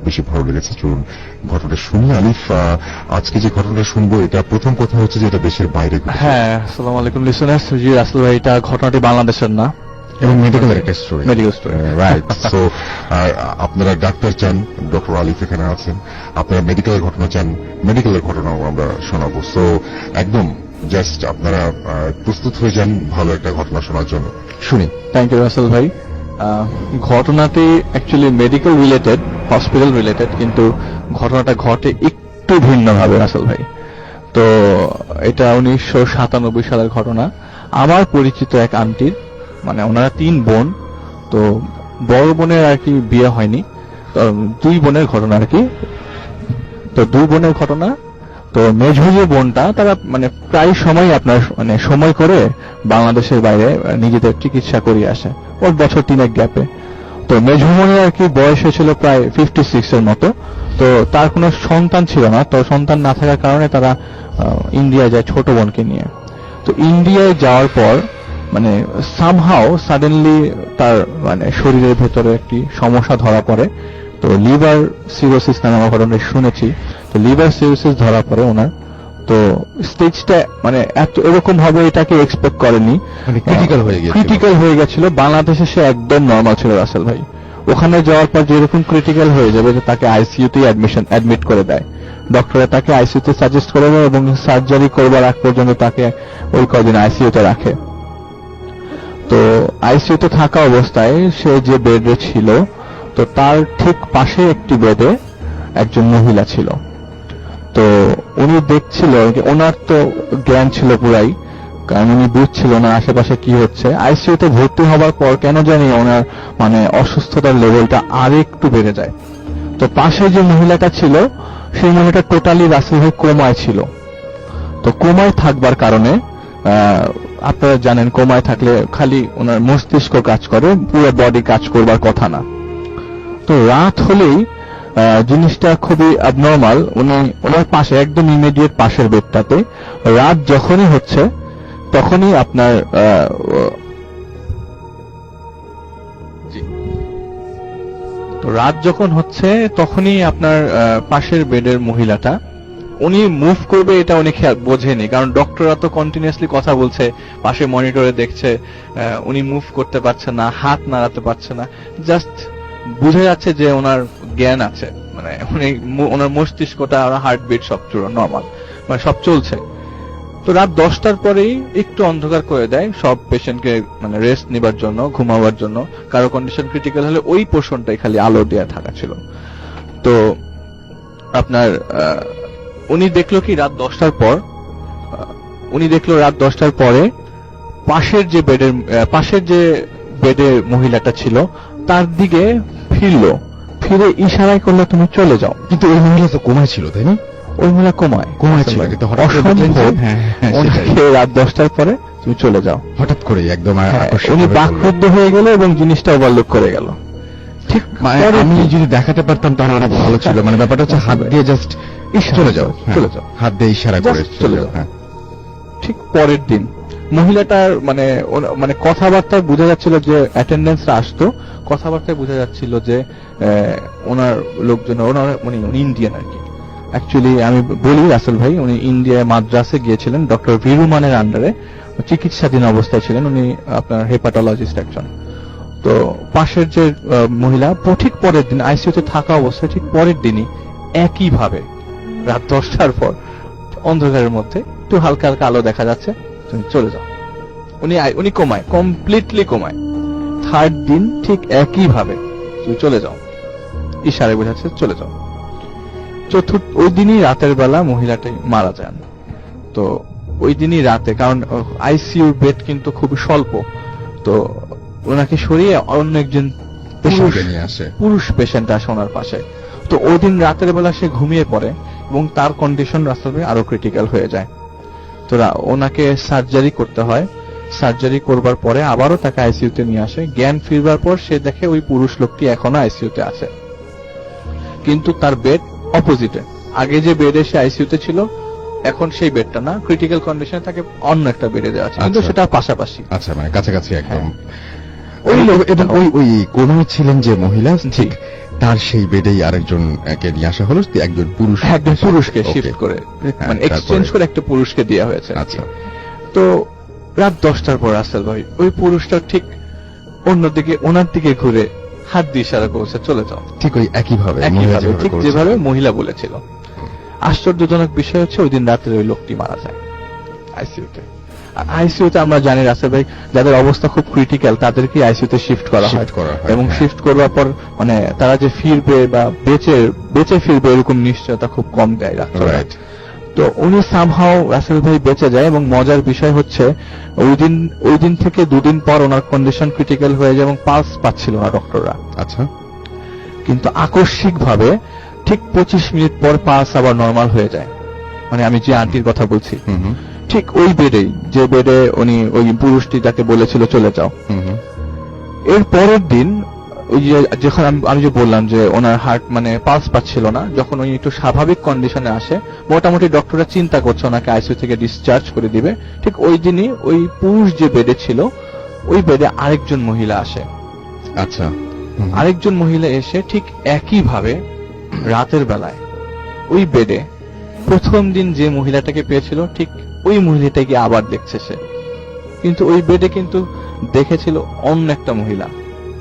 বেশি ভালো লেগেছে। চলুন ঘটনাটা শুনি। আলিফ, আজকে যে ঘটনাটা শুনবো, এটা প্রথম কথা হচ্ছে যে এটা দেশের বাইরে ঘটেছে। হ্যাঁ, আসসালামু আলাইকুম লিসেনার্স। জি রাসেল ভাই, এটা ঘটনাটি বাংলাদেশের না, এবং মেডিকেলের একটা story. Medical story, right. So আপনারা ডাক্তার চান, ডক্টর আলিফ এখানে আছেন। আপনারা মেডিকেলের ঘটনা চান, মেডিকেলের ঘটনাও আমরা শোনাবো। সো একদম জাস্ট আপনারা প্রস্তুত হয়ে যান ভালো একটা ঘটনা শোনার জন্য। শুনি। থ্যাংক ইউ রাসেল ভাই। ঘটনাটি actually medical related, hospital related, কিন্তু ঘটনাটা ঘটে একটু ভিন্নভাবে রাসেল ভাই। তো এটা 1997 সালের ঘটনা। আমার পরিচিত এক আন্টির, মানে ওনারা 3 বোন, তো বড় বোনের আর কি বিয়ে হয়নি, তো 2 বোনের ঘটনা আর কি। তো 2 বোনের ঘটনা। তো মেঝো যে বোনটা, তারা মানে প্রায় সময় আপনার মানে সময় করে বাংলাদেশের বাইরে নিজেদের চিকিৎসা করিয়ে আসে, ওর বছর 3 গ্যাপে। তো মেঝো বোনের আর কি বয়স হয়েছিল প্রায় 56 এর মতো। তো তার কোনো সন্তান ছিল না, তো সন্তান না থাকার কারণে তারা ইন্ডিয়া যায় ছোট বোনকে নিয়ে। তো ইন্ডিয়ায় যাওয়ার পর মানে সামহাও সাডেনলি তার মানে শরীরের ভেতরে একটি সমস্যা ধরা পড়ে। তো লিভার সিরোসিস নামে আমরা ঘটনা শুনেছি। তো লিভার সিরোসিস ধরা পড়ে ওনার। তো স্টেজটা মানে এত এরকম হবে এটাকে এক্সপেক্ট করেনি, মানে ক্রিটিক্যাল হয়ে গেছিল। বাংলাদেশে সে একদম নরমাল ছিল রাসেল ভাই। ওখানে যাওয়ার পর যেরকম ক্রিটিক্যাল হয়ে যাবে যে তাকে আইসিইউতে অ্যাডমিট করে দেয়। ডক্টরে তাকে আইসিইউতে সাজেস্ট করে দেয় এবং সার্জারি করবার আগ পর্যন্ত তাকে ওই কদিন আইসিইউতে রাখে। তো আইসিইউতে থাকা অবস্থায় সে যে বেডে ছিল, তো তার ঠিক পাশে একটি বেডে একজন মহিলা ছিল। তো উনি দেখছিল, ওনার তো জ্ঞান ছিল পুরাই, কারণ উনি বুঝছিল না আশেপাশে কি হচ্ছে। আইসিইউতে ভর্তি হবার পর কেন জানি ওনার মানে অসুস্থতার লেভেলটা আরেকটু বেড়ে যায়। তো পাশে যে মহিলাটা ছিল, সেই মহিলাটা টোটালি রাসেল ভাই কোমায় ছিল। তো কোমায় থাকবার কারণে আপনারা জানেন কোমায় থাকলে খালি ওনার মস্তিষ্ক কাজ করে, পুরো বডি কাজ করবার কথা না। তো রাত হলেই জিনিসটা খুবই অ্যাবনর্মাল। ওনার পাশে একদম ইমিডিয়েট পাশের বেডটাতে রাত যখনই হচ্ছে তখনই আপনার তো রাত যখন হচ্ছে তখনই আপনার পাশের বেডের মহিলাটা উনি মুভ করবে এটা উনি বোঝেনি, কারণ ডক্টররা তো কন্টিনিউয়াসলি কথা বলছে, পাশে মনিটরে দেখছে, উনি মুভ করতে পারছে না, হাত নাড়াতে পারছে না। জাস্ট বুঝে যাচ্ছে যে ওনার জ্ঞান আছে, মানে উনি ওনার মস্তিষ্কটা আর হার্টবিট সব নর্মাল, মানে সব চলছে। তো রাত 10টার পরেই একটু অন্ধকার করে দেয় সব পেশেন্টকে, মানে রেস্ট নেবার জন্য, ঘুমাবার জন্য। কারো কন্ডিশন ক্রিটিক্যাল হলে ওই পোর্শনটাই খালি আলো দেয়া থাকা ছিল। তো আপনার উনি দেখলো কি রাত 10টার পর, উনি দেখলো রাত 10টার পরে পাশের যে বেডে মহিলাটা ছিল তার দিকে ফিরে ইশারায় করলো তুমি চলে যাও। কিন্তু ওই মহিলা তো কোমায় ছিল, তাই না? ওই মহিলা কোমায় ছিল, রাত 10টার পরে তুমি চলে যাও হঠাৎ করে একদম উনি বাকরুদ্ধ হয়ে গেল এবং জিনিসটা ওভারলুক করে গেল। ঠিক আমি যদি দেখাতে পারতাম তাহলে অনেক ভালো ছিল। মানে ব্যাপারটা হচ্ছে হাত দিয়ে জাস্ট চলে যাও, হাত দিয়ে ইশারা করে চলে যাও। ঠিক পরের দিন মহিলাটার মানে কথাবার্তায় বোঝা যাচ্ছিল যে অ্যাটেন্ডেন্সরা আসতো, কথাবার্তায় বোঝা যাচ্ছিল যে ওনার লোকজন, উনি ইন্ডিয়ান আর কি। অ্যাকচুয়ালি আমি বলি রাসেল ভাই, উনি ইন্ডিয়ায় মাদ্রাসে গিয়েছিলেন, ডক্টর ভিরুমানের আন্ডারে চিকিৎসাধীন অবস্থায় ছিলেন। উনি আপনার হেপাটোলজিস্ট একজন। তো পাশের যে মহিলা ঠিক পরের দিন আইসিইউতে থাকা অবস্থায় ঠিক পরের দিনই একইভাবে রাত 10টার পর অন্ধকারের মধ্যে একটু হালকা হালকা আলো দেখা যাচ্ছে, তুমি চলে যাও। উনি কোমায়, কমপ্লিটলি কোমায়। থার্ড দিন ঠিক একইভাবে তুমি চলে যাও, ইশারায় বোঝাচ্ছে চলে যাও। ওই দিনই রাতের বেলা মহিলাটি মারা যান। তো ওই দিনই রাতে, কারণ আইসিইউ বেড কিন্তু খুবই স্বল্প, তো ওনাকে সরিয়ে অন্য একজন পুরুষ পেশেন্ট আসে ওনার পাশে। তো ওই দিন রাতের বেলা সে ঘুমিয়ে পড়ে এবং তার কন্ডিশন রাস্তাতে আরো ক্রিটিক্যাল হয়ে যায়। তো ওনাকে সার্জারি করতে হয়। সার্জারি করবার পরে আবারও তাকে আইসিইউতে নিয়ে আসে। জ্ঞান ফিরবার পর সে দেখে ওই পুরুষ লোকটি এখনো আইসিইউতে আছে, কিন্তু তার বেড অপোজিটে। আগে যে বেডে সে আইসিইউতে ছিল এখন সেই বেডটা না, ক্রিটিক্যাল কন্ডিশনে তাকে অন্য একটা বেডে দেওয়া আছে, কিন্তু সেটা পাশাপাশি। আচ্ছা, মানে কাছাকাছি একদম। ওই কোনায় ছিলেন যে মহিলা, ঠিক তার সেই বেডেই আরেকজন একে নিয়ে আসা হলো, একজন পুরুষ, একজন পুরুষকে Okay. শিফট করে হ্যাঁ, মানে তারপরে? এক্সচেঞ্জ করে একটা পুরুষকে দেওয়া হয়েছে আর কি। আচ্ছা। তো রাত 10টার পর রাসেল ভাই ওই পুরুষটা ঠিক অন্যদিকে ওনার দিকে ঘুরে হাত দিয়ে ইশারা করছে চলে যাও, ঠিক ওই একইভাবে মহিলা একইভাবে যেভাবে ঠিক করেছে। যেভাবে মহিলা বলেছিল। আশ্চর্যজনক বিষয় হচ্ছে ওই দিন রাত্রে ওই লোকটি মারা যায় আইসিইউতে। আইসিইউতে আমরা জানি রাসেল ভাই যাদের অবস্থা খুব ক্রিটিক্যাল তাদেরকে আইসিইউতে শিফট করা হয় Shift করা হয়, এবং হ্যাঁ। শিফট করবার পর মানে তারা যে ফিরবে বা বেঁচে ফিরবে এরকম নিশ্চয়তা খুব কম দেয় ডাক্তাররা। Right. তো উনি সামহাও রাসেল ভাই বেঁচে যায় এবং মজার বিষয় হচ্ছে ওই দিন থেকে দুদিন পর ওনার কন্ডিশন ক্রিটিক্যাল হয়ে যায় এবং পালস পাচ্ছিল না ডক্টররা। আচ্ছা। কিন্তু আকস্মিকভাবে ঠিক 25 মিনিট পর পালস আবার নরমাল হয়ে যায়। মানে আমি যে আন্টির কথা বলছি হুম হুম ঠিক ওই বেডেই, যে বেডে উনি ওই পুরুষটি তাকে বলেছিল চলে যাও। হুম হুম। এর পরের দিন ওই যে যখন আমি যে বললাম যে ওনার হার্ট মানে পালস পাচ্ছিল না, যখন উনি একটু স্বাভাবিক কন্ডিশনে আসে মোটামুটি ডক্টররা চিন্তা করছে ওনাকে আইসিইউ থেকে ডিসচার্জ করে দিবে, ঠিক ওই দিনই ওই পুরুষ যে বেডে ছিল ওই বেডে আরেকজন মহিলা আসে। আচ্ছা। হুম হুম। আরেকজন মহিলা এসে ঠিক একইভাবে রাতের বেলায় ওই বেডে প্রথম দিন যে মহিলাটাকে পেয়েছিল ঠিক ওই মহিলাটাকে আবার দেখছে সে, কিন্তু ওই বেডে কিন্তু দেখেছিল অন্য একটা মহিলা,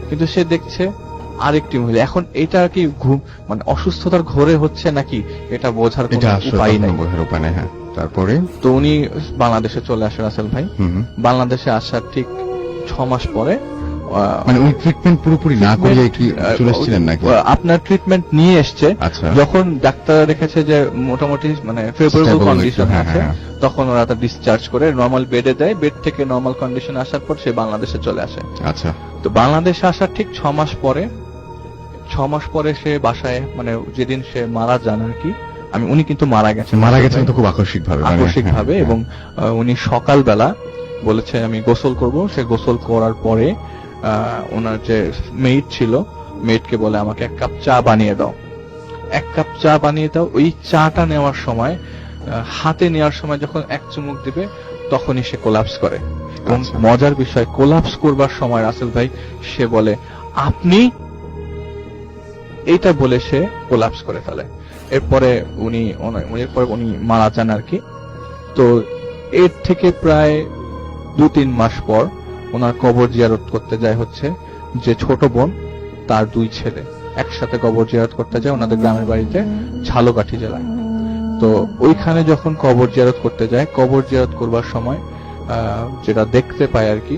কিন্তু সে দেখছে আরেকটি মহিলা। এখন এটা কি ঘুম মানে অসুস্থতার ঘোরে হচ্ছে নাকি এটা বোঝার কোনো এটা আসলে উপায় নাই। বোঝার উপায় নেই, হ্যাঁ। তারপরে? তো উনি বাংলাদেশে চলে আসেন রাসেল ভাই। হুম হুম। বাংলাদেশে আসার ঠিক 6 মাস পরে মানে উনি ট্রিটমেন্ট পুরোপুরি না করিয়ে কি চলে এসেছিলেন নাকি? আপনার ট্রিটমেন্ট নিয়ে এসছে। আচ্ছা। যখন ডাক্তার দেখেছে যে মোটামুটি মানে ফেভারেবল Stable কন্ডিশন একটু, হ্যাঁ, আছে, হ্যাঁ। তখন ওরা তার ডিসচার্জ করে নরমাল বেডে দেয়। বেড থেকে নরমাল কন্ডিশন আসার পর সে বাংলাদেশে চলে আসে। আচ্ছা। তো বাংলাদেশে আসার ঠিক 6 মাস পরে সে বাসায় মানে যেদিন সে মারা যান আর কি, উনি কিন্তু মারা গেছেন তো খুব আকস্মিক ভাবে, আকস্মিক ভাবে এবং উনি সকালবেলা বলেছে আমি গোসল করব। সে গোসল করার পরে ওনার যে মেইড ছিল মেইডকে বলে আমাকে 1 কাপ চা বানিয়ে দাও। 1 কাপ চা বানিয়ে দাও। ওই চাটা নেওয়ার সময় হাতে নেওয়ার সময় যখন 1 চুমুক দিবে তখনই সে কোলাপস করে। এবং আচ্ছা। মজার বিষয় কোলাপস করবার সময় রাসেল ভাই সে বলে আপনি, এইটা বলে সে কোলাপস করে ফেলে। এরপরে উনি মারা যান আর কি। তো এর থেকে প্রায় 2-3 মাস পর ওনার কবর জিয়ারত করতে যায় হচ্ছে যে ছোট বোন তার 2 ছেলে একসাথে কবর জিয়ারত করতে যায় ওনাদের গ্রামের বাড়িতে ঝালকাঠি জেলায়। তো ওইখানে যখন কবর জিয়ারত করতে যায়, কবর জিয়ারত করবার সময় যেটা দেখতে পায় আর কি,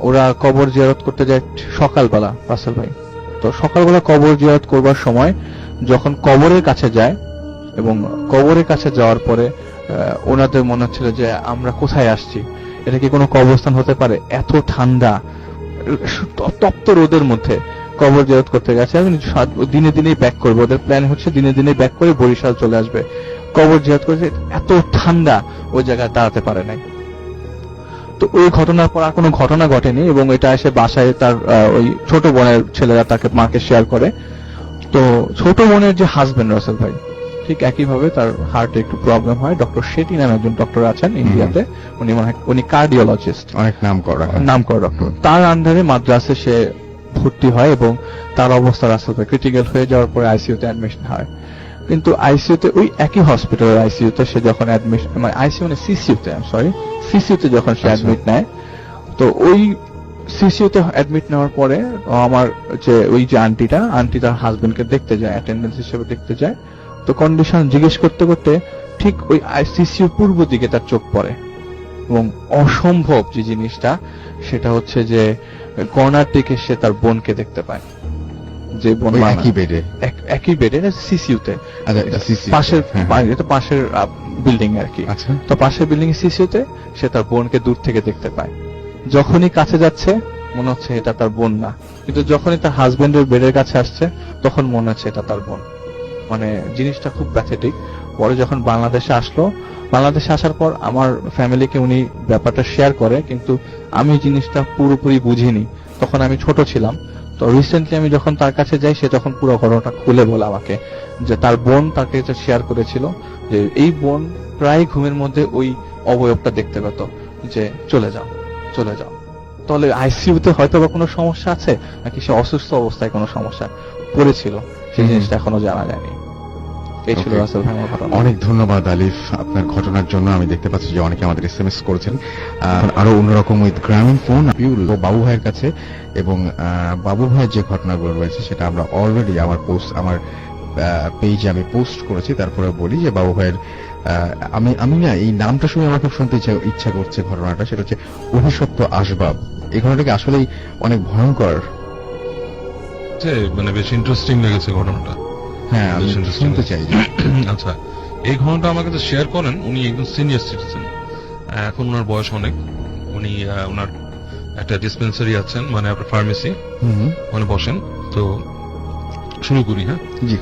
ওরা কবর জিয়ারত করতে যায় সকালবেলা রাসেল ভাই। তো সকালবেলা কবর জিয়ারত করবার সময় যখন কবরের কাছে যায় এবং কবরের কাছে যাওয়ার পরে ওনাদের মনে হচ্ছিল যে আমরা কোথায় আসছি, এটা কি কোনো কবরস্থান হতে পারে? এত ঠান্ডা তপ্ত রোদের মধ্যে কবর জিয়ারত করতে গেছে। আমি দিনে দিনে ব্যাক করবো, ওদের প্ল্যান হচ্ছে দিনে দিনে ব্যাক করে বরিশাল চলে আসবে। কবর জিয়ারত করেছে, এত ঠান্ডা ওই জায়গায় দাঁড়াতে পারে নাই। তো ওই ঘটনার পর আর কোনো ঘটনা ঘটেনি এবং এটা এসে বাসায় তার ওই ছোট বোনের ছেলেরা তাকে মাকে শেয়ার করে। তো ছোট বোনের যে হাজবেন্ড রাসেল ভাই ঠিক একইভাবে তার হার্টে একটু প্রবলেম হয়। ডক্টর শেটি নামে একজন ডক্টর আছেন ইন্ডিয়াতে, উনি কার্ডিওলজিস্ট, অনেক নাম করা ডক্টর। তার আন্ডারে মাদ্রাসে সে ভর্তি হয় এবং তার অবস্থা রাসেল ভাই ক্রিটিক্যাল হয়ে যাওয়ার পরে আইসিইউতে অ্যাডমিশন হয়। কিন্তু আইসিইউতে ওই একই হসপিটালের আইসিইউতে সে যখন অ্যাডমিশন মানে আইসিইউ মানে সিসিইউতে যখন সে অ্যাডমিট নেয়, তো ওই সিসিইউতে অ্যাডমিট নেওয়ার পরে আমার যে ওই যে আন্টি তার হাজবেন্ডকে দেখতে যায়, অ্যাটেন্ডেন্স হিসেবে দেখতে যায়। তো কন্ডিশন জিজ্ঞেস করতে করতে ঠিক ওই সিসিইউ পূর্ব দিকে তার চোখ পড়ে এবং অসম্ভব যে জিনিসটা সেটা হচ্ছে যে কর্নার থেকে সে তার বোনকে দেখতে পায়, যে বোন একই বেডে সিসিইউতে পাশের বিল্ডিং আর কি। তো পাশের বিল্ডিং এর সিসিইউতে সে তার বোনকে দূর থেকে দেখতে পায়। যখনই কাছে যাচ্ছে মনে হচ্ছে এটা তার বোন না, কিন্তু যখনই তার হাজবেন্ডের বেডের কাছে আসছে তখন মনে হচ্ছে এটা তার বোন। মানে জিনিসটা খুব প্যাথেটিক। পরে যখন বাংলাদেশে আসার পর আমার ফ্যামিলিকে উনি ব্যাপারটা শেয়ার করে, কিন্তু আমি জিনিসটা পুরোপুরি বুঝিনি, তখন আমি ছোট ছিলাম। তো রিসেন্টলি আমি যখন তার কাছে যাই সে তখন পুরো ঘটনাটা খুলে বলে আমাকে যে তার বোন তাকে শেয়ার করেছিল যে এই বোন প্রায় ঘুমের মধ্যে ওই অবয়বটা দেখতে পেত যে চলে যাও। তাহলে আইসিইউতে হয়তো বা কোনো সমস্যা আছে নাকি সে অসুস্থ অবস্থায় কোনো সমস্যা, পড়েছিল সেই হুম। জিনিসটা এখনো জানা যায়নি। এই ছিল Okay. রাসেল ভাইয়ের ঘটনা। অনেক ধন্যবাদ আলিফ আপনার ঘটনার জন্য। আমি দেখতে পাচ্ছি যে অনেকে আমাদের SMS করেছেন আরো অন্যরকম উইথ গ্রামীণ ফোন বাবু ভাইয়ের কাছে, এবং বাবু ভাইয়ের যে ঘটনাগুলো রয়েছে সেটা আমরা অলরেডি আমার পেজে আমি পোস্ট করেছি। তারপরে বলি যে বাবু ভাইয়ের আমি না এই নামটা শুনে আমার খুব শুনতে ইচ্ছা করছে ঘটনাটা, সেটা হচ্ছে অভিশপ্ত আসবাব। এই ঘটনাটাকে আসলেই অনেক ভয়ঙ্কর। মানে বেশ ইন্টারেস্টিং লেগেছে ঘটনাটা। হ্যাঁ, আমি বেশ interesting শুনতে চাই যে আচ্ছা, এই ঘটনাটা আমার কাছে শেয়ার করেন উনি একজন সিনিয়র সিটিজেন। এখন ওনার বয়স অনেক। উনি ওনার একটা ডিসপেন্সারি আছেন, মানে আপনার ফার্মেসি, হুম, ওখানে বসেন। তো শুরু করি। হ্যাঁ, জি,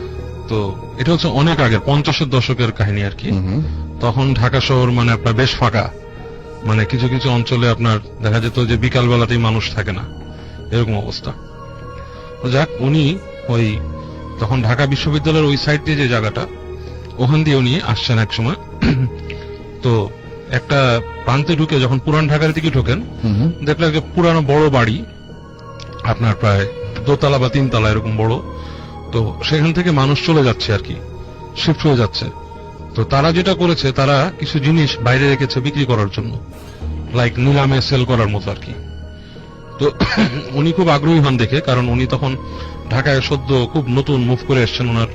তো এটা হচ্ছে অনেক আগের 50-এর দশকের কাহিনী আর কি। হুম, তখন ঢাকা শহর মানে আপনার বেশ ফাঁকা, মানে কিছু কিছু অঞ্চলে আপনার দেখা যেত যে বিকাল বেলাতেই মানুষ থাকে না, এরকম অবস্থা। তো যাক, উনি ওই তখন ঢাকা বিশ্ববিদ্যালয়ের ওই সাইড দিয়ে যে জায়গাটা, ওখান দিয়ে উনি আসছেন এক সময়। তো একটা প্রান্তে ঢুকে যখন পুরান ঢাকার দিকে ঢোকেন, হুম, দেখলেন যে পুরানো বড় বাড়ি, আপনার প্রায় 2 তলা বা 3 তলা এরকম বড়। তো সেখান থেকে মানুষ চলে যাচ্ছে আর কি, শিফট হয়ে যাচ্ছে। তো তারা যেটা করেছে, তারা কিছু জিনিস বাইরে রেখেছে বিক্রি করার জন্য, লাইক নিলামে সেল করার মতো আর কি। তো উনি খুব আগ্রহী হন দেখে, কারণ উনি তখন ঢাকায় সদ্য খুব নতুন মুভ করে এসেছেন, ওনার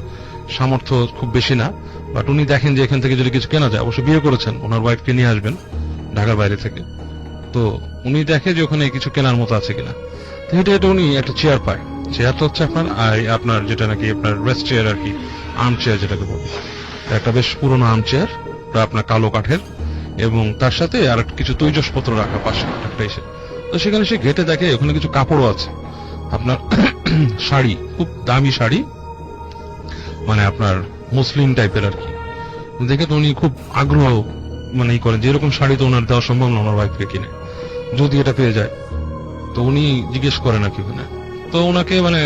সামর্থ্য খুব বেশি না। বাট উনি দেখেন যে এখান থেকে যদি কিছু কেনা যায়, অবশ্য বিয়ে করেছেন, ওনার ওয়াইফকে নিয়ে আসবেন ঢাকার বাইরে থেকে। তো উনি দেখে যে ওখানে কিছু কেনার মতো আছে কিনা। তো হেঁটে হেঁটে উনি একটা চেয়ার পায়। চেয়ারটা হচ্ছে আপনার যেটা নাকি আপনার রেস্ট চেয়ার আর কি, আর্ম চেয়ার যেটাকে বলি। একটা বেশ পুরোনো আর্ম চেয়ার, আপনার কালো কাঠের, এবং তার সাথে আর কিছু তৈজসপত্র রাখা পাশে একটা এসে। তো সেখানে সে ঘেটে দেখে ওখানে কিছু কাপড়ও আছে, আপনার শাড়ি, খুব দামি শাড়ি, মানে আপনার মুসলিম টাইপের আর কি। দেখে তো উনি খুব আগ্রহ মানে ই করেন যে এরকম শাড়ি তো ওনার দেওয়া সম্ভব না ওনার ওয়াইফকে কিনে, যদি এটা পেয়ে যায়। তো উনি জিজ্ঞেস করেন আর কি ওখানে। তো ওনাকে মানে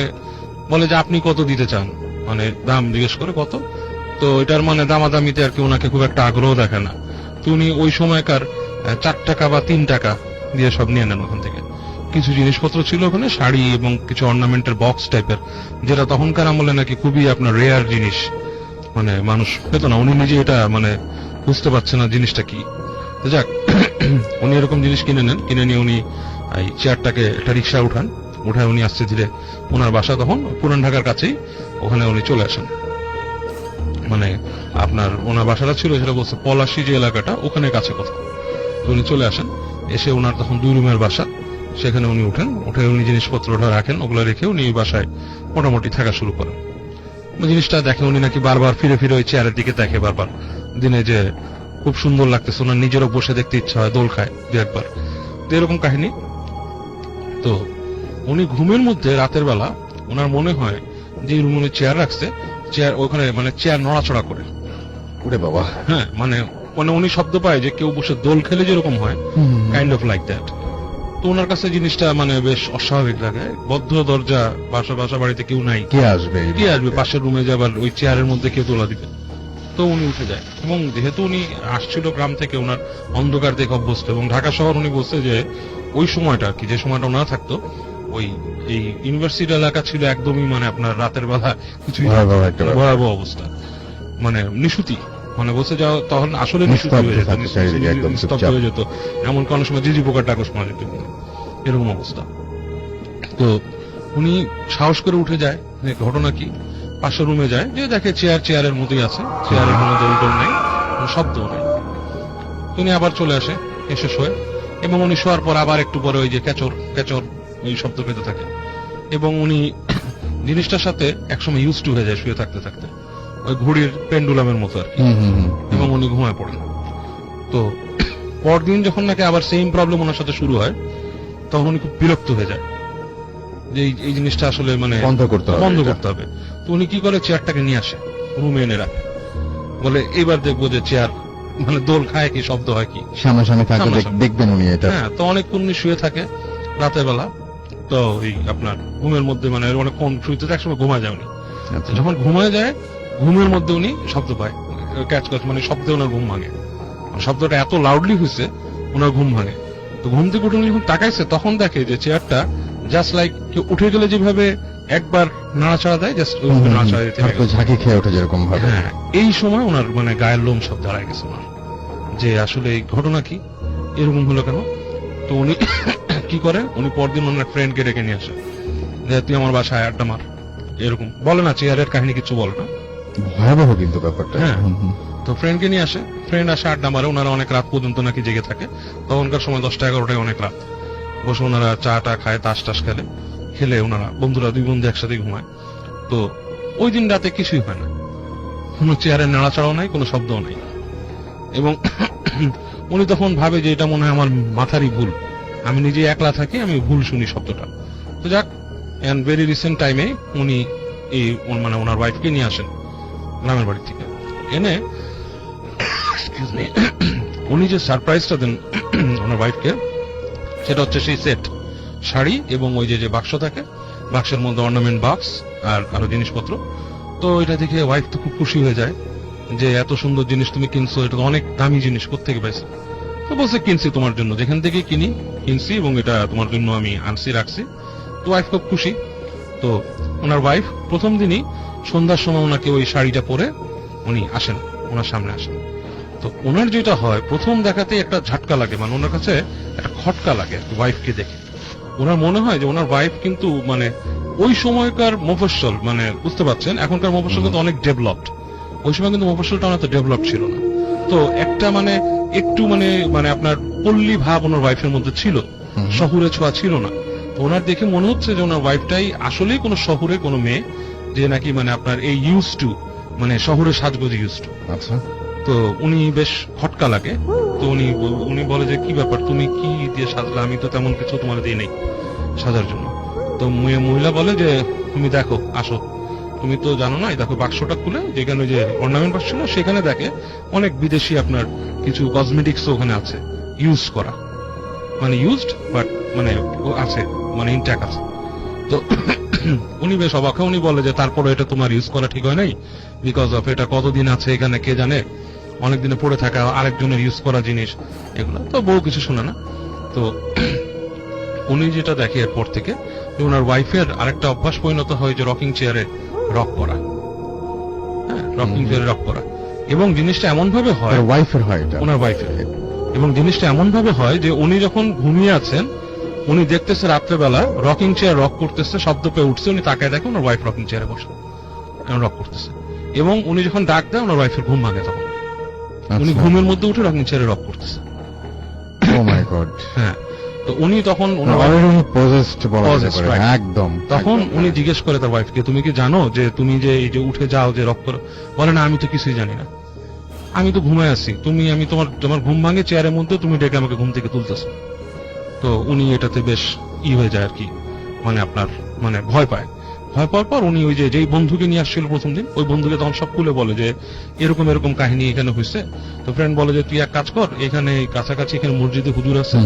বলে যে আপনি কত দিতে চান, মানে দাম জিজ্ঞেস করে কত। তো এটার মানে দামাদামিতে আর কি ওনাকে খুব একটা আগ্রহ দেখে না। তো উনি ওই সময়কার 4 টাকা বা 3 টাকা দিয়ে সব নিয়ে নেন ওখান থেকে। কিছু জিনিসপত্র ছিল ওখানে, শাড়ি এবং কিছু অর্নামেন্টের বক্স টাইপের, যেটা তখনকার আমলে নাকি খুবই আপনার রেয়ার জিনিস, মানে মানুষ পেত না। উনি নিজে এটা মানে বুঝতে পারছেন না জিনিসটা কি। তো যাক, উনি এরকম জিনিস কিনে নেন। কিনে নিয়ে উনি এই চেয়ারটাকে একটা রিক্সা উঠায় উনি আস্তে ধীরে ওনার বাসা তখন পুরান ঢাকার কাছেই, ওখানে উনি চলে আসেন। মানে আপনার ওনার বাসাটা ছিল সেটা বলছে পলাশী যে এলাকাটা, ওখানে কাছে কোথাও। তো উনি চলে আসেন, এসে ওনার তখন 2 রুমের বাসা, সেখানে উনি উঠে উনি জিনিসপত্র ওটা রাখেন, ওগুলো রেখে উনি ওই বাসায় মোটামুটি থাকা শুরু করেন। ওই জিনিসটা দেখে উনি নাকি বারবার ফিরে ফিরে ওই চেয়ারের দিকে দেখে, বারবার দিনে যে খুব সুন্দর লাগতেছে, ওনার নিজেরও বসে দেখতে ইচ্ছা হয়, দোল খায় 2-1 বার। তো এরকম কাহিনী। তো উনি ঘুমের মধ্যে রাতের বেলা ওনার মনে হয় যে রুমে চেয়ার রাখছে, চেয়ার ওখানে মানে চেয়ার নড়াচড়া করে। ওরে বাবা, হ্যাঁ, মানে উনি শব্দ পায় যে কেউ বসে দোল খেলে যেরকম হয়, কাইন্ড অফ লাইক দ্যাট। তো ওনার কাছে জিনিসটা মানে বেশ অস্বাভাবিক লাগে। বদ্ধ দরজা, বাসা বাড়িতে কেউ নাই, কে আসবে? কে আসবে পাশের রুমে যাবার, ওই চেয়ারের মধ্যে কেউ তোলা দিবে। তো উনি উঠে যায়, এবং যেহেতু উনি আসছিল গ্রাম থেকে, ওনার অন্ধকার দেখে অভ্যস্ত, এবং ঢাকা শহর উনি বলছে যে ওই সময়টা আর কি, যে সময়টা ওনারা থাকতো, ওই এই ইউনিভার্সিটি এলাকা ছিল একদমই মানে আপনার রাতের বেলা কিছুই ভয়াবহ একটা ব্যাপার। ভয়াবহ অবস্থা, মানে নিশুতি, মানে বলছে যা তখন আসলে নিশুতি নিস্তব্ধ হয়ে যেত, থাকতো চারিদিকে, একদম নিস্তব্ধ চুপচাপ। হয়ে যেত। এমন কোন সময় জিজি পোকার ডাক শোনা যেত, এরকম অবস্থা। তো উনি সাহস করে উঠে যায়, যে ঘটনা কি, পাশের রুমে যায়, যে দেখে চেয়ারের মতোই আছে, চেয়ারের কোনো দোল নেই, কোনো শব্দও নেই। উনি আবার চলে আসে, এসে শোয়, এবং উনি শোয়ার পর আবার একটু পরে ওই যে ক্যাচর ক্যাচর ওই শব্দ পেতে থাকে, এবং উনি জিনিসটার সাথে একসময় ইউজ টু হয়ে যায় শুয়ে থাকতে থাকতে, ওই ঘড়ির পেন্ডুলামের মতো আর কি, এবং উনি ঘুমায় পড়েন। তো পরদিন যখন নাকি আবার সেম প্রবলেম ওনার সাথে শুরু হয়, তখন উনি খুব বিরক্ত হয়ে যায় যে এই জিনিসটা আসলে মানে বন্ধ করতে হবে বন্ধ এটা। করতে হবে। তো উনি কি করে, চেয়ারটাকে নিয়ে আসে, রুমে এনে রাখে, বলে এবার দেখবো যে চেয়ার মানে দোল খায় কি, শব্দ হয় কি। সামনাসামনি থাকলে সামনাসামনি। দেখবেন উনি এটা। হ্যাঁ, তো অনেকক্ষণ উনি শুয়ে থাকে রাতের বেলা। তো এই আপনার ঘুমের মধ্যে মানে অনেকক্ষণ শুইতে একসময় ঘুমায় যায় উনি। আচ্ছা। যখন ঘুমায় যায়, ঘুমের মধ্যে উনি শব্দ পায়, ক্যাচ মানে শব্দে ওনার ঘুম ভাঙে। শব্দটা এত লাউডলি হয়েছে, ওনার ঘুম ভাঙে। তো ঘুম থেকে উঠে উনি যখন তাকাইছে, তখন দেখে যে চেয়ারটা জাস্ট লাইক কেউ উঠে গেলে যেভাবে একবার নাড়াচাড়া দেয়, জাস্ট নাড়াচাড়া দিতে তারপর ঝাঁকি খেয়ে ওঠে যেরকম ভাবে। হ্যাঁ, এই সময় ওনার মানে গায়ের লোম সব দাঁড়ায় গেছে ওনার, যে আসলে এই ঘটনা কি, এরকম হলো কেন। তো উনি কি করে, উনি পরদিন ওনার ফ্রেন্ডকে ডেকে নিয়ে আসে, যে তুই আমার বাসায় আড্ডা মার, এরকম বলে না, চেয়ারের কাহিনী কিছু বলে না। ভয়াবহ কিন্তু ব্যাপারটা। হ্যাঁ। হুম, হুম। তো ফ্রেন্ডকে নিয়ে আসে, ফ্রেন্ড আসে আড্ডা মারে, ওনারা অনেক রাত পর্যন্ত নাকি জেগে থাকে, তখনকার সময় 10টা 11টায় অনেক রাত, বসে ওনারা চা টা খায়, তাস টাস খেলে ওনারা বন্ধুরা 2 বন্ধু একসাথে ঘুমায়। তো ওই দিন রাতে কিছুই হয় না, কোনো চেয়ারের নাড়াচাড়াও নাই, কোনো শব্দও নাই, এবং উনি তখন ভাবে যে এটা মনে হয় আমার মাথারই ভুল, আমি নিজে একলা থাকি, আমি ভুল শুনি শব্দটা। তো যাক, এন্ড ভেরি রিসেন্ট টাইমে উনি এই মানে ওনার ওয়াইফকে নিয়ে আসেন গ্রামের বাড়ি থেকে, এনে excuse me, উনি যে সারপ্রাইজটা দেন ওনার ওয়াইফকে, সেটা হচ্ছে সেই সেট শাড়ি এবং ওই যে বাক্স থাকে, বাক্সের মধ্যে অর্নামেন্ট বক্স আর আরো জিনিসপত্র। তো এটা দেখে ওয়াইফ তো খুব খুশি হয়ে যায় যে এত সুন্দর জিনিস তুমি কিনছো, এটা তো অনেক দামি জিনিস, কোত্থেকে পাইছো। তো বলছে কিনছি তোমার জন্য, যেখান থেকে কিনছি এবং এটা তোমার জন্য আমি আনছি রাখছি। তো ওয়াইফ খুব খুশি। তো ওনার ওয়াইফ প্রথম দিনই সন্ধ্যার সময় ওনাকে ওই শাড়িটা পরে উনি আসেন, ওনার সামনে আসেন। তো ওনার যেটা হয়, প্রথম দেখাতে একটা ঝাটকা লাগে, মানে ওনার কাছে একটা খটকা লাগে ওয়াইফকে দেখে। ওনার মনে হয় যে ওনার ওয়াইফ কিন্তু মানে ওই সময়কার মফস্বল, মানে বুঝতে পারছেন এখনকার মফস্বল কিন্তু অনেক ডেভেলপড, ওই সময় কিন্তু মফস্বলটা অনেক ডেভেলপ ছিল না। তো একটা মানে একটু মানে আপনার পল্লী ভাব ওনার ওয়াইফের মধ্যে ছিল, শহুরে ছোঁয়া ছিল না। তো ওনার দেখে মনে হচ্ছে যে ওনার ওয়াইফটাই আসলেই কোনো শহুরে কোনো মেয়ে, যে নাকি মানে আপনার এই ইউজ টু মানে শহুরে সাজগোজ ইউজ টু। আচ্ছা। তো উনি বেশ খটকা লাগে। তো উনি বলে যে কি ব্যাপার, তুমি কি দিয়ে সাজলা, আমি তো তেমন কিছু তোমার দিয়ে নেই সাজার জন্য। তো মহিলা বলে যে তুমি দেখো, আসো, তুমি তো জানো না, এই দেখো বাক্সটা খুলে, যেখানে যে অর্নামেন্ট বাক্স ছিল সেখানে দেখে অনেক বিদেশি আপনার কিছু কসমেটিক্স ওখানে আছে, ইউজ করা, মানে ইউজড বাট মানে আছে, মানে ইনট্যাক্ট আছে। তো উনি বেশ অবাক হয়, উনি বলে যে তারপরে এটা তোমার ইউজ করা ঠিক হয় নাই, বিকজ অফ এটা কতদিন আছে এখানে কে জানে, অনেক দিনে পড়ে থাকা আরেকজনের ইউজ করা জিনিস, এগুলো তো বউ কিছু শোনে না। তো উনি যেটা দেখে এরপর থেকে, যে ওনার ওয়াইফের আরেকটা অভ্যাস পরিণত হয় যে রকিং চেয়ারে রক করা, হ্যাঁ, রকিং চেয়ারে রক করা, এবং জিনিসটা এমন ভাবে হয়, ওয়াইফের হয় এটা, ওনার ওয়াইফের, এবং জিনিসটা এমন ভাবে হয় যে উনি যখন ঘুমিয়ে আছেন, উনি দেখতেছে রাত্রেবেলা রকিং চেয়ার রক করতেছে, শব্দ পেয়ে উঠছে, উনি তাকায় দেখে ওনার ওয়াইফ রকিং চেয়ারে বসে রক করতেছে, এবং উনি যখন ডাক দেয় ওনার ওয়াইফের ঘুম ভাঙে, তখন উনি ঘুমের মধ্যে উঠে রকিং চেয়ারে রক করতেছে। ও মাই গড। হ্যাঁ। তো উনি তখন অলরেডি পজেসড বলা যেতে Possessed, পারে, right. একদম। তখন উনি জিজ্ঞেস করে তার ওয়াইফকে, তুমি কি জানো যে তুমি যে এই যে উঠে যাও যে রক করো, বলে না, আমি তো কিছুই জানি না, আমি তো ঘুমায় আছি, আমি তোমার ঘুম ভাঙে চেয়ারের মধ্যে, তুমি ডেকে আমাকে ঘুম থেকে তুলতেছো। তো উনি এটাতে বেশ হয়ে যায় আর কি, মানে আপনার মানে ভয় পায়। ভয় পাওয়ার পর উনি ওই যেই বন্ধুকে নিয়ে আসছিল প্রথম দিন, ওই বন্ধুকে তখন সব খুলে বলে যে এরকম এরকম কাহিনী এখানে হয়েছে। তো ফ্রেন্ড বলে যে তুই এক কাজ কর, এখানে কাছাকাছি এখানে মসজিদে হুজুর আছে,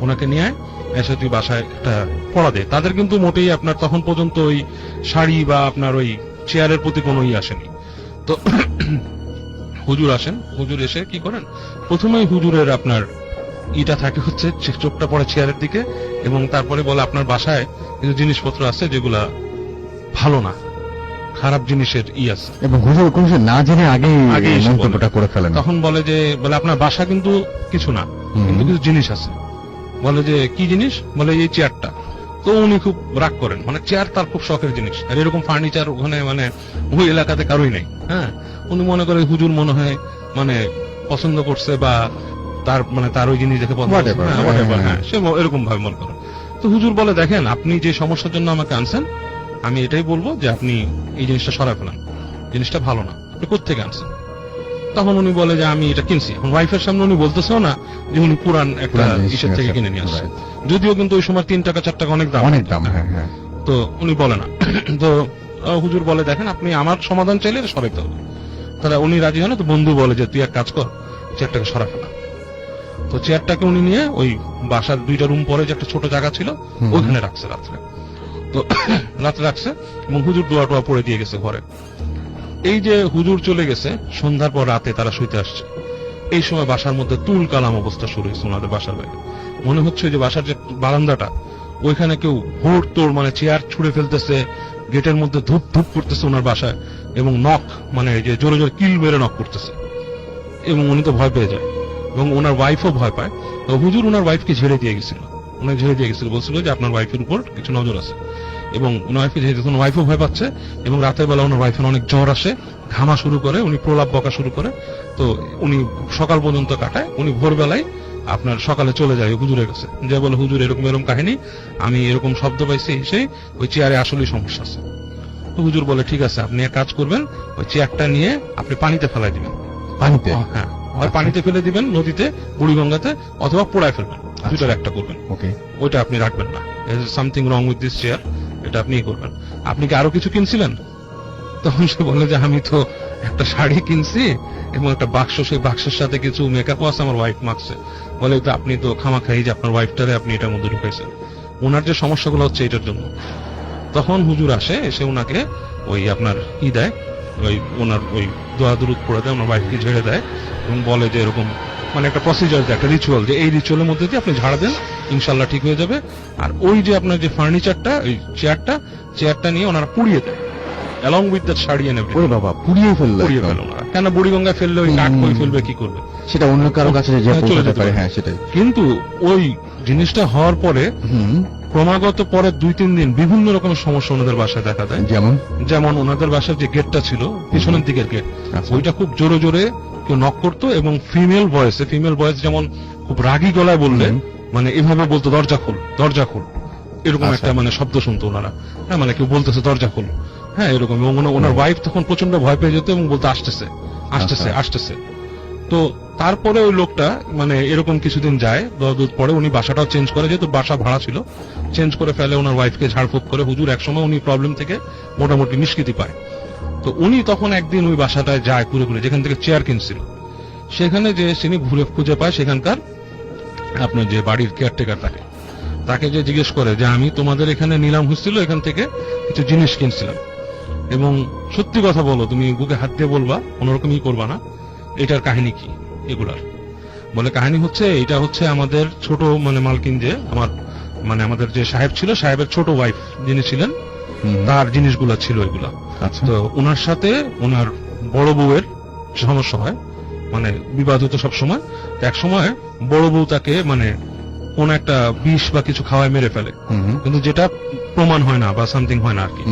ওনাকে নিয়ে আয়, এসে তুই বাসায় একটা পড়া দে। তাদের কিন্তু মোটেই আপনার তখন পর্যন্ত ওই শাড়ি বা আপনার ওই চেয়ারের প্রতি কোনো আসেনি। তো হুজুর আসেন, হুজুর এসে কি করেন, প্রথমেই হুজুরের আপনার ইটা থাকে হচ্ছে চোখটা পড়ে চেয়ারের দিকে, এবং তারপরে বলে আপনার বাসায় কিছু জিনিসপত্র আছে যেগুলা ভালো না, খারাপ জিনিসের আছে, এবং হুজুর কোন না জেনে আগেই এসে মন্তব্যটা করে ফেলেন। তখন বলে যে আপনার বাসা কিন্তু কিছু না, কিন্তু কিছু জিনিস আছে। বলে যে কি জিনিস, বলে এই চেয়ারটা। তো উনি খুব রাগ করেন, মানে চেয়ার তার খুব শখের জিনিস, আর এরকম ফার্নিচার ওখানে মানে ওই এলাকাতে কারোই নেই। হ্যাঁ, উনি মনে করে হুজুর মনে হয় মানে পছন্দ করছে, বা তার ওই জিনিস দেখে পছন্দ করছে, হ্যাঁ, সে এরকম ভাবে মনে করে। তো হুজুর বলে দেখেন, আপনি যে সমস্যার জন্য আমাকে আনছেন, আমি এটাই বলবো যে আপনি এই জিনিসটা সরাই ফেলান, জিনিসটা ভালো না, আপনি কোত্থেকে আনছেন। তখন উনি বলে যে আমি এটা কিনছি। এখন ওয়াইফের সামনে উনি বলতেছেও না যে উনি পুরান একটা ইসের থেকে কিনে নিয়ে আসছে, যদিও কিন্তু ওই সময় 3 টাকা 4 টাকা অনেক দাম, অনেক দাম। হ্যাঁ, হ্যাঁ। তো উনি বলে না। তো হুজুর বলে দেখেন, আপনি আমার সমাধান চাইলে এটা সরাইতে হবে। তাহলে উনি রাজি হয় না। তো বন্ধু বলে যে তুই এক কাজ কর, চেয়ারটাকে সরা ফেলা। তো চেয়ারটাকে উনি নিয়ে ওই বাসার 2টা রুম পরে যে একটা ছোট জায়গা ছিল ওইখানে রাখছে রাত্রে। তো রাত্রে রাখছে, এবং হুজুর দোয়া টোয়া পড়ে দিয়ে গেছে ঘরে। এই যে হুজুর চলে গেছে, সন্ধ্যার পর রাতে তারা শুইতে আসছে। এই সময় বাসার মধ্যে তুল কালাম অবস্থা শুরু হয়েছে ওনাদের বাসার বাইরে। মনে হচ্ছে যে বাসার যে বারান্দাটা, ওইখানে কেউ হুড় তোড় মানে চেয়ার ছুঁড়ে ফেলতেছে, গেটের মধ্যে ধূপ ধূপ করতেছে ওনার বাসায়, এবং নখ মানে যে জোরে জোরে কিল মেরে নখ করতেছে, এবং উনি তো ভয় পেয়ে যায়, এবং ওনার ওয়াইফও ভয় পায়। তো হুজুর ওনার ওয়াইফকে ঝেড়ে দিয়ে গেছিল, ওনাকে ঝেড়ে দিয়ে গেছিল, বলছিল যে আপনার ওয়াইফের উপর কিছু নজর আছে, এবং ওনার ওয়াইফকে ঝেড়ে দিয়েছে। ওয়াইফও ভয় পাচ্ছে, এবং রাতের বেলা ওনার ওয়াইফের অনেক জ্বর আসে, ঘামা শুরু করে, উনি প্রলাপ বকা শুরু করে। তো উনি সকাল পর্যন্ত কাটায়, উনি ভোরবেলায় আপনার সকালে চলে যায় হুজুরের কাছে, যে বলে হুজুর এরকম এরকম কাহিনী, আমি এরকম শব্দ পাইছি, সেই ওই চেয়ারে আসলেই সমস্যা আছে। তো হুজুর বলে ঠিক আছে, আপনি এক কাজ করবেন, ওই চেয়ারটা নিয়ে আপনি পানিতে ফেলাই দিবেন। পানিতে? হ্যাঁ, হয় পানিতে ফেলে দিবেন, নদীতে, বুড়িগঙ্গাতে, অথবা পোড়ায় ফেলবেন, দুটার একটা করবেন। ওকে। ওইটা আপনি রাখবেন না, something wrong with this chair, এটা আপনি করবেন। আপনি কি আরো কিছু কিনছিলেন? তখন সে বলে যে আমি তো একটা শাড়ি কিনছি এবং একটা বাক্স, সেই বাক্সের সাথে কিছু মেকআপ আছে, আমার ওয়াইফ মাখছে। বলে তো আপনি তো খামাখাই যে আপনার ওয়াইফটারে আপনি এটার মধ্যে ঢুকাইছেন, ওনার যে সমস্যাগুলো হচ্ছে এটার জন্য। তখন হুজুর আসে, এসে ওনাকে ওই আপনার দেয়, ওই ওনার ওই দোয়া দুরুদ পড়ে দেয়, ওনার ওয়াইফকে ঝেড়ে দেয়, এবং বলে যে এরকম মানে একটা প্রসিজার, একটা রিচুয়াল, যে এই রিচুয়ালের মধ্যে দিয়ে আপনি ঝাড়া দেন, ইনশাল্লাহ ঠিক হয়ে যাবে। আর ওই যে আপনার যে ফার্নিচারটা, ওই চেয়ারটা নিয়ে ওনারা পুড়িয়ে দেয়, অ্যালং উইথ দ্যাট শাড়ি এনে ওরে বাবা, পুড়িয়ে ফেললো? পুড়িয়ে ফেল ওনারা, কেন বুড়িগঙ্গায় ফেললে ওই কাঠ করে ফেলবে, কি করবে, সেটা অন্য কারো কাছে যে চলে পৌঁছাতে যেতে পারে। পারে। হ্যাঁ, সেটাই। কিন্তু ওই জিনিসটা হওয়ার পরে ক্রমাগত পরে 2-3 দিন বিভিন্ন রকমের সমস্যা ওনাদের বাসায় দেখা দেয়। যেমন ওনাদের বাসার যে গেটটা ছিল, পিছনের দিকের গেট, ওইটা খুব জোরে জোরে কেউ নক করতো, এবং ফিমেল ভয়েস যেমন খুব রাগী গলায় বললে মানে এভাবে বলতো, দরজা খোল, দরজা খোল, এরকম একটা মানে শব্দ শুনতো ওনারা। হ্যাঁ, মানে কেউ বলতেছে দরজা খোল, হ্যাঁ এরকম। এবং ওনার ওয়াইফ তখন প্রচন্ড ভয় পেয়ে যেত এবং বলতো আসতেছে আসতেছে আসতেছে। তো তারপরে ওই লোকটা মানে এরকম কিছুদিন যায়, 10 দিন পরে উনি বাসাটাও চেঞ্জ করে, যেহেতু বাসা ভাড়া ছিল, চেঞ্জ করে ফেলে, ওনার ওয়াইফকে ঝাড়ফুঁক করে। হুজুর একসময় উনি প্রবলেম থেকে মোটামুটি নিষ্কৃতি পায়। তো উনি তখন একদিন ওই বাসাটায় যায় ঘুরে ঘুরে, যেখান থেকে চেয়ার কিনছিল, সেখানে যে তিনি ঘুরে খুঁজে পায় সেখানকার আপনার যে বাড়ির কেয়ারটেকার, তাকে যে জিজ্ঞেস করে যে আমি তোমাদের এখানে নিলাম হচ্ছিল, এখান থেকে কিছু জিনিস কিনছিলাম, এবং সত্যি কথা বলো, তুমি বুকে হাত দিয়ে বলবা, কোনোরকমই করবা না, এটার কাহিনী কি এগুলার। বলে কাহিনী হচ্ছে, এটা হচ্ছে আমাদের ছোট মানে মালকিন, যে আমাদের যে সাহেব ছিল, সাহেবের ছোট ওয়াইফ যিনি ছিলেন, তার জিনিসগুলা ছিল এগুলা। তো ওনার সাথে ওনার বড় বউয়ের সমস্যা হয়, মানে বিবাদ হতো সবসময়। এক সময় বড় বউ তাকে মানে কোন একটা বিষ বা কিছু খাওয়ায় মেরে ফেলে, কিন্তু যেটা প্রমাণ হয় না বা সামথিং হয় না আর কি।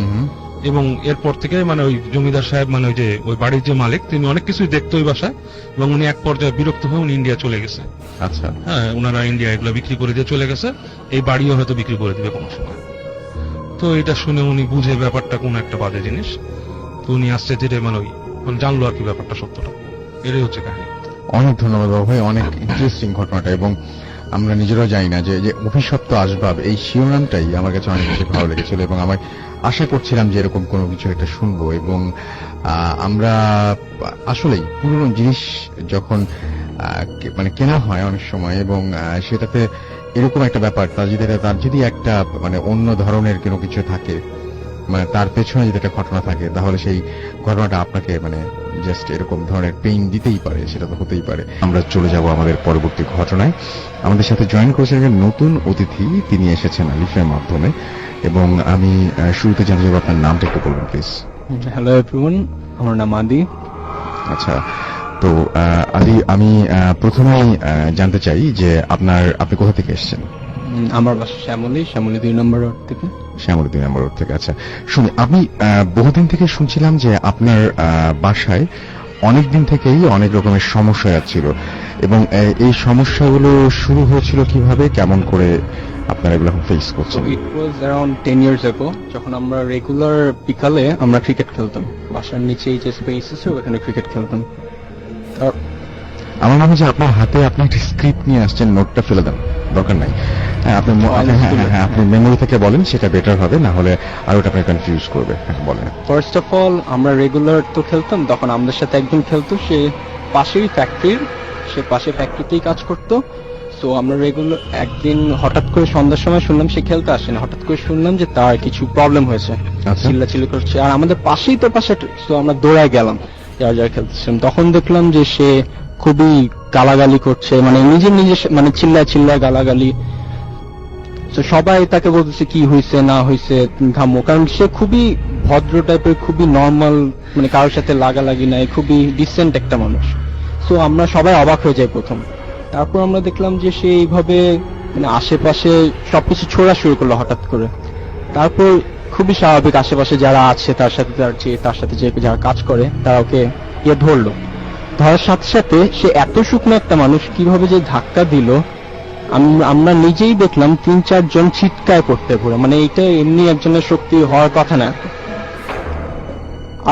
এবং এরপর থেকে মানে ওই জমিদার সাহেব মানে ওই যে ওই বাড়ির যে মালিক, তিনি অনেক কিছুই দেখতো ওই বাসায়, এবং উনি এক পর্যায়ে বিরক্ত হয়ে উনি ইন্ডিয়া চলে গেছে। আচ্ছা। হ্যাঁ, ওনারা ইন্ডিয়া এগুলো বিক্রি করে দিয়ে চলে গেছে, এই বাড়িও হয়তো বিক্রি করে দিবে কোনো সময়। তো এটা শুনে উনি বুঝে ব্যাপারটা কোন একটা বাজে জিনিস, তো উনি আস্তে ধীরে মানে জানলো আর কি ব্যাপারটা সত্যটা। এটাই হচ্ছে কাহিনী। অনেক ধন্যবাদ বাবু ভাই, অনেক ইন্টারেস্টিং ঘটনাটা। এবং আমরা নিজেরাও জানি না যে অভিশপ্ত আসবাব, এই শিরোনামটাই আমার কাছে অনেক বেশি ভালো লেগেছিল, এবং আমি আশা করছিলাম যে এরকম কোনো কিছু একটা শুনবো। এবং আমরা আসলেই পুরনো জিনিস যখন মানে কেনা হয় অনেক সময়, এবং সেটাতে এরকম একটা ব্যাপার, তার যদি একটা মানে অন্য ধরনের কোনো কিছু থাকে, মানে তার পেছনে যদি একটা ঘটনা থাকে, তাহলে সেই ঘটনাটা আপনাকে মানে জাস্ট এরকম ধরনের পেইন দিতেই পারে, সেটা তো হতেই পারে। আমরা চলে যাব আমাদের পরবর্তী ঘটনায়। আমাদের সাথে জয়েন করেছেন একজন নতুন অতিথি, তিনি এসেছেন আলিফের মাধ্যমে, এবং আমি শুরুতে জানতে চাইব আপনার নামটা একটু বলবেন প্লিজ। হ্যালো এভরিওয়ান, আমার নাম আদি। আচ্ছা, তো আদি, আমি প্রথমেই জানতে চাই যে আপনি কোথা থেকে এসেছেন? আমার বাসা শ্যামলী 2 নম্বর রোড থেকে। শ্যামলী 2 নম্বর রোড থেকে। আচ্ছা, শুনি, আমি বহুদিন থেকে শুনছিলাম যে আপনার বাসায় অনেক দিন থেকেই অনেক রকমের সমস্যা যাচ্ছিল, এবং এই সমস্যাগুলো শুরু হয়েছিল কিভাবে, কেমন করে আপনারা এগুলো ফেস করছেন? ইট ওয়াজ অ্যারাউন্ড 10 ইয়ার্স অ্যাগো, যখন আমরা রেগুলার বিকালে আমরা ক্রিকেট খেলতাম, বাসার নিচেই যে স্পেস আছে ওখানে ক্রিকেট খেলতাম। আমার মনে হয় যে আপনার হাতে আপনি একটা স্ক্রিপ্ট নিয়ে আসছেন, নোটটা ফেলে দেন, দরকার নাই। হ্যাঁ, আপনি মেমোরি থেকে বলেন, সেটা বেটার হবে, না হলে আর ওটা আপনাকে কনফিউজ করবে। বলেন। ফার্স্ট অফ অল, আমরা রেগুলার তো খেলতাম, তখন আমাদের সাথে একজন খেলতো, সে পাশেই ফ্যাক্টরিতেই কাজ করতো। তো আমরা রেগুলার, একদিন হঠাৎ করে সন্ধ্যার সময় শুনলাম সে খেলতে আসেন, হঠাৎ করে শুনলাম যে তার কিছু প্রবলেম হয়েছে, চিল্লাচিল্লি করছে, আর আমাদের পাশেই তো পাশে। তো আমরা দৌড়ায় গেলাম, যারা খেলতেছিলাম, তখন দেখলাম যে সে খুবই গালাগালি করছে, মানে নিজে মানে চিল্লায় গালাগালি। তো সবাই তাকে বলতেছে কি হয়েছে না হয়েছে তুমি থামো, কারণ সে খুবই ভদ্র টাইপের, খুবই নর্মাল, মানে কারোর সাথে লাগালাগি নাই, খুবই ডিসেন্ট একটা মানুষ। সো আমরা সবাই অবাক হয়ে যাই প্রথম। তারপর আমরা দেখলাম যে সে এইভাবে মানে আশেপাশে সবকিছু ছোড়া শুরু করলো হঠাৎ করে। তারপর খুবই স্বাভাবিক, আশেপাশে যারা আছে তার সাথে যে যারা কাজ করে তারা ওকে ধরলো। ধরার সাথে সাথে সে এত শুকনো একটা মানুষ, কিভাবে যে ধাক্কা দিল আমরা নিজেই দেখলাম 3-4 জন ছিটকায় পড়তে পুরো, মানে এইটা এমনি একজনের শক্তি হওয়ার কথা না।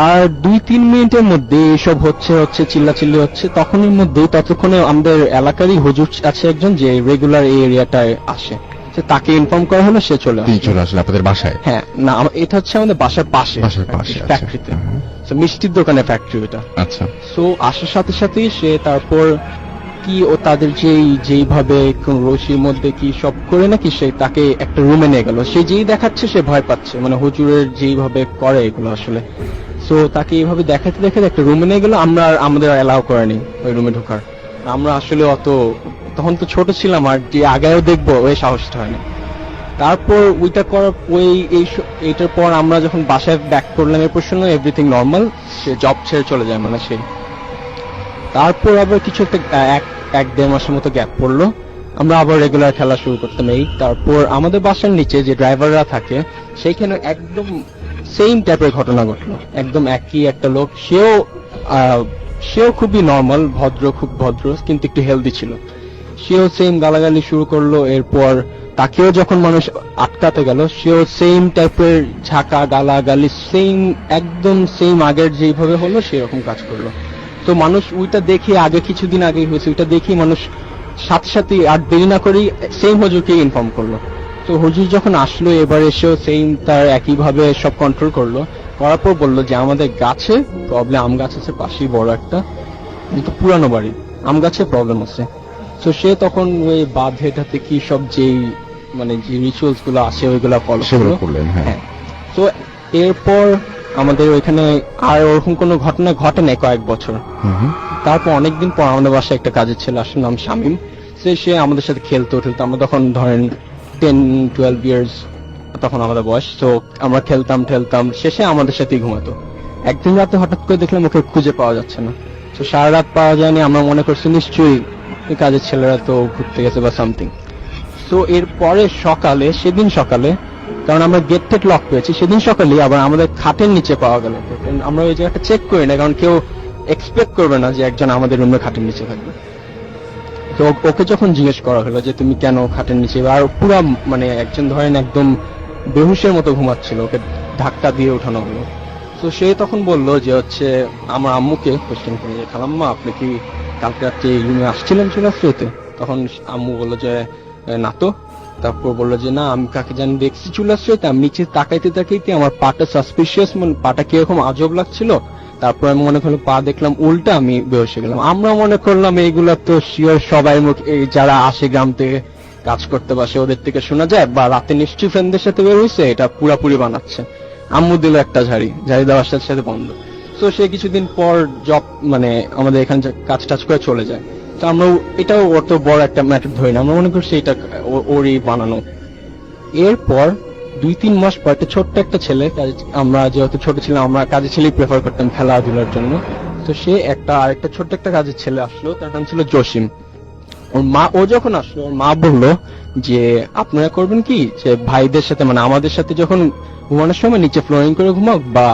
আর 2-3 মিনিটের মধ্যে এসব হচ্ছে চিল্লাচিল্লি হচ্ছে। ততক্ষণে আমাদের এলাকারই হুজুর আছে একজন, যে রেগুলার এই এরিয়াটায় আসে, তাকে ইনফর্ম করা হলো, সে চলে তিনি চলে আসলে আপনাদের বাসায়? হ্যাঁ, না এটা হচ্ছে আমাদের বাসার পাশে ফ্যাক্টরিতে, মিষ্টির দোকানে ফ্যাক্টরি ওটা। আচ্ছা। সো আসার সাথে সাথেই সে তারপর কি ও তাদের যেইভাবে কোন রশির মধ্যে কি সব করে নাকি সে তাকে একটা রুমে নিয়ে গেল। সে যেই দেখাচ্ছে সে ভয় পাচ্ছে, মানে হুজুরের যেইভাবে করে এগুলো আসলে। সো তাকে এইভাবে দেখাতে দেখাতে একটা রুমে নিয়ে গেল। আমাদের অ্যালাউ করেনি ওই রুমে ঢোকার। আমরা আসলে তখন তো ছোট ছিলাম, আর যে আগেও দেখবো ওই সাহসটা হয়নি। তারপর ওইটা করার এইটার পর আমরা যখন বাসায় ব্যাক করলাম, এরপর শুনলাম এভরিথিং নর্মাল, সে জব ছেড়ে চলে যায়, মানে সে। তারপর আবার কিছু একটা 1-1.5 মাসের মতো গ্যাপ পড়লো, আমরা আবার রেগুলার খেলা শুরু করতাম। তারপর আমাদের বাসার নিচে যে ড্রাইভাররা থাকে সেইখানে একদম সেম টাইপের ঘটনা ঘটলো, একদম একই একটা লোক। সেও খুবই নর্মাল, খুব ভদ্র, কিন্তু একটু হেলদি ছিল। সেও সেম গালাগালি শুরু করলো। এরপর তাকেও যখন মানুষ আটকাতে গেল, সেও সেম টাইপের ঝাঁকা গালাগালি, একদম সেম আগের যেভাবে হলো সেরকম কাজ করলো। তো মানুষ ওইটা দেখে, কিছুদিন আগে হয়েছে, ওইটা দেখে মানুষ সাথে আর দেরি না করেই সেম হুজুরকে ইনফর্ম করলো। তো হুজুর যখন আসলো, এবার এসেও সেম তার একইভাবে সব কন্ট্রোল করলো। করার পর বললো যে আমাদের গাছে প্রবলেম, আম গাছ আছে পাশেই বড় একটা, কিন্তু পুরানো বাড়ি, আম গাছে প্রবলেম আছে। তো সে তখন ওই বাঁধেটাতে কি সব যে রিচুয়ালস গুলো আছে ওইগুলা ফলো করলেন। হ্যাঁ। তো এরপর আমাদের ওইখানে আর ওরকম কোনো ঘটনা ঘটে নাই কয়েক বছর। তারপর অনেকদিন পর আমাদের বাসায় একটা কাজের ছেলে আসলে, নাম শামীম। সে আমাদের সাথে খেলতো। আমরা তখন ধরেন 10-12 ইয়ার্স তখন আমাদের বয়স। তো আমরা খেলতাম, শেষে আমাদের সাথেই ঘুমাতো। একদিন রাতে হঠাৎ করে দেখলাম ওকে খুঁজে পাওয়া যাচ্ছে না। তো সারা রাত পাওয়া যায়নি। আমরা মনে করছি নিশ্চয়ই কাজের ছেলেরা তো ঘুরতে গেছে বা সামথিং। তো এরপরে সেদিন সকালে, কারণ আমরা গেট টেট লক পেয়েছি, সেদিন সকালে আবার আমাদের খাটের নিচে পাওয়া গেল। আমরা ওই জায়গাটা চেক করি না, কারণ কেউ এক্সপেক্ট করবে না যে একজন আমাদের রুমে খাটের নিচে থাকবে। তো ওকে যখন জিজ্ঞেস করা হলো যে তুমি কেন খাটের নিচে, আর পুরা একজন ধরেন একদম বেহুশের মতো ঘুমাচ্ছিল, ওকে ধাক্কা দিয়ে ওঠানো হলো। তো সে তখন বললো যে আমার আম্মুকে কোশ্চেন করে যে খালাম্মা আপনি কি কালকে রাত্রে এই রুমে আসছিলেন চুলাশ্রয়তে? তখন আম্মু বললো যে না তো। তারপর বললো যে না, আমি কাকে জানি দেখছি চুলাশ্রয়তে, আমি নিচে তাকাইতে আমার পাটা সাসপিশিয়াস, পাটা কিরকম আজব লাগছিল। তারপর আমি মনে করলাম পা দেখলাম উল্টা, আমি বেহুশ হয়ে গেলাম। আমরা মনে করলাম এইগুলা তো শিওর সবাই যারা আসে গ্রাম থেকে কাজ করতে বসে ওদের থেকে শোনা যায়, বা রাতে নিশ্চয়ই ফ্রেন্ডদের সাথে বের হয়েছে, এটা পুরাপুরি বানাচ্ছে। আম্মু দিল একটা ঝাড়ি দেওয়ার সাথে সাথে বন্ধ। তো সে কিছুদিন পর জব আমাদের এখানে কাজ টাজ করে চলে যায়। তো আমরা এটাও অত বড় একটা ম্যাটার ধরি না, আমরা মনে করছি এটা ওরই বানানো। এরপর 2-3 মাস পর ছোট্ট একটা ছেলে, আমরা যেহেতু ছোট ছিলাম আমরা কাজের ছেলেই প্রেফার করতাম খেলাধুলার জন্য। তো সে আরেকটা ছোট্ট একটা কাজের ছেলে আসলো, তার নাম ছিল জসিম। ও যখন আসলো, ওর মা বললো যে আপনারা করবেন কি, যে ভাইদের সাথে আমাদের সাথে যখন ঘুমানোর সময় নিচে ফ্লোরিং করে ঘুমাক, বা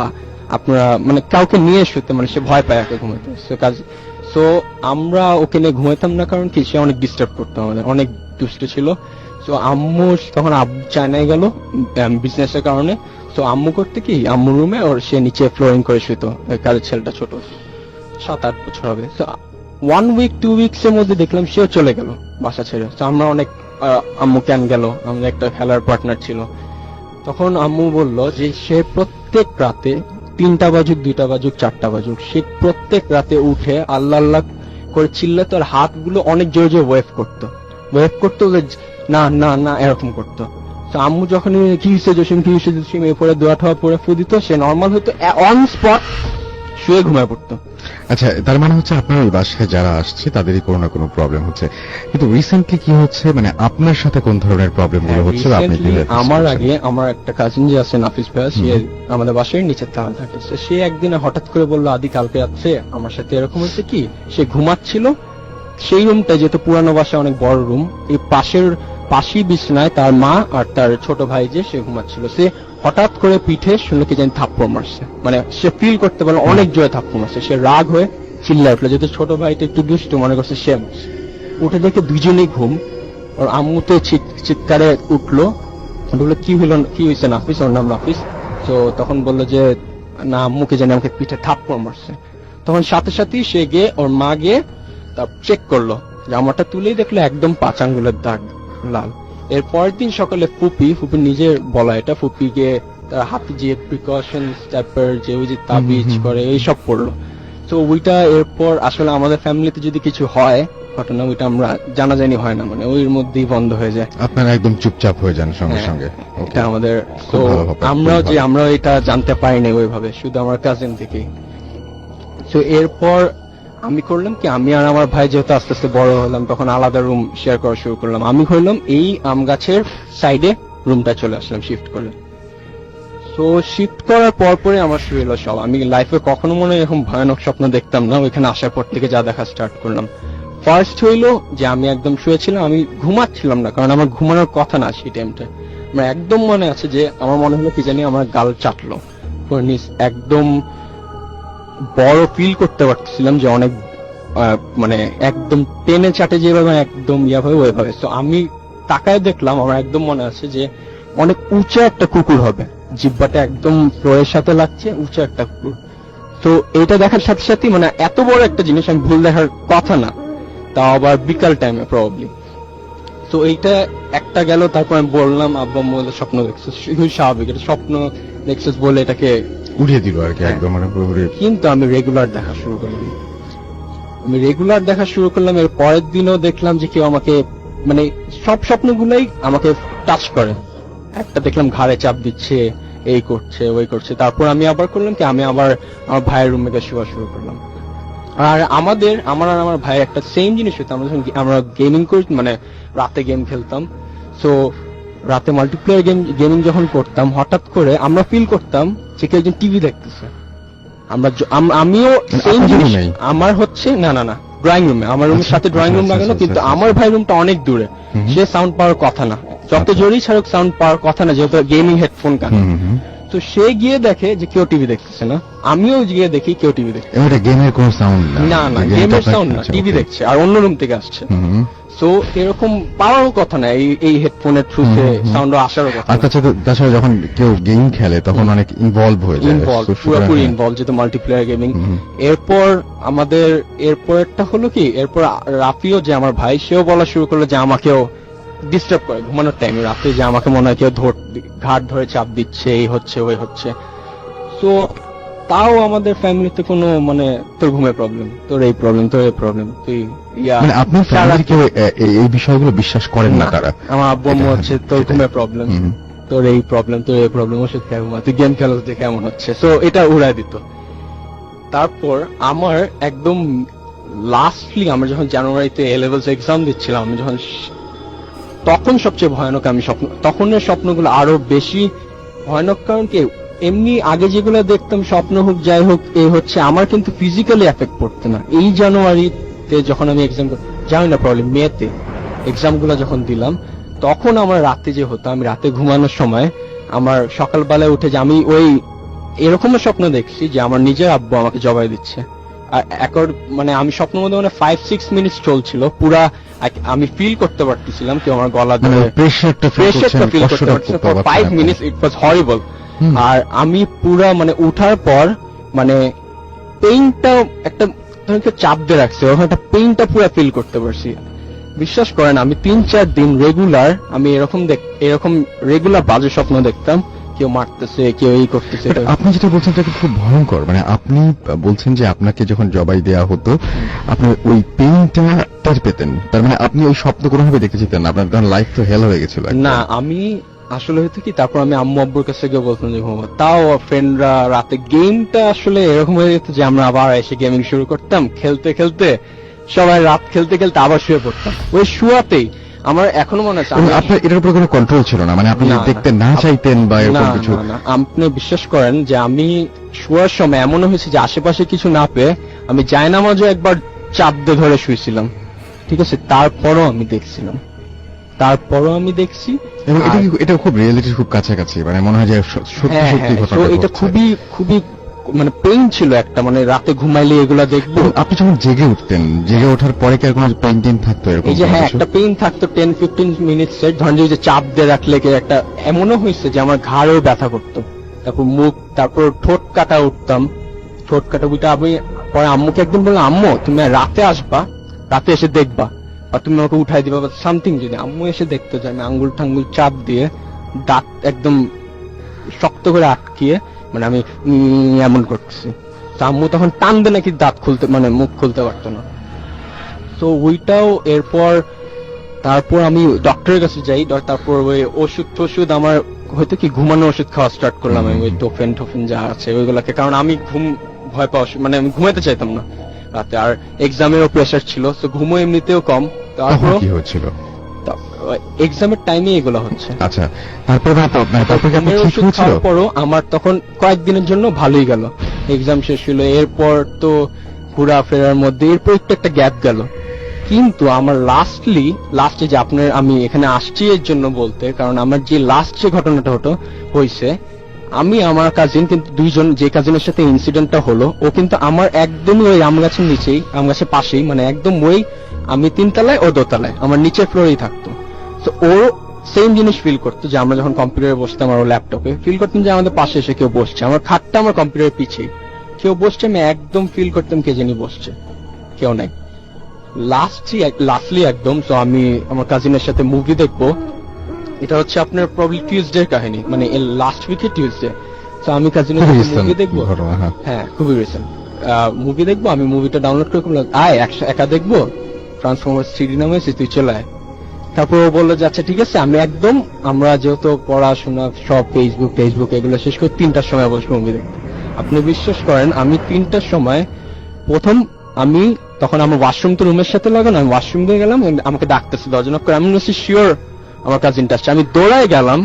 আপনারা কাউকে নিয়ে শুতে, সে ভয় পায় একে ঘুমাতে। সো আমরা ওকে নিয়ে ঘুমাইতাম না, কারণ কি সে অনেক ডিস্টার্ব করতো আমাদের, অনেক দুষ্ট ছিল। তো আম্মু তখন চায়নায় গেল বিজনেসের কারণে। তো আম্মু করতে কি, আম্মু রুমে ওর সে নিচে ফ্লোরিং করে শুতো। কাজের ছেলেটা ছোট, 7-8 বছর হবে। 1 উইক 2 উইকস এর মধ্যে দেখলাম সেও চলে গেল বাসা ছেড়ে। তো আমরা অনেক আম্মু কেন গেল, আমাদের একটা খেলার পার্টনার ছিল। তখন আম্মু বলল যে সে প্রত্যেক রাতে 3টা বাজুক 2টা বাজুক 4টা বাজুক, সে প্রত্যেক রাতে উঠে আল্লাহ আল্লাহ করে চিল্লাতো, আর হাতগুলো অনেক জোরে জোরে ওয়েভ করতো, না না না এরকম করতো। তো আম্মু যখন কি হয়েছে জসিম এরপরে দোয়া ঠোয়া পরে ফু দিত, সে নর্মাল হতো, অন স্পট শুয়ে ঘুমায় পড়তো। আচ্ছা, তার মানে হচ্ছে আপনার ওই বাসায় যারা আসছে তাদেরই কোনো না কোনো প্রবলেম হচ্ছে, কিন্তু রিসেন্টলি কি হচ্ছে, মানে আপনার সাথে কোন ধরনের প্রবলেম গুলো হচ্ছে বা আপনি কি Recently face আমার করছেন? আগে আমার একটা কাজিন যে আছে নাফিস ভাইয়া, সে আমাদের বাসায় নিচের তালা থাকে। তো সে একদিন হঠাৎ করে বললো, আদি কালকে রাত্রে আমার সাথে এরকম হচ্ছে কি, সে ঘুমাচ্ছিল সেই রুমটা, যেহেতু পুরানো বাসা অনেক বড় রুম, এই পাশেই বিছনায় তার মা আর তার ছোট ভাই যে সে ঘুমাচ্ছিল, সে হঠাৎ করে পিঠে শুনলো কি জানি থাপ্পড় মারছে, মানে সে ফিল করতে পারলো অনেক জোরে থাপ্পড় মারছে। সে রাগ হয়ে চিল্লা উঠলো, যেহেতু ছোট ভাইটা একটু দুষ্ট মনে করছে সে মারছে। উঠে দেখে দুজনেই ঘুম, ওর আম্মু তো চিৎকারে উঠলো, বললো কি হলো, কি হয়েছে নাফিস, ওর নাম নাফিস। তো তখন বললো যে না, আম্মুকে জানি আমাকে পিঠে থাপ্পড় মারছে। তখন সাথে সাথেই সে গিয়ে, ওর মা গিয়ে চেক করলো, জামাটা তুলেই দেখলো একদম 5 আঙ্গুলের দাগ লাল। এর পরের দিন সকালে ফুপি নিজের বলা, এটা ফুপি গিয়ে তার হাতে যে প্রিকশন টাইপের যে ওই যে তাবিজ করে এইসব পড়লো। তো ওইটা এরপর আসলে আমাদের ফ্যামিলিতে যদি কিছু হয় ঘটনা, ওইটা আমরা জানাজানি হয় না, মানে ওইর মধ্যেই বন্ধ হয়ে যায়। আপনারা একদম চুপচাপ হয়ে যান সঙ্গে হ্যাঁ, সঙ্গে। এটা আমাদের। খুব তো ভালো ব্যাপার, খুব ভালো। আমরা এটা জানতে পারিনি ওইভাবে, শুধু আমার কাজিন থেকেই। তো এরপর আমি করলাম কি, আমি আর আমার ভাই যেহেতু আস্তে আস্তে বড় হলাম, তখন আলাদা রুম শেয়ার করা শুরু করলাম। আমি হইলাম এই আম গাছের সাইডে রুমটা চলে আসলাম, শিফট করলাম। তো শিফট করার পরে আমার শুরু হলো সব। আমি লাইফে কখনো মনে হয় এরকম ভয়ানক স্বপ্ন দেখতাম না, ওইখানে আসার পর থেকে যা দেখা স্টার্ট করলাম। ফার্স্ট হইলো যে আমি একদম শুয়েছিলাম, আমি ঘুমাচ্ছিলাম না, কারণ আমার ঘুমানোর কথা না সেই টাইমটা। আমার একদম মনে আছে যে আমার মনে হলো কি জানি আমার গাল চাটলো, একদম বড় ফিল করতে পারছিলাম যে অনেক মানে একদম টেনে চাটে যেভাবে, একদম ইয়াভাবে ওইভাবে। তো আমি তাকায় দেখলাম, আমার একদম মনে আছে যে অনেক উঁচা একটা কুকুর হবে, জিব্বাটা একদম ফ্লোরের সাথে লাগছে, উঁচা একটা কুকুর। তো এটা দেখার সাথে সাথে মানে এত বড় একটা জিনিস আমি ভুল দেখার কথা না, তাও আবার বিকাল টাইমে প্রবাবলি। তো এইটা একটা গেল, তারপর আমি বললাম, আব্বা বললো স্বপ্ন দেখছিস, খুবই স্বাভাবিক, এটা স্বপ্ন দেখছিস বলে এটাকে উড়িয়ে দিল আর কি, হ্যাঁ। একদম মানে পুরোপুরি। কিন্তু আমি রেগুলার দেখা শুরু করলাম। এর পরের দিনও দেখলাম যে কেউ আমাকে, মানে সব স্বপ্নগুলাই আমাকে টাচ করে। একটা দেখলাম ঘাড়ে চাপ দিচ্ছে, এই করছে ওই করছে। তারপর আমি আবার করলাম কি, আমি আবার আমার ভাইয়ের রুমে গিয়ে শোয়া শুরু করলাম। আর আমার আর আমার ভাই একটা সেম জিনিস হতো, আমরা গেমিং করি, মানে রাতে গেম খেলতাম। সো রাতে মাল্টিপ্লেয়ার গেমিং যখন করতাম, হঠাৎ করে আমরা ফিল করতাম যে কেউ একজন টিভি দেখতেছে। আমিও সেম আপনাদের জিনিস, রুমেই? আমার হচ্ছে না ড্রয়িং রুমে, আমার রুমের আচ্ছা, সাথে ড্রয়িং রুম আচ্ছা, লাগানো, আচ্ছা, কিন্তু আচ্ছা, আমার ভাই রুমটা অনেক দূরে, হুম। সে সাউন্ড পাওয়ার কথা না, যত আচ্ছা। জোরেই ছাড়ুক সাউন্ড পাওয়ার কথা না, যেহেতু গেমিং হেডফোন কানে। হুম, হুম। তো সে গিয়ে দেখে যে কেউ টিভি দেখতেছে না, আমিও গিয়ে দেখি কেউ টিভি দেখছে এবার এটা গেমের কোনো সাউন্ড না, গেমের সাউন্ড না, টিভি দেখছে আর অন্য রুম থেকে আসছে। তো এরকম পাওয়ারও কথা না, এই হেডফোনের থ্রুতে সাউন্ড আসারও কথা আর তাছাড়া যখন কেউ গেম খেলে তখন অনেক ইনভলভ হয়ে যায়, ইনভলভ, তো সুতরাং, পুরোপুরি হ্যাঁ। ইনভলভ, যেহেতু মাল্টিপ্লেয়ার গেমিং। হুম। এরপর আমাদের এরপরটা হলো কি, এরপর রাফিও যে আমার ভাই, সেও বলা শুরু করলো যে আমাকেও ডিস্টার্ব করে ঘুমানোর টাইমে রাতে, যে আমাকে মনে হয় কেউ ঘাট ধরে চাপ দিচ্ছে, এই হচ্ছে ওই হচ্ছে। তো তাও আমাদের ফ্যামিলিতে কোনো মানে তোর ঘুমের প্রবলেম, তোর এই প্রবলেম, তোর এই প্রবলেম, তুই মানে আপনার ফ্যামিলির কেউ এই বিষয়গুলো বিশ্বাস করেন না না, তারা? আমার আব্বু আম্মু হচ্ছে তোর সেটাই। ঘুমের প্রবলেম, হুম। তোর এই প্রবলেম, তোর এই প্রবলেম, ওষুধ খেয়ে ঘুমা, তুই গেম খেলো যে কেমন হচ্ছে, সো এটা উড়াই দিত। তারপর আমার একদম লাস্টলি, আমরা যখন জানুয়ারিতে এ লেভেলস এক্সাম দিচ্ছিলাম, আমি যখন তখন সবচেয়ে ভয়ানক আমি তখনের স্বপ্নগুলো আরো বেশি ভয়ানক। কারণ কি, এমনি আগে যেগুলো দেখতাম স্বপ্ন হোক যাই হোক এই হচ্ছে, আমার কিন্তু ফিজিক্যালি এফেক্ট পড়তো না। এই জানুয়ারিতে যখন আমি এক্সাম, জানি না প্রবলেম, মেতে এক্সাম গুলো যখন দিলাম, তখন আমার রাতে যে হতো, আমি রাতে ঘুমানোর সময় আমার সকালবেলায় উঠে যে আমি ওই এরকমও স্বপ্ন দেখছি যে আমার নিজের আব্বু আমাকে জবাই দিচ্ছে। আর মানে আমি স্বপ্নের মধ্যে মানে 5-6 মিনিট চলছিল, পুরা আমি ফিল করতে পারতেছিলাম কেউ আমার গলা মানে ধরে, প্রেশারটা ফিল করতে পারতেছিলাম। 5 মিনিটস ইট ওয়াজ হরিবল। হুম। আর আমি পুরা মানে উঠার পর মানে পেইনটা একটা ধরেন কেউ চাপ দিয়ে রাখছে, ওখানে একটা পেইনটা পুরা ফিল করতে পারছি। বিশ্বাস করেন আমি 3-4 দিন রেগুলার আমি এরকম রেগুলার বাজে স্বপ্ন দেখতাম, কেউ মারতেছে, কেউ এই করতেছে। আপনি যেটা বলছেন এটা খুব ভয়ঙ্কর। মানে আপনি বলছেন যে আপনাকে যখন জবাই দেওয়া হতো আপনি ওই পেইনটা টের পেতেন, তার মানে আপনি ওই স্বপ্ন কোনোভাবে দেখতে যেতেন না, আপনার লাইফ তো হেল হয়ে গেছিল একদম। না, আমি আসলে হয়তো কি, তারপর আমি আম্মু আব্বুর কাছে গিয়ে বলতাম যে ঘুমাবো, তাও ফ্রেন্ডরা রাতে গেমটা আসলে এরকম হয়ে যেত যে আমরা আবার এসে গেমিং শুরু করতাম, খেলতে খেলতে সবাই রাত খেলতে খেলতে আবার শুয়ে পড়তাম। ওই শুয়াতেই আমার এখনো মনে আছে এবং আপনার এটার উপর কোনো কন্ট্রোল ছিল না, মানে আপনি না, দেখতে না আপ- চাইতেন বা না এরকম কিছু? না, না, আপনি বিশ্বাস করেন যে আমি শোয়ার সময় এমনও হয়েছে যে আশেপাশে কিছু না পেয়ে আমি জায়নামাজও একবার চাপ দিয়ে ধরে শুয়েছিলাম, ঠিক আছে, তারপরও আমি দেখছিলাম, তারপরও আমি দেখছি। এবং এটা আর- কি, এটা খুব রিয়েলিটির খুব কাছাকাছি, মানে মনে হয় যে সত্যি হ্যাঁ সত্যি হ্যাঁ, ঘটনা তো এটা খুবই খুবই মানে পেইন ছিল একটা, মানে রাতে ঘুমাইলে এগুলা দেখবো। আপনি যখন জেগে উঠতেন, জেগে ওঠার পরে কি আর কোনো পেইন্টিং থাকতো এরকম এই যে কোনো হ্যাঁ, কিছু? একটা পেইন থাকতো 10-15 মিনিটস, ধরেন যে চাপ দিয়ে রাখলে কি একটা, এমনও হয়েছে যে আমার ঘাড়েও ব্যথা করতো, তারপর মুখ, তারপর ঠোঁট কাটা উঠতাম, ঠোঁট কাটা উঠে আমি পরে আম্মুকে একদিন বললাম, আম্মু তুমি রাতে আসবা, রাতে এসে দেখবা, আর তুমি আমাকে উঠাই দিবা বা সামথিং। যদি আম্মু এসে দেখতো যে আমি আঙ্গুল টাঙ্গুল চাপ দিয়ে দাঁত একদম শক্ত করে আটকিয়ে, মানে আমি এমন করতেছি, তো আম্মু তখন টান দিয়ে নাকি দাঁত খুলতে, মানে মুখ খুলতে পারতো না। তো ওইটাও এরপর, তারপর আমি ডক্টরের কাছে যাই, তারপর ওই ওষুধ আমার হয়তো কি ঘুমানো ওষুধ খাওয়া স্টার্ট করলাম আমি, ওই টোফেন যা আছে ওইগুলাকে, কারণ আমি ঘুম ভয় পাওয়া, মানে আমি ঘুমাতে চাইতাম না রাতে, আর এক্সামেরও প্রেশার ছিল, তো ঘুমও এমনিতেও কম, তখন তারপর কি হচ্ছিল? এক্সামের টাইমে এগুলো হচ্ছে। আচ্ছা, তারপরে তারপরে কি আপনি ঘুমের ঠিক ওষুধ হয়েছিল? খাওয়ার পরও আমার তখন কয়েকদিনের জন্য ভালোই গেল, এক্সাম শেষ হলো, এরপর তো ঘোরাফেরার মধ্যে এরপর একটু একটা গ্যাপ গেল, কিন্তু আমার লাস্টে যে আপনার, আমি এখানে আসছি এর জন্য বলতে, কারণ আমার যে লাস্ট যে ঘটনাটা হয়েছে, আমি আমার কাজিন, কিন্তু দুইজন, যে কাজিনের সাথে ইনসিডেন্টটা হলো ও কিন্তু আমার একদমই ওই আম গাছের নিচেই, আম গাছের পাশেই, মানে একদম ওই, আমি 3 তলায় ও 2 তলায়, আমার নিচের ফ্লোরেই থাকতো। তো ও সেম জিনিস ফিল করতো যে আমরা যখন কম্পিউটারে বসতাম আর ল্যাপটপে, ফিল করতাম যে আমাদের পাশে এসে কেউ বসছে, আমার খাটটা আমার কম্পিউটারের পিছে কেউ বসছে, আমি একদম ফিল করতাম কে জানি বসছে, কেউ নাই। লাস্টলি একদম, তো আমি আমার কাজিনের সাথে মুভি দেখবো, এটা হচ্ছে আপনার প্রবলি টিউসডে কাহিনী, মানে লাস্ট উইকে টিউসডে। তো আমি কাজিনের খুবই সাথে মুভি recent দেখবো, ঘটনা, হ্যাঁ। হ্যাঁ খুবই রিসেন্ট মুভি দেখবো, আমি মুভিটা ডাউনলোড করে বললাম, আয় একা দেখবো, ট্রান্সফরমার্স 3D নামে এসে তুই চলে আয়। তারপর ও বললো যে আচ্ছা ঠিক আছে, আমি একদম, আমরা যেহেতু পড়াশোনা সব ফেসবুক এগুলো শেষ করে 3টার সময় বসবো মুভি দেখতে। আপনি বিশ্বাস করেন আমি 3টার সময় প্রথম, আমি তখন আমার ওয়াশরুম তো রুমের সাথে লাগানো, আমি ওয়াশরুম দিয়ে গেলাম, আমাকে ডাকতেছে দরজা knock করে, আমি বলছি শিওর আমার কাজিনটা আসছে, আমি দৌড়ায় গেলাম,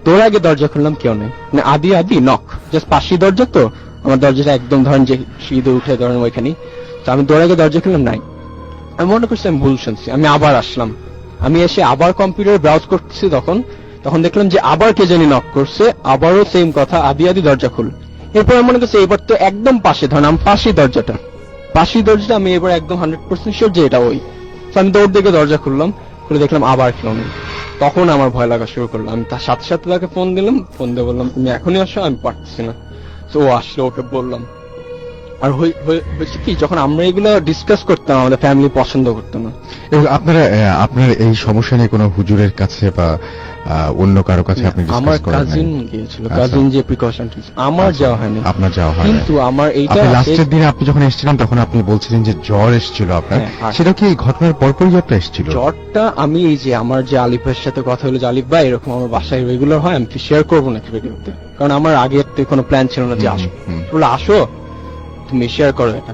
দৌড়ায় গিয়ে দরজা খুললাম, কেউ নেই, মানে আদি নক, জাস্ট পাশেই দরজা, তো আমার দরজাটা একদম ধরেন যে সিঁড়ি উঠে ধরেন ওইখানে, তো আমি দৌড়ায় গিয়ে দরজা খুললাম, নাই। আমি মনে করছি আমি ভুল শুনছি, আমি আবার আসলাম, আমি এসে আবার কম্পিউটার ব্রাউজ করতেছি, তখন দেখলাম যে আবার কে জানি নক করছে, আবারও সেম কথা, আদি দরজা খুল। এরপর আমি মনে করছি এবার তো একদম পাশে, ধরেন আমি পাশেই দরজাটা, আমি এবার একদম 100% শিওর যে এটা ওই। তো আমি দৌড় দিকে দরজা খুললাম, খুলে দেখলাম আবার কেউ নেই, তখন আমার ভয় লাগা শুরু করলো, আমি তার সাথে সাথে তাকে ফোন দিলাম, ফোন দিয়ে বললাম তুমি এখনই আসো, আমি পারতেছি না। তো ও আসলো, ওকে বললাম। আর হয়েছে কি, যখন আমরা এগুলো ডিসকাস করতাম আমাদের ফ্যামিলি পছন্দ করতো না। এবং আপনার এই সমস্যা নিয়ে কোনো হুজুরের কাছে বা অন্য কারো কাছে আপনি আমার ডিসকাস করেন? কাজিন গিয়েছিল, আচ্ছা। কাজিন যে প্রিকশন, আমার আচ্ছা, যাওয়া হয়নি। আপনার যাওয়া হয় কিন্তু আমার এইটা আপনি আছে- লাস্টের দিনে আপনি যখন এসেছিলেন তখন আপনি বলছিলেন যে জ্বর এসেছিল আপনার, হ্যাঁ, আর- সেটা কি এই ঘটনার পরপরই জ্বরটা এসেছিল? জ্বরটা আমি এই যে আমার যে আলিফ ভাইয়ের সাথে কথা হলো যে আলিফ ভাই এরকম আমার বাসায় রেগুলার হয়, আমি কি শেয়ার করবো নাকি ভিডিওতে, কারণ আমার আগে তো কোনো প্ল্যান ছিল না যে আসো, বলে আসো তুমি শেয়ার করো এটা।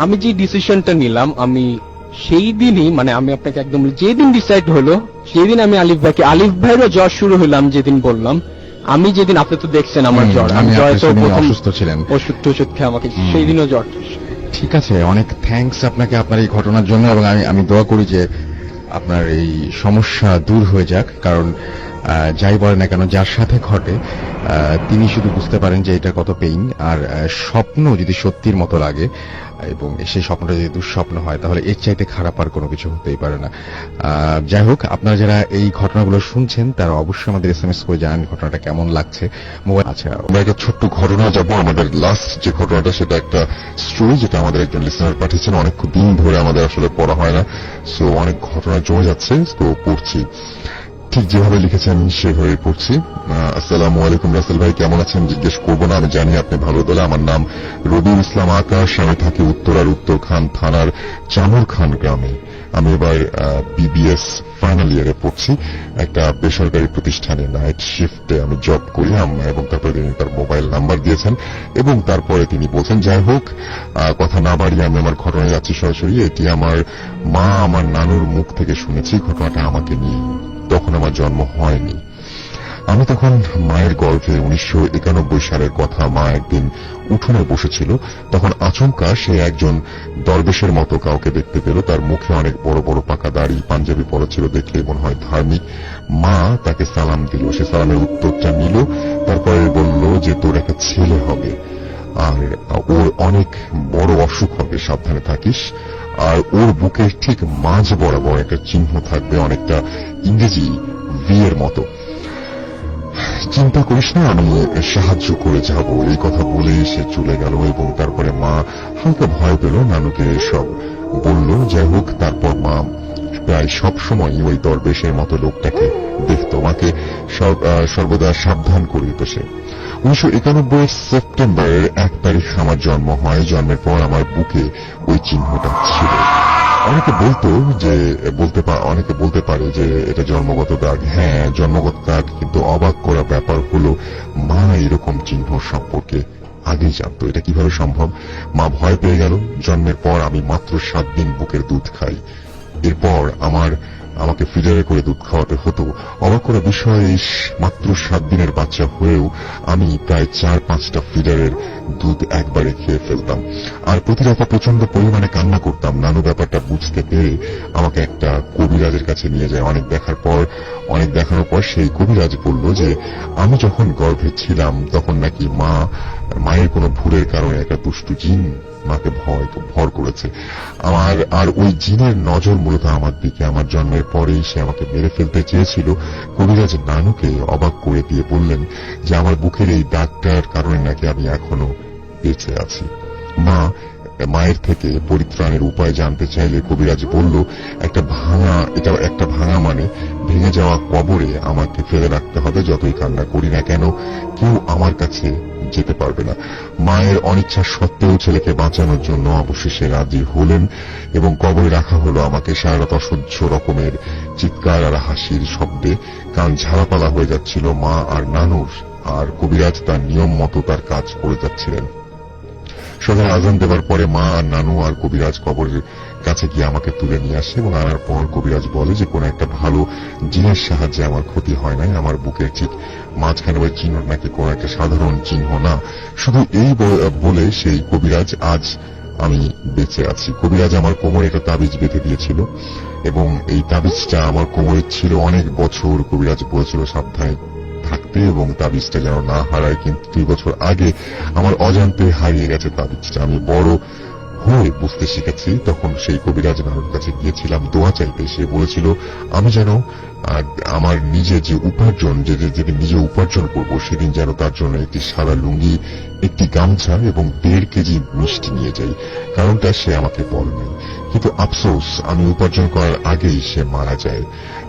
আমি যে ডিসিশনটা নিলাম, আমি সেই দিনই, মানে আমি আপনাকে একদম যেদিন ডিসাইড হলো সেই দিন আমি আলিফ ভাইয়েরও জ্বর শুরু হলো, আমি যেদিন বললাম, আমি যেদিন, আপনি তো দেখছেন আমার জ্বর, আমি আপনি জ্বরে তো সেদিন প্রথম অসুস্থ ছিলেন। ওষুধ খেয়ে আমাকে সেই দিনও জ্বর। ঠিক আছে, অনেক থ্যাঙ্কস আপনাকে আপনার এই ঘটনার জন্য, এবং আমি দোয়া করি যে আপনার এই সমস্যা দূর হয়ে যাক, কারণ যাই বলে না কেন যার সাথে ঘটে তিনি শুধু বুঝতে পারেন যে এটা কত পেইন, আর স্বপ্ন যদি সত্যির মতো লাগে এবং সেই স্বপ্নটা যদি দুঃস্বপ্ন হয় তাহলে এর চাইতে খারাপ আর কোনো কিছু হতেই পারে না। যাই হোক, আপনারা যারা এই ঘটনাগুলো শুনছেন তারা অবশ্যই আমাদের SMS করে জানান ঘটনাটা কেমন লাগছে। মোবাইল আচ্ছা, আমরা একটা ছোট্ট ঘটনা যাবো। আমাদের লাস্ট যে ঘটনাটা সেটা একটা স্টোরি, যেটা আমাদের একজন লিসনার পাঠিয়েছেন, অনেক দিন ধরে আমাদের আসলে পড়া হয় না, সো অনেক ঘটনা জমে যাচ্ছে, তো পড়ছি। ঠিক যেভাবে লিখেছেন সেভাবে পড়ছি। আসসালামু আলাইকুম রাসেল ভাই, কেমন আছেন জিজ্ঞেস করবো না, আমি জানি আপনি ভালো দলে। আমার নাম রবিউল ইসলাম আকাশ, আমি থাকি উত্তরার উত্তরখান থানার চামর খান গ্রামে। আমি এবার বিবিএস ফাইনাল ইয়ারে পড়ছি। একটা বেসরকারি প্রতিষ্ঠানে নাইট শিফটে আমি জব করি এবং তারপরে তিনি তার মোবাইল নাম্বার দিয়েছেন এবং তারপরে তিনি বলছেন, যাই হোক কথা না বাড়িয়ে আমি আমার ঘটনায় যাচ্ছি সরাসরি। এটি আমার মা আমার নানুর মুখ থেকে শুনেছি, ঘটনাটা আমাকে নিয়ে। তখন আমার জন্ম হয়নি। আমি তখন মায়ের গর্ভে। 1991 সালের কথা। মা একদিন উঠোনে বসেছিল, তখন আচমকা সে একজন দরবেশের মতো কাউকে দেখতে পেল। তার মুখে অনেক বড় বড় পাকা দাড়ি, পাঞ্জাবি পরা ছিল, দেখলে মনে হয় ধার্মিক। মা তাকে সালাম দিল, সে সালামের উত্তরটা নিল, তারপরে বলল যে তোর একটা ছেলে হবে আর ওর অনেক বড় অসুখ হবে, সাবধানে থাকিস। আর ওর বুকের ঠিক মাঝ বরাবর একটা চিহ্ন থাকবে, অনেকটা ইংরেজি ভি এর মতো। চিন্তা করিস না, আমি সাহায্য করে যাব। এই কথা বলে সে চলে গেল এবং তারপরে মা হালকা ভয় পেল, নানুকে সব বলল। যাই হোক, তারপর মা প্রায় সব সময় ওই দরবেশের মতো লোকটাকে দেখতো, মাকে সর্বদা সাবধান করে দিত সে। 1991 সেপ্টেম্বরের 1 তারিখ আমার জন্ম হয়। জন্মের পর আমার বুকে ওই চিহ্নটা ছিল। অনেকে বলতে পারে যে এটা জন্মগত দাগ। হ্যাঁ, জন্মগত দাগ, কিন্তু অবাক করা ব্যাপার হলো মা এরকম চিহ্ন সম্পর্কে আগেই জানতো। এটা কিভাবে সম্ভব? মা ভয় পেয়ে গেল। জন্মের পর আমি মাত্র 7 দিন বুকের দুধ খাই। এরপর আমাকে ফিডারে করে দুধ খাওয়াতে হতো। অবাক করা বিষয়, এই মাত্র 7 দিনের বাচ্চা হয়েও আমি প্রায় 4-5টা ফিডারের দুধ একবারে খেয়ে ফেলতাম। আর প্রতি রাতে প্রচন্ড পরিমাণে কান্না করতাম। নানু ব্যাপারটা বুঝতে পেরে আমাকে একটা কবিরাজের কাছে নিয়ে যায়। অনেক দেখানোর পর সেই কবিরাজ বলল যে আমি যখন গর্ভে ছিলাম তখন নাকি মায়ের কোনো ভুলের কারণে একটা দুষ্টু জিন মাকে ভর করেছে। আর ওই জিনের নজর মূলত আমার দিকে। আমার জন্মের পরেই সে আমাকে মেরে ফেলতে চেয়েছিল। কবিরাজ নানুকে অবাক করে দিয়ে বললেন যে আমার বুকের এই দাগটার কারণে নাকি আমি এখনো বেঁচে আছি। মায়ের থেকে পরিত্রাণের উপায় জানতে চাইলে কবিরাজ বলল একটা ভাঙা মানে ভেঙে যাওয়া কবরে আমাকে ফেলে রাখতে হবে। যতই কান্না করি না কেন, কেউ আমার কাছে যেতে পারবে না। মায়ের অনিচ্ছা সত্ত্বেও ছেলেকে বাঁচানোর জন্য অবশেষে রাজি হলেন এবং কবরে রাখা হলো আমাকে। সারা রাত অসহ্য রকমের চিৎকার আর হাসির শব্দে কান ঝাড়াপালা হয়ে যাচ্ছিল মা আর নানুর। আর কবিরাজ তার নিয়ম মতো তার কাজ করে যাচ্ছিলেন। সকালে আজান দেওয়ার পরে মা আর নানু আর কবিরাজ কবরের কাছে গিয়ে আমাকে তুলে নিয়ে আসে এবং আনার পর কবিরাজ বলে যে কোন একটা ভালো জিনের সাহায্যে আমার ক্ষতি হয় নাই। আমার বুকের ঠিক মাঝখানে ওই চিহ্ন নাকি কোন একটা সাধারণ চিহ্ন না। শুধু এই বলে সেই কবিরাজ আজ আমি বেঁচে আছি। কবিরাজ আমার কোমরে একটা তাবিজ বেঁধে দিয়েছিল এবং এই তাবিজটা আমার কোমরে ছিল অনেক বছর। কবিরাজ বলেছিল সাবধানে থাকতে এবং তাবিজটা যেন না হারায়, কিন্তু 2 বছর আগে আমার অজান্তে হারিয়ে গেছে তাবিজটা। আমি বড় হয়ে বুঝতে শিখেছি। তখন সেই কবিরাজ নানুর কাছে গিয়েছিলাম দোয়া চাইতে। সে বলেছিল আমি যেন আমার নিজে যে উপার্জন, যেদিন নিজে উপার্জন করবো সেদিন যেন তার জন্য একটি সাদা লুঙ্গি, একটি গামছা এবং 1.5 কেজি মিষ্টি নিয়ে যাই। কারণটা সে আমাকে বলেনি, কিন্তু আফসোস আমি উপার্জন করার আগেই সে মারা যায়।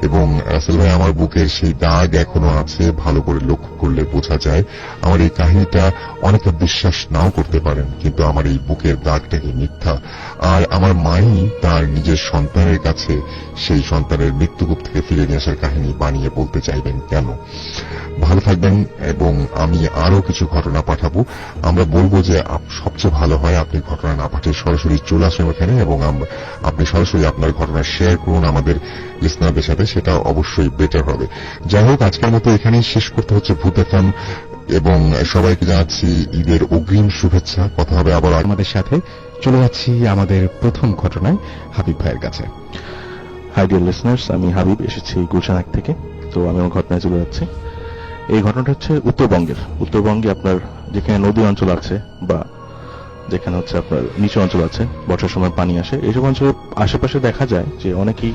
এবং রাসেল ভাই, আমার বুকের সেই দাগ এখনো আছে। ভালো করে লক্ষ্য করলে বোঝা যায়। আমার এই কাহিনীটা অনেকে বিশ্বাস নাও করতে পারেন, কিন্তু আমার এই বুকের দাগটাকে মিথ্যা। আর আমার মাই তার নিজের সন্তানের কাছে সেই সন্তানের মৃত্যুকূপ থেকে ফিরে নিয়ে আসার কাহিনী বানিয়ে বলতে চাইবেন কেন? ভালো থাকবেন এবং আমি আরো কিছু ঘটনা পাঠাবো। আমরা বলবো যে সবচেয়ে ভালো হয় আপনি ঘটনা না পাঠিয়ে সরাসরি চলে আসুন এখানে এবং আপনি সরাসরি আপনার ঘটনা শেয়ার করুন আমাদের লিসনারদের সাথে, সেটা অবশ্যই বেটার হবে। যাই হোক, আজকের মতো এখানেই শেষ করতে হচ্ছে ভূত এফএম এবং সবাইকে জানাচ্ছি ঈদের অগ্রিম শুভেচ্ছা। কথা হবে আবার আমাদের সাথে। চলে যাচ্ছি আমাদের প্রথম ঘটনায় হাবিব ভাইয়ের কাছে। হাই ডিয়ার লিসনার্স, আমি হাবিব, এসেছি গুলশান থেকে। তো আমি আমার ঘটনায় চলে যাচ্ছি। এই ঘটনাটা হচ্ছে উত্তরবঙ্গে আপনার যেখানে নদী অঞ্চল আছে বা যেখানে হচ্ছে আপনার নিচু অঞ্চল আছে, বর্ষার সময় পানি আসে, এইসব অঞ্চলের আশেপাশে দেখা যায় যে অনেকেই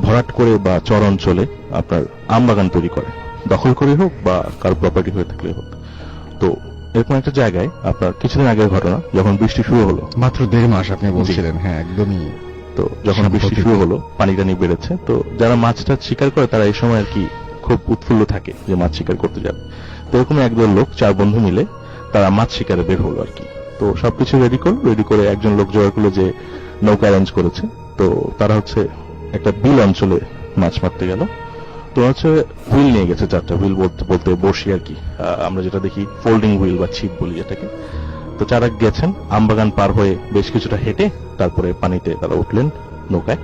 ভরাট করে বা চর অঞ্চলে আপনার আম বাগান তৈরি করে, দখল করে হোক বা কারো প্রপার্টি হয়ে থাকলে হোক। তো এরকম একটা জায়গায় আপনার কিছুদিন আগের ঘটনা, যখন বৃষ্টি শুরু হলো, মাত্র 1.5 মাস আপনি বলছিলেন। হ্যাঁ, একদমই। তো যখন বৃষ্টি শুরু হলো পানি টানি বেড়েছে, তো যারা মাছটা শিকার করে তারা এই সময় আর কি খুব উৎফুল্ল থাকে যে মাছ শিকার করতে যাবে। তো এরকম একদল লোক 4 বন্ধু মিলে তারা মাছ শিকারে বের হলো আর কি। তো সবকিছু রেডি করে একজন লোক জোগাড় করলো যে নৌকা অ্যারেঞ্জ করেছে। তো তারা হচ্ছে একটা বিল অঞ্চলে মাছ মারতে গেল। তো হচ্ছে হুইল নিয়ে গেছে 4টা হুইল, বলতে বসি আর কি, আমরা যেটা দেখি ফোল্ডিং হুইল বা ছিপ বলি যেটাকে। তো যারা গেছেন আমবাগান পার হয়ে বেশ কিছুটা হেঁটে তারপরে পানিতে তারা উঠলেন নৌকায়।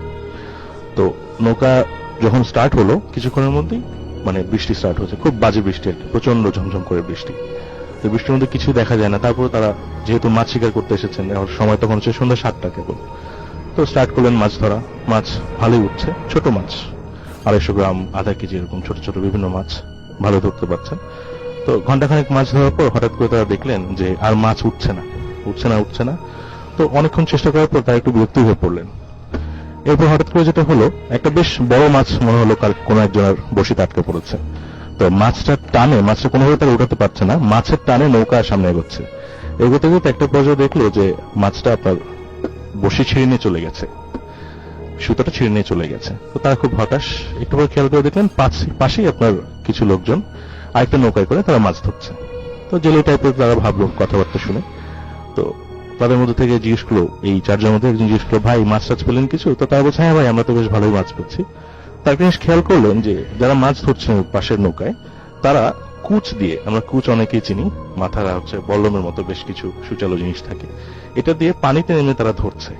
তো নৌকা যখন স্টার্ট হলো কিছুক্ষণের মধ্যেই মানে বৃষ্টি স্টার্ট হয়েছে, খুব বাজে বৃষ্টি আর কি, প্রচন্ড ঝমঝম করে বৃষ্টি। তো বৃষ্টির মধ্যে কিছু দেখা যায় না। তারপরে তারা যেহেতু মাছ শিকার করতে এসেছেন, সময় তখন হচ্ছে সন্ধ্যা 7টা কেবল, তো স্টার্ট করলেন মাছ ধরা। মাছ ভালোই উঠছে, ছোট মাছ 250 গ্রাম, আধা কেজি এরকম ছোট ছোট বিভিন্ন মাছ ভালো ধরতে পারছেন। তো ঘন্টাখানেক মাছ ধরার পর হঠাৎ করে তারা দেখলেন যে আর মাছ উঠছে না। তো অনেকক্ষণ চেষ্টা করার পর তারা একটু বিরক্ত হয়ে পড়লেন। এরপর হঠাৎ করে যেটা হলো, একটা বেশ বড় মাছ মনে হলো কার কোনো একজনের বড়শিতে আটকে পড়েছে। তো মাছটা কোনোভাবে তারা উঠাতে পারছে না, মাছের টানে নৌকা সামনে এগোচ্ছে। এগোতে একটা পর্যায়ে দেখলো যে মাছটা আপনার বড়শি ছিঁড়ে নিয়ে চলে গেছে, সুতাটা ছিঁড়ে নিয়ে চলে গেছে। তো তারা খুব হতাশ। একটু পরে খেয়াল করে দেখলেন পাশেই আপনার কিছু লোকজন আরেকটা নৌকায় করে তারা মাছ ধরছে। তো জেলে টাইপের তারা ভাবলো কথাবার্তা শুনে। তো তাদের মধ্যে থেকে জিজ্ঞেস করলো, এই 4 জনের মধ্যে একজন জিজ্ঞেস করলো, ভাই মাছ টাছ পেলেন কিছু? তো তারা বলছে, হ্যাঁ ভাই আমরা তো বেশ ভালোই মাছ পেয়েছি। তার জিনিস খেয়াল করলেন যে যারা মাছ ধরছেন পাশের নৌকায় তারা কুচ দিয়ে, আমরা কুচ অনেকেই চিনি, মাথারা হচ্ছে বল্লমের মতো বেশ কিছু সুচালো জিনিস থাকে, এটা দিয়ে পানিতে নেমে তারা ধরছে।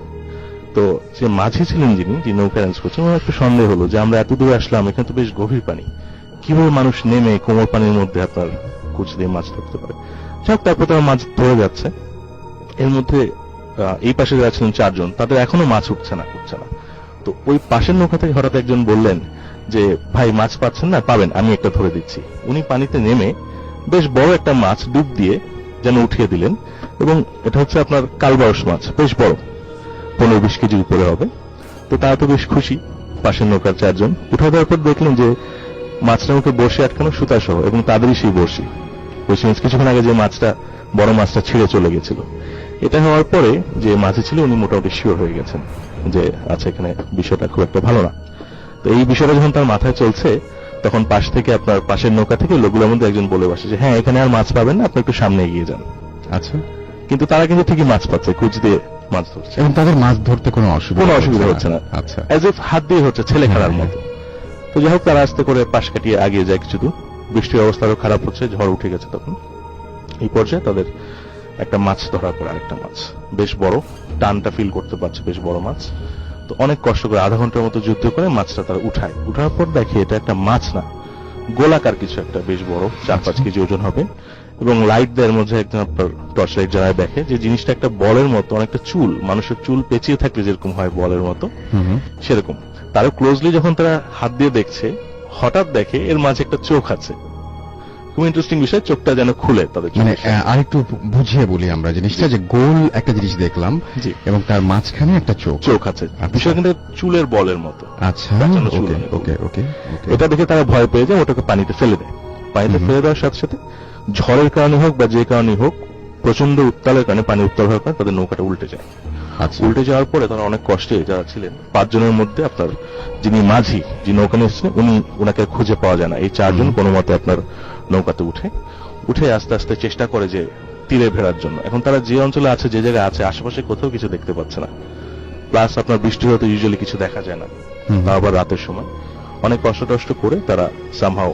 তো যে মাঝি ছিলেন যিনি নৌকা অ্যারেঞ্জ করছেন, আমার একটু সন্দেহ হলো যে আমরা এত দূরে আসলাম, এখানে তো বেশ গভীর পানি, কিভাবে মানুষ নেমে কোমর পানির মধ্যে আপনার কুচ দিয়ে মাছ ধরতে পারে। যাক, তারপর তারা মাছ ধরে যাচ্ছে। এর মধ্যে এই পাশে যারা ছিলেন 4 জন, তাদের এখনো মাছ উঠছে না। তো ওই পাশের নৌকা থেকে হঠাৎ একজন বললেন যে, ভাই মাছ পাচ্ছেন না? পাবেন, আমি একটা ধরে দিচ্ছি। উনি পানিতে নেমে বেশ বড় একটা মাছ ডুব দিয়ে যেন উঠিয়ে দিলেন, এবং এটা হচ্ছে আপনার কালবাউস মাছ, বেশ বড়, 15-20 কেজির উপরে হবে। তো তারা তো বেশ খুশি, পাশের নৌকার 4 জন। উঠে দেওয়ার পর দেখলেন যে মাছটা মুখে বড়শি আটকানো সুতা সহ, এবং তাদেরই সেই বড়শি কিছুক্ষণ আগে যে বড় মাছটা ছিঁড়ে চলে গেছিল। এটা হওয়ার পরে যে মাঝি ছিল উনি মোটামুটি শিওর হয়ে গেছেন যে আচ্ছা এখানে বিষয়টা খুব একটা ভালো না। তো এই বিষয়টা যখন তার মাথায় চলছে, তখন পাশ থেকে আপনার পাশের নৌকা থেকে লোকগুলোর মধ্যে একজন বলে বসে যে, হ্যাঁ এখানে আর মাছ পাবেন না, আপনি একটু সামনে এগিয়ে যান। আচ্ছা, কিন্তু তারা কিন্তু ঠিকই মাছ পাচ্ছে, কুচ দিয়ে মাছ ধরছে, এবং তাদের মাছ ধরতে কোনো অসুবিধা হচ্ছে না। আচ্ছা, অ্যাজ ইফ হাত দিয়ে হচ্ছে, ছেলে খেলার মতো। তো যাই হোক, তারা আস্তে করে পাশ কাটিয়ে আগিয়ে যায় কিছু দূর। বৃষ্টির অবস্থা আরো খারাপ হচ্ছে, ঝড় উঠে গেছে তখন। এই পর্যায়ে তাদের একটা মাছ ধরার পর আরেকটা মাছ বেশ বড়, টানটা ফিল করতে পারছে, বেশ বড় মাছ। তো অনেক কষ্ট করে আধা ঘন্টার মতো যুদ্ধ করে মাছটা তারা উঠায়। উঠার পর দেখে এটা একটা মাছ না, গোলাকার কিছু একটা, বেশ বড়, 4-5 কেজি ওজন হবে। এবং লাইট দেওয়ার মধ্যে একজন আপনার টর্চ লাইট জ্বালায় দেখে যে জিনিসটা একটা বলের মতো, অনেকটা চুল, মানুষের চুল পেঁচিয়ে থাকলে যেরকম হয় বলের মতো, সেরকম। তারও ক্লোজলি যখন তারা হাত দিয়ে দেখছে, হঠাৎ দেখে এর মাঝে একটা চোখ আছে। খুব ইন্টারেস্টিং বিষয়, চোখটা যেন খুলে তাদের মানে আরেকটু বুঝিয়ে বলি আমরা জিনিসটা, যে গোল একটা জিনিস দেখলাম এবং তার মাঝখানে একটা চোখ আছে। বিষয় কিন্তু চুলের বলের মতো। আচ্ছা, ওকে। এটা দেখে তারা ভয় পেয়ে যায়, ওটাকে পানিতে ফেলে দেয়। পানিতে ফেলে দেওয়ার সাথে সাথে ঝড়ের কারণে হোক বা যে কারণে হোক, প্রচন্ড উত্তালের কারণে, পানি উত্তাল হওয়ার কারণে তাদের নৌকাটা উল্টে যায়। উল্টে যাওয়ার পরে তারা অনেক কষ্টে, যারা ছিলেন 5 জনের মধ্যে আপনার যিনি মাঝি, যিনি নৌকা নিয়ে এসেছিলেন, ওনাকে খুঁজে পাওয়া যায় না। এই 4 জন কোনো মতে আপনার নৌকাতে উঠে আস্তে আস্তে চেষ্টা করে যে তীরে ফেরার জন্য। এখন তারা যে অঞ্চলে আছে, যে জায়গায় আছে, আশেপাশে কোথাও কিছু দেখতে পাচ্ছে না। প্লাস আপনার বৃষ্টি হতে ইউজুয়ালি কিছু দেখা যায় না, তাও আবার রাতের সময়। অনেক কষ্ট করে তারা সামহাও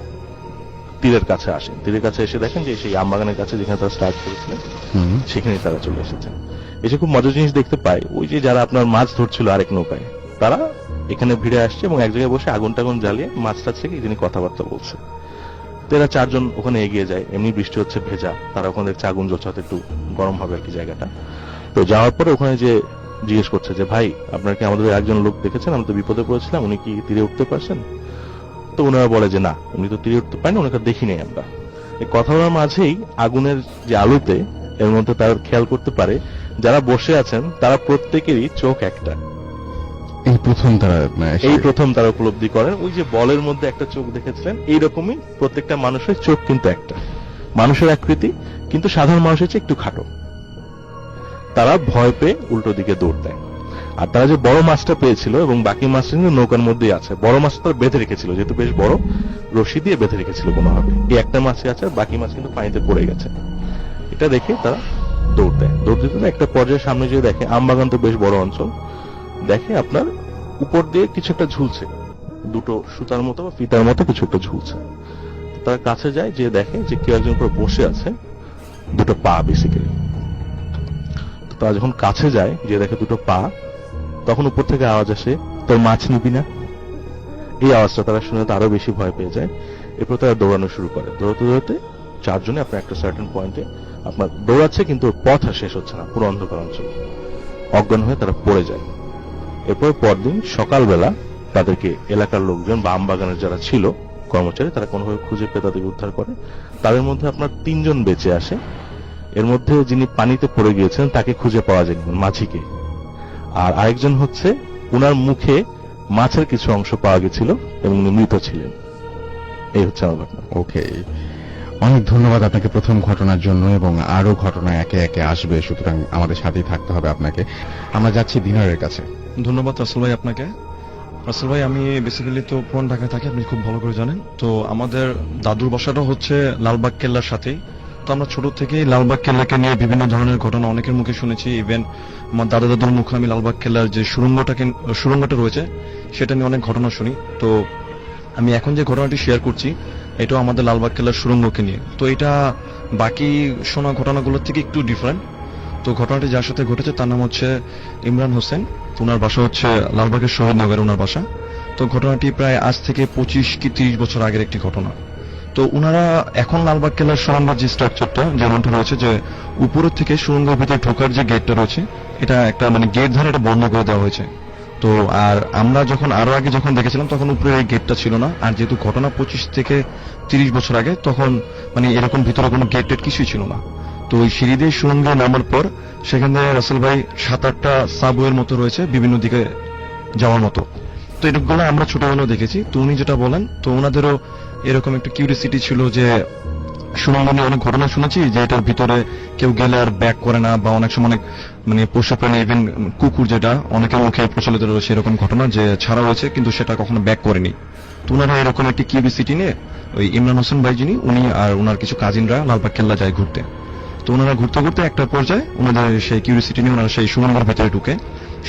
তীরের কাছে আসেন। তীরের কাছে এসে দেখেন যে সেই আমবাগানের কাছে যেখানে তারা স্টার্ট করেছিলেন, সেখানে তারা চলে এসেছেন। এসে খুব মজার জিনিস দেখতে পায়, ওই যে যারা আপনার মাছ ধরছিল আরেক নৌকায়, তারা এখানে ভিড়ে আসছে এবং এক জায়গায় বসে আগুন টাগুন জ্বালিয়ে মাছটা থেকে যিনি কথাবার্তা বলছে। এরা 4 জন ওখানে এগিয়ে যায়। এমনি বৃষ্টি হচ্ছে, ভেজা, তারা ওখানে দেখছে আগুন জ্বলছে, হয়তো একটু গরম হবে আর কি জায়গাটা। তো যাওয়ার পরে ওখানে যে জিজ্ঞেস করছে যে, ভাই আপনার কি আমাদের একজন লোক দেখেছেন, আমি তো বিপদে পড়েছিলাম, উনি কি তীরে উঠতে পারছেন? তো ওনারা বলে যে না, উনি তো তীরে উঠতে পারেন, ওনাকে দেখি নাই আমরা। এই কথা বলার মাঝেই আগুনের যে আলোতে এর মধ্যে তারা খেয়াল করতে পারে যারা বসে আছেন তারা প্রত্যেকেরই চোখ একটা। এই প্রথম তারা উপলব্ধি করেন, ওই যে বলের মধ্যে একটা চোখ দেখেছিলেন, এইরকমই প্রত্যেকটা মানুষের চোখ কিন্তু একটা, মানুষের আকৃতি, কিন্তু সাধারণ মানুষের চেয়ে একটু খাটো। তারা ভয় পেয়ে উল্টো দিকে দৌড় দেয়। আর তারা যে বড় মাছটা পেয়েছিল এবং বাকি মাছটা কিন্তু নৌকার মধ্যেই আছে, বড় মাছটা তারা বেঁধে রেখেছিল, যেহেতু বেশ বড়, রশি দিয়ে বেঁধে রেখেছিল কোনোভাবে। এই একটা মাছই আছে, আর বাকি মাছ কিন্তু পানিতে পড়ে গেছে। এটা দেখে তারা দৌড় দেয়। দৌড় দিতে একটা পর্যায়ের সামনে যেয়ে দেখে, আমবাগান তো বেশ বড় অঞ্চল, দেখে আপনার উপর দিয়ে কিছু একটা ঝুলছে, দুটো সুতার মতো বা ফিতার মতো কিছু একটা ঝুলছে। তারা কাছে যায়, যে দেখে যে কেউ একজন উপর বসে আছে, দুটো পা বেসিক্যালি। তারা যখন কাছে যায়, যে দেখে দুটো পা, তখন উপর থেকে আওয়াজ আসে, তোর মাছ নিবি না? এই আওয়াজটা তারা শুনে আরো বেশি ভয় পেয়ে যায়। এরপর তারা দৌড়ানো শুরু করে। দৌড়াতে দৌড়াতে চারজনে আপনার একটা সার্টেন পয়েন্টে আপনার দৌড়াচ্ছে, কিন্তু ওর পথ আর শেষ হচ্ছে না, পুরো অন্ধকার অঞ্চল। অজ্ঞান হয়ে তারা পড়ে যায়। এরপর পরদিন সকালবেলা তাদেরকে এলাকার লোকজন বা আমবাগানের যারা ছিল কর্মচারী, তারা কোনোভাবে খুঁজে পেয়ে তাদেরকে উদ্ধার করে। তাদের মধ্যে আপনার 3 জন বেঁচে আসে। এর মধ্যে যিনি পানিতে পড়ে গিয়েছেন তাকে খুঁজে পাওয়া যায়নি, মাঝিকে। আর আরেকজন হচ্ছে, উনার মুখে মাছের কিছু অংশ পাওয়া গেছিল এবং উনি মৃত ছিলেন। এই হচ্ছে আমার ঘটনা। ওকে, অনেক ধন্যবাদ আপনাকে প্রথম ঘটনার জন্য, এবং আরো ঘটনা একে একে আসবে, সুতরাং আমাদের সাথেই থাকতে হবে আপনাকে। আমরা যাচ্ছি দিনারের কাছে। ধন্যবাদ রাসেল ভাই আপনাকে। রাসেল ভাই, আমি বেসিক্যালি তো পুরান ঢাকায় থাকি, আপনি খুব ভালো করে জানেন। তো আমাদের দাদুর বাসাটা হচ্ছে লালবাগ কেল্লার সাথেই। তো আমরা ছোট থেকেই লালবাগ কেল্লাকে নিয়ে বিভিন্ন ধরনের ঘটনা অনেকের মুখে শুনেছি। ইভেন আমার দাদা দাদুর মুখে আমি লালবাগ কেল্লার যে সুড়ঙ্গটা রয়েছে সেটা নিয়ে অনেক ঘটনা শুনি। তো আমি এখন যে ঘটনাটি শেয়ার করছি, এটাও আমাদের লালবাগ কেল্লার সুড়ঙ্গকে নিয়ে। তো এটা বাকি শোনা ঘটনাগুলোর থেকে একটু ডিফারেন্ট। তো ঘটনাটি যার সাথে ঘটেছে তার নাম হচ্ছে ইমরান হোসেন। ওনার বাসা হচ্ছে লালবাগের শহীদনগরে ওনার বাসা। তো ঘটনাটি প্রায় আজ থেকে 25 কি 30 বছর আগের একটি ঘটনা। তো ওনারা এখন লালবাগ কেল্লার সুড়ঙ্গের যে স্ট্রাকচারটা যেমনটা রয়েছে, যে উপরের থেকে সুড়ঙ্গের ভিতরে ঢোকার যে গেটটা রয়েছে, এটা একটা মানে গেট ধারে এটা বন্ধ করে দেওয়া হয়েছে। তো আর আমরা যখন আরো আগে যখন দেখেছিলাম তখন উপরে এই গেটটা ছিল না। আর যেহেতু ঘটনা 25 থেকে 30 বছর আগে, তখন মানে এরকম ভিতরে কোনো গেট টেট কিছুই ছিল না। তো ওই সিঁড়ি দিয়ে সুড়ঙ্গে নামার পর সেখানে রাসেল ভাই 7-8টা সাবওয়ের মতো রয়েছে বিভিন্ন দিকে যাওয়ার মতো। তো এরকমগুলো আমরা ছোটবেলায় দেখেছি। তো উনি যেটা বলেন, তো ওনাদেরও এরকম একটা কিউরিসিটি ছিল যে সুড়ঙ্গ নিয়ে অনেক ঘটনা শুনেছি যে এটার ভিতরে কেউ গেলে আর ব্যাক করে না, বা অনেক সময় অনেক মানে পোষ্য প্রাণী, ইভেন কুকুর, যেটা অনেকের মুখে প্রচলিত রয়েছে এরকম ঘটনা যে ছাড়া হয়েছে কিন্তু সেটা কখনো ব্যাক করেনি। তো ওনারা এরকম একটি কিউরিসিটি নিয়ে ওই ইমরান হোসেন ভাই যিনি, উনি আর ওনার কিছু কাজিনরা লালবাগ কেল্লা যায় ঘুরতে। তো ওনারা ঘুরতে ঘুরতে একটা পর্যায়ে ওনাদের সেই কিউরিসিটি নিয়ে ওনারা সেই সুড়ঙ্গের ভেতরে ঢুকে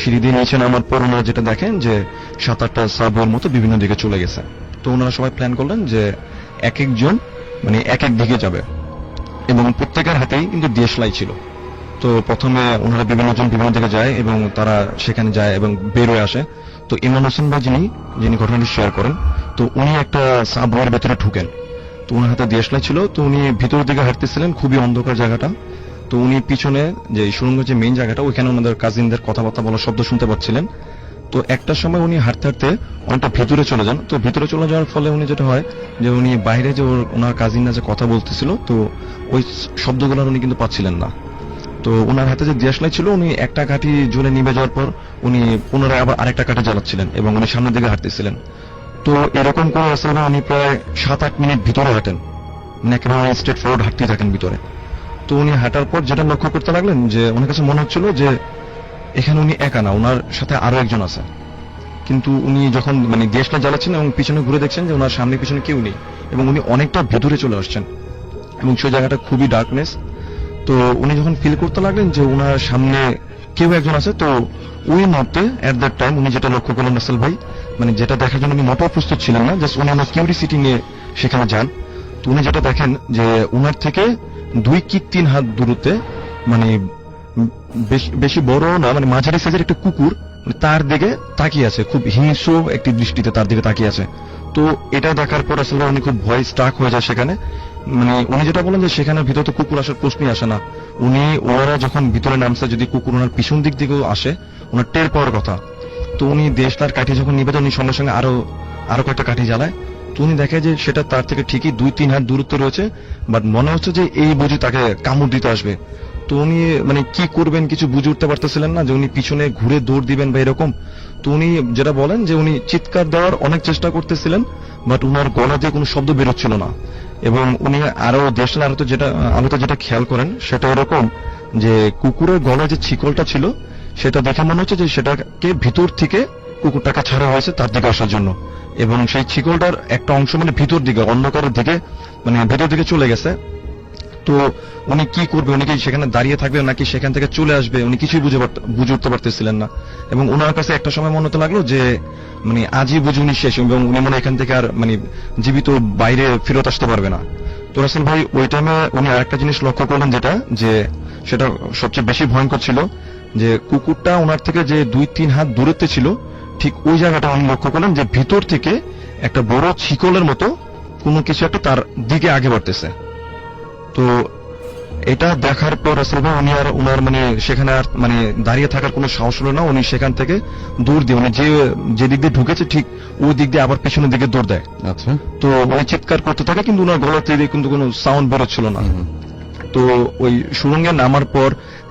সিঁড়ি দিয়ে নিচে নামার পর ওনারা যেটা দেখেন যে 7-8টা সাবওয়ের মতো বিভিন্ন দিকে চলে গেছে। তো ওনারা সবাই প্ল্যান করলেন যে এক একজন মানে এক এক দিকে যাবে, এবং প্রত্যেকের হাতেই কিন্তু দেশলাই ছিল। তো প্রথমে ওনারা বিভিন্ন জন বিভিন্ন দিকে যায় এবং তারা সেখানে যায় এবং বের হয়ে আসে। তো ইমরান হোসেন ভাই যিনি ঘটনাটি শেয়ার করেন, তো উনি একটা সাবওয়ের ভেতরে ঢুকেন। তো ওনার হাতে দেশলাই ছিল। তো উনি ভিতরের দিকে হাঁটতেছিলেন, খুবই অন্ধকার জায়গাটা। তো উনি পিছনে যে সুড়ঙ্গের যে মেইন জায়গাটা, ওইখানে ওনাদের কাজিনদের কথাবার্তা বলার শব্দ শুনতে পাচ্ছিলেন। তো একটা সময় উনি হাঁটতে হাঁটতে অনেকটা ভিতরে চলে যান। তো ভিতরে চলে যাওয়ার ফলে উনি যেটা হয় যে উনি বাইরে যে ওনার কাজিনরা যে কথা বলতেছিল, তো ওই শব্দগুলো উনি কিন্তু পাচ্ছিলেন না। তো ওনার হাতে যে দেশলাই ছিল, উনি একটা কাঠি জ্বলে নিভে যাওয়ার পর উনি পুনরায় আবার আরেকটা কাঠি জ্বালাচ্ছিলেন এবং উনি সামনের দিকে হাঁটতেছিলেন। তো এরকম করে আসলে উনি প্রায় 7-8 মিনিট ভিতরে হাঁটেন, মানে একেবারে স্ট্রেট ফরওয়ার্ড হাঁটতেই থাকেন ভিতরে। তো উনি হাঁটার পর যেটা লক্ষ্য করতে লাগলেন যে ওনার কাছে মনে হচ্ছিল যে এখানে উনি একা না, ওনার সাথে আরো একজন আছে। কিন্তু উনি যখন মানে দেশটা জ্বালাচ্ছেন এবং পিছনে ঘুরে দেখছেন যে ওনার সামনে পিছনে কেউ নেই, এবং উনি অনেকটা ভেতরে চলে আসছেন এবং সেই জায়গাটা খুবই ডার্কনেস। তো উনি যখন ফিল করতে লাগলেন যে ওনার সামনে কেউ একজন আছে, তো ওই মুহূর্তে এট দ্যাট টাইম উনি যেটা লক্ষ্য করলেন রাসেল ভাই, মানে যেটা দেখার জন্য উনি মোটেও প্রস্তুত ছিলেন না, জাস্ট উনি আমার কিউরিসিটি নিয়ে সেখানে যান। তো উনি যেটা দেখেন যে ওনার থেকে 2 কি 3 হাত দূরত্বে, মানে বেশি বড় না, মানে মাঝারি সাইজের একটা কুকুর তার দিকে তাকিয়ে আছে, খুব হিংস্র একটি দৃষ্টিতে তার দিকে তাকিয়ে আছে। তো এটা দেখার পর আসলে উনি খুব ভয় স্ট্রাক হয়ে যায় সেখানে। মানে উনি যেটা বলেন যে সেখানে ভিতরে তো কুকুর আসার প্রশ্নই আসে না। ওনারা যখন ভিতরে নামছে, যদি কুকুর ওনার পিছন দিক দিকেও আসে ওনার টের পাওয়ার কথা। তো উনি দেশটার কাঠি যখন নিবে, উনি সঙ্গে সঙ্গে আরো কয়েকটা কাঠি জ্বালায়। তো উনি দেখে যে সেটা তার থেকে ঠিকই 2-3 হাত দূরত্ব রয়েছে, বাট মনে হচ্ছে যে এই বুঝি তাকে কামড় দিতে আসবে। তো উনি মানে কি করবেন কিছু বুঝে উঠতে পারতেছিলেন না, যে উনি পিছনে ঘুরে দৌড় দিবেন বা এরকম। তো উনি যেটা বলেন যে উনি চিৎকার দেওয়ার অনেক চেষ্টা করতেছিলেন, বাট উনার গলা দিয়ে কোনো শব্দ বেরোচ্ছিল না। এবং উনি আরো দেশটা আলোতে যেটা খেয়াল করেন সেটা এরকম যে কুকুরের গলায় যে ছিকলটা ছিল সেটা দেখে মনে হচ্ছে যে সেটাকে ভিতর থেকে কুকুরটাকে ছাড়া হয়েছে তার দিকে আসার জন্য, এবং সেই শিকলটার একটা অংশ মানে ভিতর দিকে অন্ধকারের দিকে মানে ভিতর দিকে চলে গেছে। তো উনি কি করবে, উনি কি সেখানে দাঁড়িয়ে থাকবে নাকি সেখান থেকে চলে আসবে, উনি কিছুই বুঝে উঠতে পারতেছিলেন না। এবং ওনার কাছে একটা সময় মনে হতে লাগলো যে মানে আজই বুঝে উনি শেষ, এবং উনি মনে হয় এখান থেকে আর মানে জীবিত বাইরে ফেরত আসতে পারবে না। তো রাসেল ভাই ওই টাইমে উনি আরেকটা জিনিস লক্ষ্য করলেন, যে সেটা সবচেয়ে বেশি ভয়ঙ্কর ছিল, যে কুকুরটা ওনার থেকে যে 2-3 হাত দূরত্বে ছিল, ঠিক ওই জায়গাটা উনি লক্ষ্য করলেন যে ভিতর থেকে একটা বড় শিকলের মতো কোনো কিছু একটা তার দিকে আগে বাড়তেছে। তো এটা দেখার পর রাসেল ভাই উনি আর ওনার মানে সেখানে আর মানে দাঁড়িয়ে থাকার কোনো সাহস হলো না, উনি সেখান থেকে দৌড় দিয়ে উনি যে দিক দিয়ে ঢুকেছে ঠিক ওই দিক দিয়ে আবার পেছনের দিকে দৌড় দেয়। আচ্ছা। তো উনি চিৎকার করতে থাকে কিন্তু ওনার গলা থেকে কিন্তু কোনো সাউন্ড বেরোচ্ছিল না। তো ওই সুড়ঙ্গে নামার পর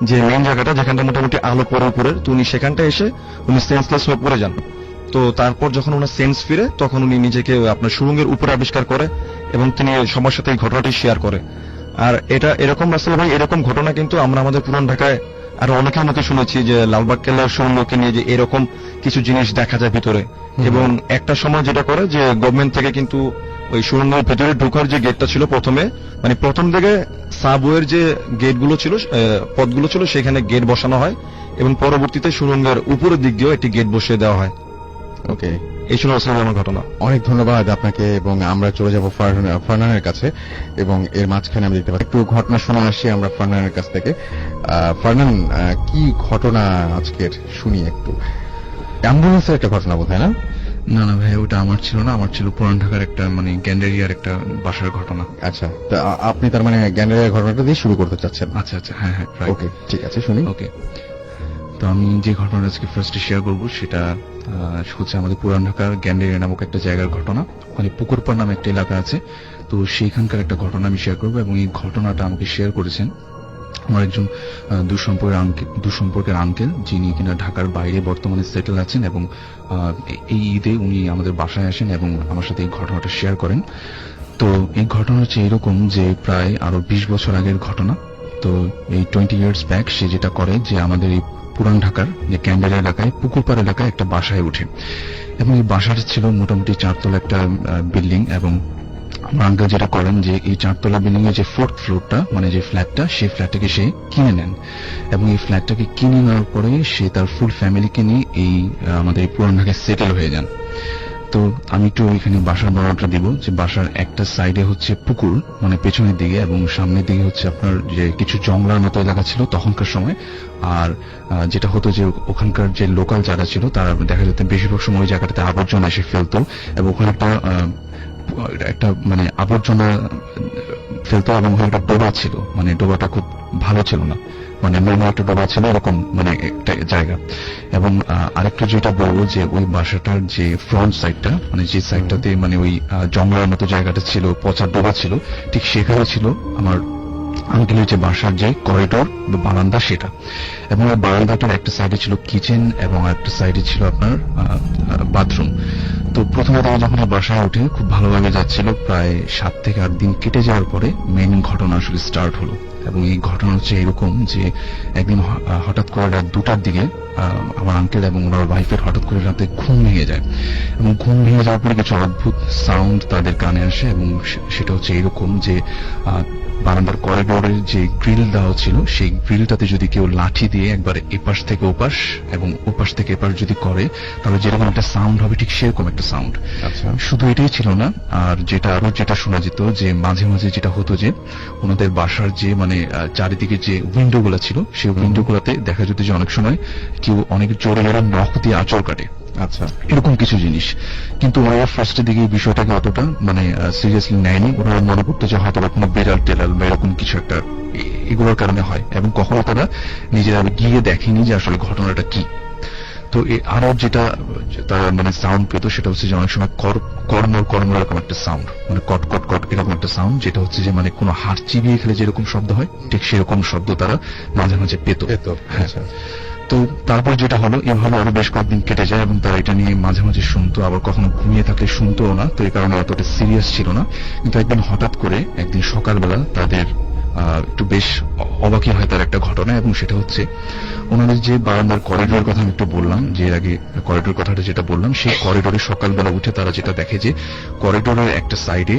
যে মেন জায়গাটা যেখানটা মোটামুটি আলো পড়ে উপরে, তো উনি সেখানটা এসে উনি সেন্সলেস হয়ে পড়ে যান। তো তারপর যখন ওনার সেন্স ফিরে তখন উনি নিজেকে আপনার সুড়ঙ্গের উপরে আবিষ্কার করে এবং তিনি সবার সাথে এই ঘটনাটি শেয়ার করে। আর এটা এরকম রাসেল ভাই এরকম ঘটনা কিন্তু আমরা আমাদের পুরান ঢাকায় আরো অনেকের মুখে শুনেছি যে লালবাগ কেল্লার সুড়ঙ্গকে নিয়ে যে এরকম কিছু জিনিস দেখা যায় ভিতরে। এবং একটা সময় যেটা করে যে গভর্নমেন্ট থেকে কিন্তু ওই সুড়ঙ্গের ভেতরে ঢোকার যে গেটটা ছিল প্রথমে মানে প্রথম দিকে সাবওয়ের যে গেটগুলো ছিল পথগুলো ছিল সেখানে গেট বসানো হয় এবং পরবর্তীতে সুড়ঙ্গের উপরের দিক দিয়েও একটি গেট বসিয়ে দেওয়া হয়। ওকে, এই ছিল আসলে আমার ঘটনা। অনেক ধন্যবাদ আপনাকে। এবং আমরা চলে যাব ফারনানের কাছে, এবং এর মাঝখানে আমি দেখতে পাচ্ছি একটু ঘটনা শোনা আসি আমরা ফারনানের কাছ থেকে। ফারনান, কি ঘটনা আজকের শুনি একটু। অ্যাম্বুলেন্সের একটা ঘটনা বোধ হয় না? না না ভাই, ওটা আমার ছিল না, আমার ছিল পুরান ঢাকার একটা মানে গ্যান্ডেরিয়ার একটা বাসার ঘটনা। আচ্ছা, তা আপনি তার মানে গ্যান্ডারিয়ার ঘটনাটা দিয়ে শুরু করতে চাচ্ছেন? আচ্ছা আচ্ছা, হ্যাঁ হ্যাঁ, ওকে, ঠিক আছে, শুনি। ওকে, তো আমি যে ঘটনাটা আজকে ফার্স্টে শেয়ার করবো সেটা হচ্ছে আমাদের পুরান ঢাকার গ্যান্ডেরিয়া নামক একটা জায়গার ঘটনা। ওখানে পুকুরপাড় নামে একটা এলাকা আছে, তো সেইখানকার একটা ঘটনা আমি শেয়ার করবো। এবং এই ঘটনাটা আমাকে শেয়ার করেছেন আমার একজন দুঃসম্পর্কের আঙ্কেল, যিনি কিনা ঢাকার বাইরে বর্তমানে সেটেল আছেন, এবং এই ঈদে উনি আমাদের বাসায় আসেন এবং আমার সাথে এই ঘটনাটা শেয়ার করেন। তো এই ঘটনা হচ্ছে এরকম যে প্রায় আরো 20 বছর আগের ঘটনা। তো এই 20 ইয়ার্স ব্যাক সে যেটা করে যে আমাদের এই পুরান ঢাকার যে ক্যান্ডারি এলাকায় পুকুরপাড় এলাকায় একটা বাসায় ওঠে, এবং এই বাসাটা ছিল মোটামুটি 4তলা একটা বিল্ডিং। এবং আমার আঙ্কেল যেটা করেন যে এই 4তলা বিল্ডিং এর যে 4th ফ্লোরটা মানে যে ফ্ল্যাটটা, সেই ফ্ল্যাটটাকে সে কিনে নেন, এবং এই ফ্ল্যাটটাকে কিনে নেওয়ার পরে সে তার ফুল ফ্যামিলিকে নিয়ে এই আমাদের এই পুরান ঢাকায় সেটেল হয়ে যান। তো আমি একটু এখানে বাসার বর্ণনাটা দিব যে বাসার একটা সাইডে হচ্ছে পুকুর মানে পেছনের দিকে, এবং সামনের দিকে হচ্ছে আপনার যে কিছু জঙ্গলার মতো এলাকা ছিল তখনকার সময়। আর যেটা হতো যে ওখানকার যে লোকাল যারা ছিল তারা দেখা যেত বেশিরভাগ সময় ওই জায়গাটাতে আবর্জনা এসে ফেলতো, এবং ওখানে একটা মানে আবর্জনা ফেলতো, এবং ওখানে একটা ডোবা ছিল, মানে ডোবাটা খুব ভালো ছিল না, মানে নোংরা একটা ডোবা ছিল এরকম মানে একটা জায়গা। এবং আরেকটা যেটা বলবো যে ওই বাসাটার যে ফ্রন্ট সাইডটা মানে যে সাইডটাতে মানে ওই জঙ্গলের মতো জায়গাটা ছিল, পচা ডোবা ছিল, ঠিক সেখানে ছিল আমার আঙ্কেলের যে বাসার যে করিডোর বা বারান্দা সেটা। এবং ওই বারান্দাটার একটা সাইডে ছিল কিচেন এবং একটা সাইডে ছিল আপনার বাথরুম। তো প্রথমে তারা যখন বাসায় ওঠে খুব ভালোভাবে যাচ্ছিল, প্রায় 7 থেকে 8 দিন কেটে যাওয়ার পরে মেইন ঘটনা আসলে স্টার্ট হলো। এবং এই ঘটনা হচ্ছে এরকম যে একদিন হঠাৎ করে রাত 2টার দিকে আমার আঙ্কেল এবং ওনার ওয়াইফের হঠাৎ করে রাতে ঘুম ভেঙে যায়, এবং ঘুম ভেঙে যাওয়ার পরে কিছু অদ্ভুত সাউন্ড তাদের কানে আসে। এবং সেটা হচ্ছে এরকম যে বারান্দার করিডোরের যে গ্রিল দেওয়া ছিল সেই গ্রিলটাতে যদি কেউ লাঠি দিয়ে একবার এপাশ থেকে ওপাশ এবং ওপাশ থেকে এপাশ যদি করে তাহলে যেরকম একটা সাউন্ড হবে ঠিক সেরকম একটা সাউন্ড। আচ্ছা, শুধু এটাই ছিল না, আর যেটা শোনা যেত যে মাঝে মাঝে যেটা হতো যে ওনাদের বাসার যে মানে চারিদিকে যে উইন্ডো গুলা ছিল সেই উইন্ডো গুলাতে দেখা যেত যে অনেক সময় কেউ অনেক জোরে জোরে নখ দিয়ে আঁচড় কাটে, আচ্ছা, এরকম কিছু জিনিস। কিন্তু ওরা ফার্স্টের দিকে এই বিষয়টাকে অতটা মানে সিরিয়াসলি নেয়নি, ওরা মনে করতো যে হয়তো কোনো বেড়াল টেলাল বা এরকম কিছু একটা এগুলোর কারণে হয়, এবং কখনো তারা নিজেরা গিয়ে দেখেনি যে আসলে ঘটনাটা কি। তো আরো যেটা তারা মানে সাউন্ড পেতো সেটা হচ্ছে যে অনেক সময় কর্ম এরকম একটা সাউন্ড, মানে কট কট কট এরকম একটা সাউন্ড, যেটা হচ্ছে যে মানে কোনো হাড় চিবিয়ে খেলে যেরকম শব্দ হয় ঠিক সেরকম শব্দ তারা মাঝে মাঝে পেত। হ্যাঁ, তো তারপর যেটা হলো এভাবে আরো বেশ কয়েকদিন কেটে যায়, এবং তারা এটা নিয়ে মাঝে মাঝে শুনতো, আবার কখনো ঘুমিয়ে থাকলে শুনতোও না, তো এই কারণে অতটা সিরিয়াস ছিল না। কিন্তু একদিন হঠাৎ করে একদিন সকালবেলা তাদের একটু বেশ অবাকই হয় তার একটা ঘটনা, এবং সেটা হচ্ছে ওনাদের যে বারান্দার করিডোরের কথা আমি একটু বললাম, যে এর আগে করিডোর কথাটা যেটা বললাম, সেই করিডোরে সকালবেলা উঠে তারা যেটা দেখে যে করিডোরের একটা সাইডে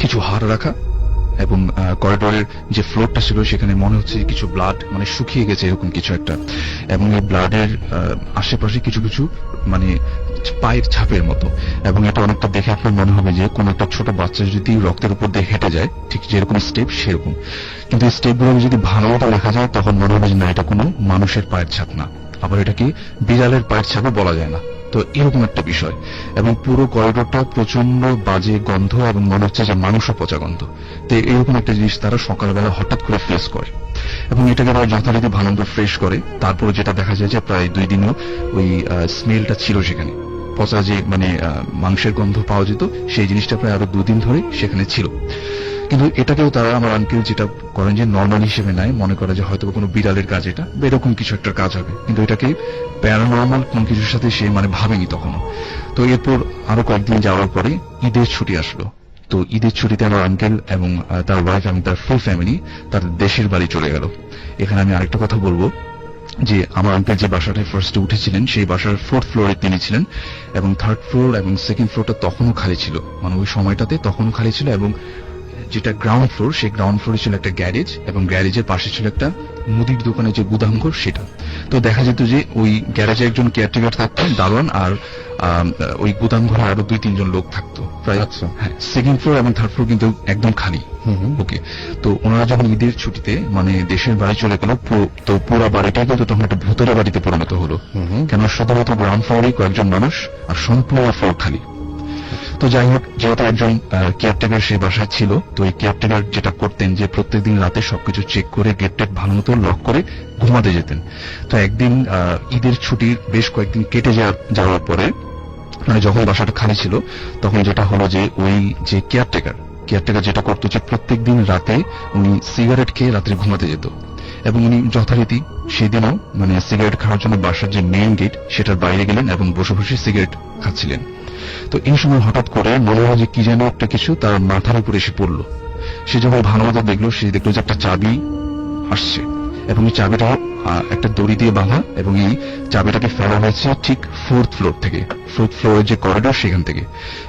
কিছু হাড় রাখা, এবং করিডোরের যে ফ্লোরটা ছিল সেখানে মনে হচ্ছে যে কিছু ব্লাড মানে শুকিয়ে গেছে এরকম কিছু একটা, এবং এই ব্লাডের আশেপাশে কিছু কিছু মানে পায়ের ছাপের মতো, এবং এটা অনেকটা দেখে আপনার মনে হবে যে কোন একটা ছোট বাচ্চা যদি রক্তের উপর দিয়ে হেঁটে যায় ঠিক যেরকম স্টেপ সেরকম, কিন্তু এই স্টেপগুলো যদি ভালো মতো দেখা যায় তখন মনে হবে যে না, এটা কোনো মানুষের পায়ের ছাপ না, আবার এটাকে বিড়ালের পায়ের ছাপও বলা যায় না। তো এরকম একটা বিষয়, এবং পুরো করিডোরটা প্রচন্ড বাজে গন্ধ, এবং মনে হচ্ছে যে মানুষও পচা গন্ধ। তো এরকম একটা জিনিস তারা সকালবেলা হঠাৎ করে ফেস করে, এবং এটাকে তারা যথারীতি ভালো মতো ফ্রেশ করে। তারপরে যেটা দেখা যায় যে প্রায় 2 দিনও ওই স্মেলটা ছিল সেখানে, পচা যে মানে মাংসের গন্ধ পাওয়া যেত, সেই জিনিসটা প্রায় আরো 2 দিন ধরে সেখানে ছিল। কিন্তু এটাকেও তারা, আমার আঙ্কেল যেটা করেন যে নর্মাল হিসেবে নেয়, মনে করে যে হয়তো কোনো বিড়ালের কাজ, এটা বা এরকম কিছু একটা কাজ হবে, কিন্তু এটাকে প্যারানর্মাল কোন কিছুর সাথে সে মানে ভাবেনি তখনও। তো এরপর আরো কয়েকদিন যাওয়ার পরে ঈদের ছুটি আসলো। তো ঈদের ছুটিতে আমার আঙ্কেল এবং তার ওয়াইফ এবং তার ফুল ফ্যামিলি তার দেশের বাড়ি চলে গেল। এখানে আমি আরেকটা কথা বলবো যে আমার আঙ্কেল যে বাসাটায় ফার্স্টে উঠেছিলেন সেই বাসার 4th ফ্লোরে তিনি ছিলেন, এবং 3rd ফ্লোর এবং 2nd ফ্লোরটা তখনও খালি ছিল, মানে ওই সময়টাতে তখনও খালি ছিল। এবং যেটা গ্রাউন্ড ফ্লোর, সেই গ্রাউন্ড ফ্লোরে ছিল একটা গ্যারেজ, এবং গ্যারেজের পাশে ছিল একটা মুদির দোকানের যে গুদামঘর সেটা। তো দেখা যেত যে ওই গ্যারেজে একজন কেয়ারটেকার থাকতো, দারোয়ান, আর ওই গুদামঘরে আরো 2-3 জন লোক থাকতো প্রায়। আচ্ছা। হ্যাঁ, 2nd ফ্লোর এবং 3rd ফ্লোর কিন্তু একদম খালি। ওকে, তো ওনারা যখন ঈদের ছুটিতে মানে দেশের বাড়ি চলে গেল, তো পুরো বাড়িটা কিন্তু তখন একটা ভূতের বাড়িতে পরিণত হলো, কেন শুধুমাত্র গ্রাউন্ড ফ্লোরেই কয়েকজন মানুষ আর সম্পূর্ণ ফ্লোর খালি। তো যাই হোক, যেহেতু একজন কেয়ারটেকার সেই বাসায় ছিল, তো এই কেয়ারটেকার যেটা করতেন যে প্রত্যেকদিন রাতে সবকিছু চেক করে গেট টেট ভালো মতো লক করে ঘুমাতে যেতেন। তো একদিন ঈদের ছুটির বেশ কয়েকদিন কেটে যাওয়ার পরে, মানে যখন বাসাটা খালি ছিল, তখন যেটা হলো যে ওই যে কেয়ারটেকার যেটা করতো যে প্রত্যেকদিন রাতে উনি সিগারেট খেয়ে রাত্রে ঘুমাতে যেত, এবং উনি যথারীতি সেদিনও মানে সিগারেট খাওয়ার জন্য বাসার যে মেইন গেট সেটার বাইরে গেলেন এবং বসে বসে সিগারেট খাচ্ছিলেন। তো এই সময় হঠাৎ করে মনে হয় যে কি যেন একটা কিছু তার মাথার উপরে এসে পড়লো। সে যখন ভালো মতো দেখলো, সে দেখলো যে একটা চাবি আসছে, এবং এই চাবিটা একটা দড়ি দিয়ে বাঁধা, এবং এই চাবিটাকে ফেলা হয়েছে ঠিক 4th ফ্লোর থেকে, 4th ফ্লোরের যে করিডোর সেখান থেকে।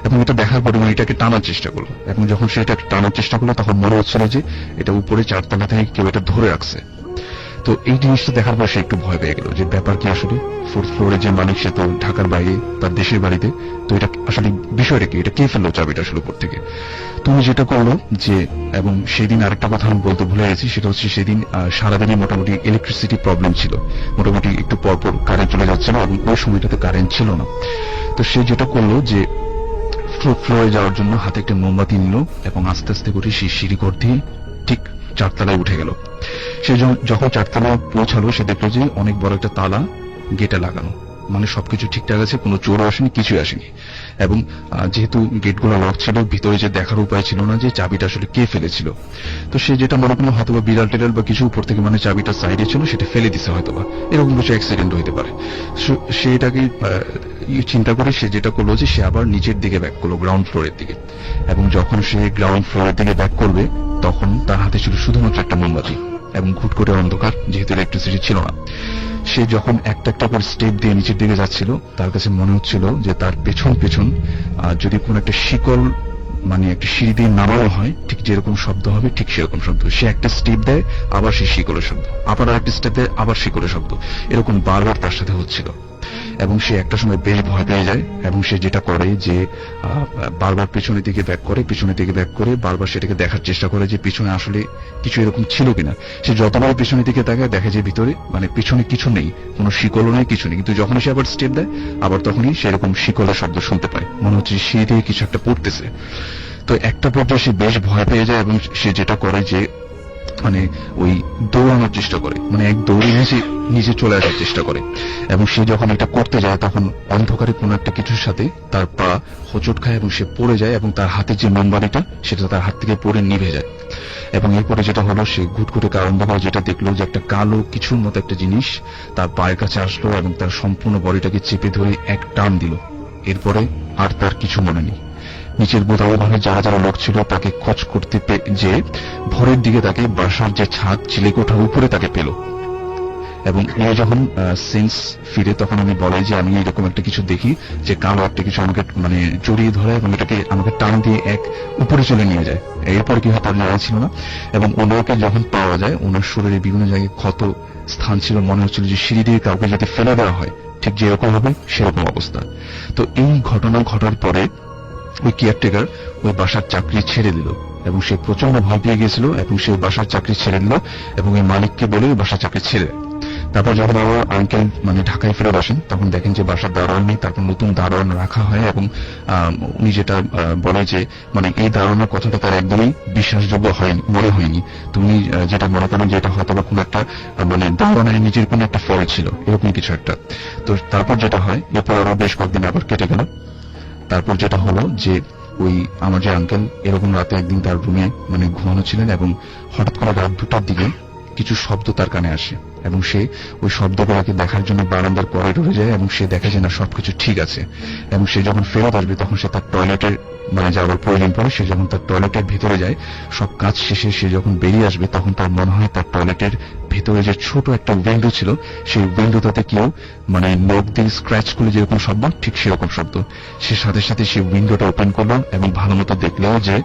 এবং এটা দেখার পরে উনি এটাকে টানার চেষ্টা করলো, এবং যখন সে এটা টানার চেষ্টা করলো তখন মনে হচ্ছিল যে এটা উপরে 4 তলা থেকে কেউ এটা ধরে রাখছে। তো এই জিনিসটা দেখার পর সে একটু ভয় পেয়ে গেল যে ব্যাপার কি আসলে, 4th ফ্লোরে যে মালিক সে তো ঢাকার বাইরে তার দেশের বাড়িতে, তো এটা আসলে বিষয়টা কি, এটা কে ফেললো চাবিটা আসলে উপর থেকে। তুমি যেটা করলো যে, এবং সেদিন আরেকটা কথা আমি বলতে ভুলে গেছি, সেটা হচ্ছে সেদিন সারাদিনই মোটামুটি ইলেকট্রিসিটি প্রবলেম ছিল, মোটামুটি একটু পরপর কারেন্ট চলে যাচ্ছিল, এবং ওই সময়টাতে কারেন্ট ছিল না। তো সে যেটা করলো যে 4th ফ্লোরে যাওয়ার জন্য হাতে একটা মোমবাতি নিল, এবং আস্তে আস্তে করে সেই সিঁড়ি ঘর দিয়ে ঠিক 4 তলায় উঠে গেল। সে যখন 4 তলায় পৌঁছালো, সে দেখলো যে অনেক বড় একটা তালা গেটে লাগানো, মানে সবকিছু ঠিকঠাক আছে, কোনো চোরও আসেনি, কিছুই আসেনি। এবং যেহেতু গেটগুলো লক ছিল, ভিতরে যে দেখার উপায় ছিল না যে চাবিটা আসলে কে ফেলেছিল। তো সে যেটা মনে করলো হয়তো বিড়াল টেড়াল বা কিছু উপর থেকে মানে চাবিটা সাইডে ছিল, সেটা ফেলে দিছে হয়তো, বা এরকম কিছু অ্যাক্সিডেন্ট হইতে পারে। সে এটাকে চিন্তা করে সে যেটা করলো যে সে আবার নিচের দিকে ব্যাক করলো, গ্রাউন্ড ফ্লোরের দিকে। এবং যখন সে গ্রাউন্ড ফ্লোরের দিকে ব্যাক করবে, তখন তার হাতে ছিল শুধুমাত্র একটা মোমবাতি, এবং ঘুট করে অন্ধকার, যেহেতু ইলেকট্রিসিটি ছিল না। সে যখন একটা একটা করে স্টেপ দিয়ে নিচের দিকে যাচ্ছিল, তার কাছে মনে হচ্ছিল যে তার পেছন পেছন যদি কোন একটা শিকল মানে একটা সিঁড়ি দিয়ে নামানো হয় ঠিক যেরকম শব্দ হবে, ঠিক সেরকম শব্দ। সে একটা স্টেপ দেয়, আবার সেই শিকলের শব্দ, আবার আরেকটা স্টেপ দেয়, আবার শিকলের শব্দ, এরকম বারবার তার সাথে হচ্ছিল। এবং সে একটা সময় বেশ ভয় পেয়ে যায়, এবং সে যেটা করে যে বারবার পেছনের দিকে ব্যাক করে বারবার সেটাকে দেখার চেষ্টা করে যে পিছনে আসলে কিছু এরকম ছিল কিনা। সে যতবার পেছনের দিকে তাকায়, দেখে যে ভিতরে মানে পিছনে কিছু নেই, কোনো শিকলও নেই, কিছু নেই। কিন্তু যখন সে আবার স্টেপ দেয়, আবার তখনই সেরকম শিকলের শব্দ শুনতে পায়, মনে হচ্ছে সিঁড়ি থেকে কিছু একটা পড়তেছে। তো একটা পর্যায়ে সে বেশ ভয় পেয়ে যায়, এবং সে যেটা করে যে মানে ওই দৌড়ানোর চেষ্টা করে, মানে এক দৌড়ে নিচে চলে আসার চেষ্টা করে। এবং সে যখন এটা করতে যায়, তখন অন্ধকারে কোনো একটা কিছুর সাথে তার পা হোঁচট খায়, এবং সে পড়ে যায়, এবং তার হাতে যে মোমবাতিটা সেটা তার হাত থেকে পড়ে নিভে যায়। এবং এরপরে যেটা হলো, সে ঘুট করে অন্ধকার যেটা দেখলো যে একটা কালো কিছুর মতো একটা জিনিস তার পায়ের কাছে আসলো, এবং তার সম্পূর্ণ বডিটাকে চেপে ধরে এক টান দিল। এরপরে আর তার কিছু মনে নেই, নিচের বোতামে ঘরে যারা যারা লোক ছিল তাকে খোঁজ করতে যে ভোরের দিকে তাকে বাসার যে ছাদ চিলেকোঠার উপরে তাকে পেল। এবং এ যখন সেন্স ফিরে তখন আমি বলাই যে আমি এরকম একটা কিছু দেখি যে কালো একটা কিছু আমাকে মানে জড়িয়ে ধরে এবং এটাকে আমাকে টান দিয়ে এক উপরে চলে নিয়ে যায়। এরপর কি হয় তার জানা ছিল না। এবং ওনাকে যখন পাওয়া যায় ওনার শরীরে বিভিন্ন জায়গায় ক্ষত স্থান ছিল, মনে হচ্ছিল যে সিঁড়ি দিয়ে কাউকে যাতে ফেলে দেওয়া হয় ঠিক যেরকম হবে সেরকম অবস্থা। তো এই ঘটনা ঘটার পরে ওই কেয়ারটেকার ওই বাসার চাকরি ছেড়ে দিল এবং সে প্রচন্ড ভয় পেয়ে গিয়েছিল এবং সে বাসার চাকরি ছেড়ে দিল এবং এই মালিককে বলে ওই বাসার চাকরি ছেড়ে দেয়। তারপর যখন আমার আঙ্কেল মানে ঢাকায় ফেরত আসেন তখন দেখেন যে বাসার দারোয়ান নেই, তারপর নতুন দারোয়ান রাখা হয় এবং উনি যেটা বলে যে মানে এই দারোয়ানের কথাটা তার একদমই বিশ্বাসযোগ্য হয়নি, মনে হয়নি। তুমি যেটা মনে করেন যে এটা হয়তো বা কোনো একটা মানে দারোয়ানের নিজের কোনো একটা ফল ছিল এরকম কিছু একটা। তো তারপর যেটা হয় এরপর আরো বেশ কয়েকদিন আবার কেটে গেল। তারপর যেটা হলো যে ওই আমার যে আঙ্কেল এরকম রাতে একদিন তার রুমে মানে ঘুমানো ছিলেন এবং হঠাৎ করে রাত 2টার দিকে কিছু শব্দ তার কানে আসে এবং সে ওই শব্দগুলোকে দেখার জন্য বারান্দার করিডোরে যায় এবং সে দেখে যে না সবকিছু ঠিক আছে। এবং সে যখন ফেরত আসবে তখন সে তার টয়লেটের মানে যাওয়ার প্রয়োজন পড়ে, সে যখন তার টয়লেটের ভিতরে যায় সব কাজ শেষে সে যখন বেরিয়ে আসবে তখন তার মনে হয় তার টয়লেটের ভিতরে যে ছোট একটা উইন্ডো ছিল সেই উইন্ডোটাতে কেউ মানে নখ দিয়ে স্ক্র্যাচ করলে যেরকম শব্দ ঠিক সেরকম শব্দ। সে সাথে সাথে সেই উইন্ডোটা ওপেন করলো এবং ভালো মতো দেখলেও যে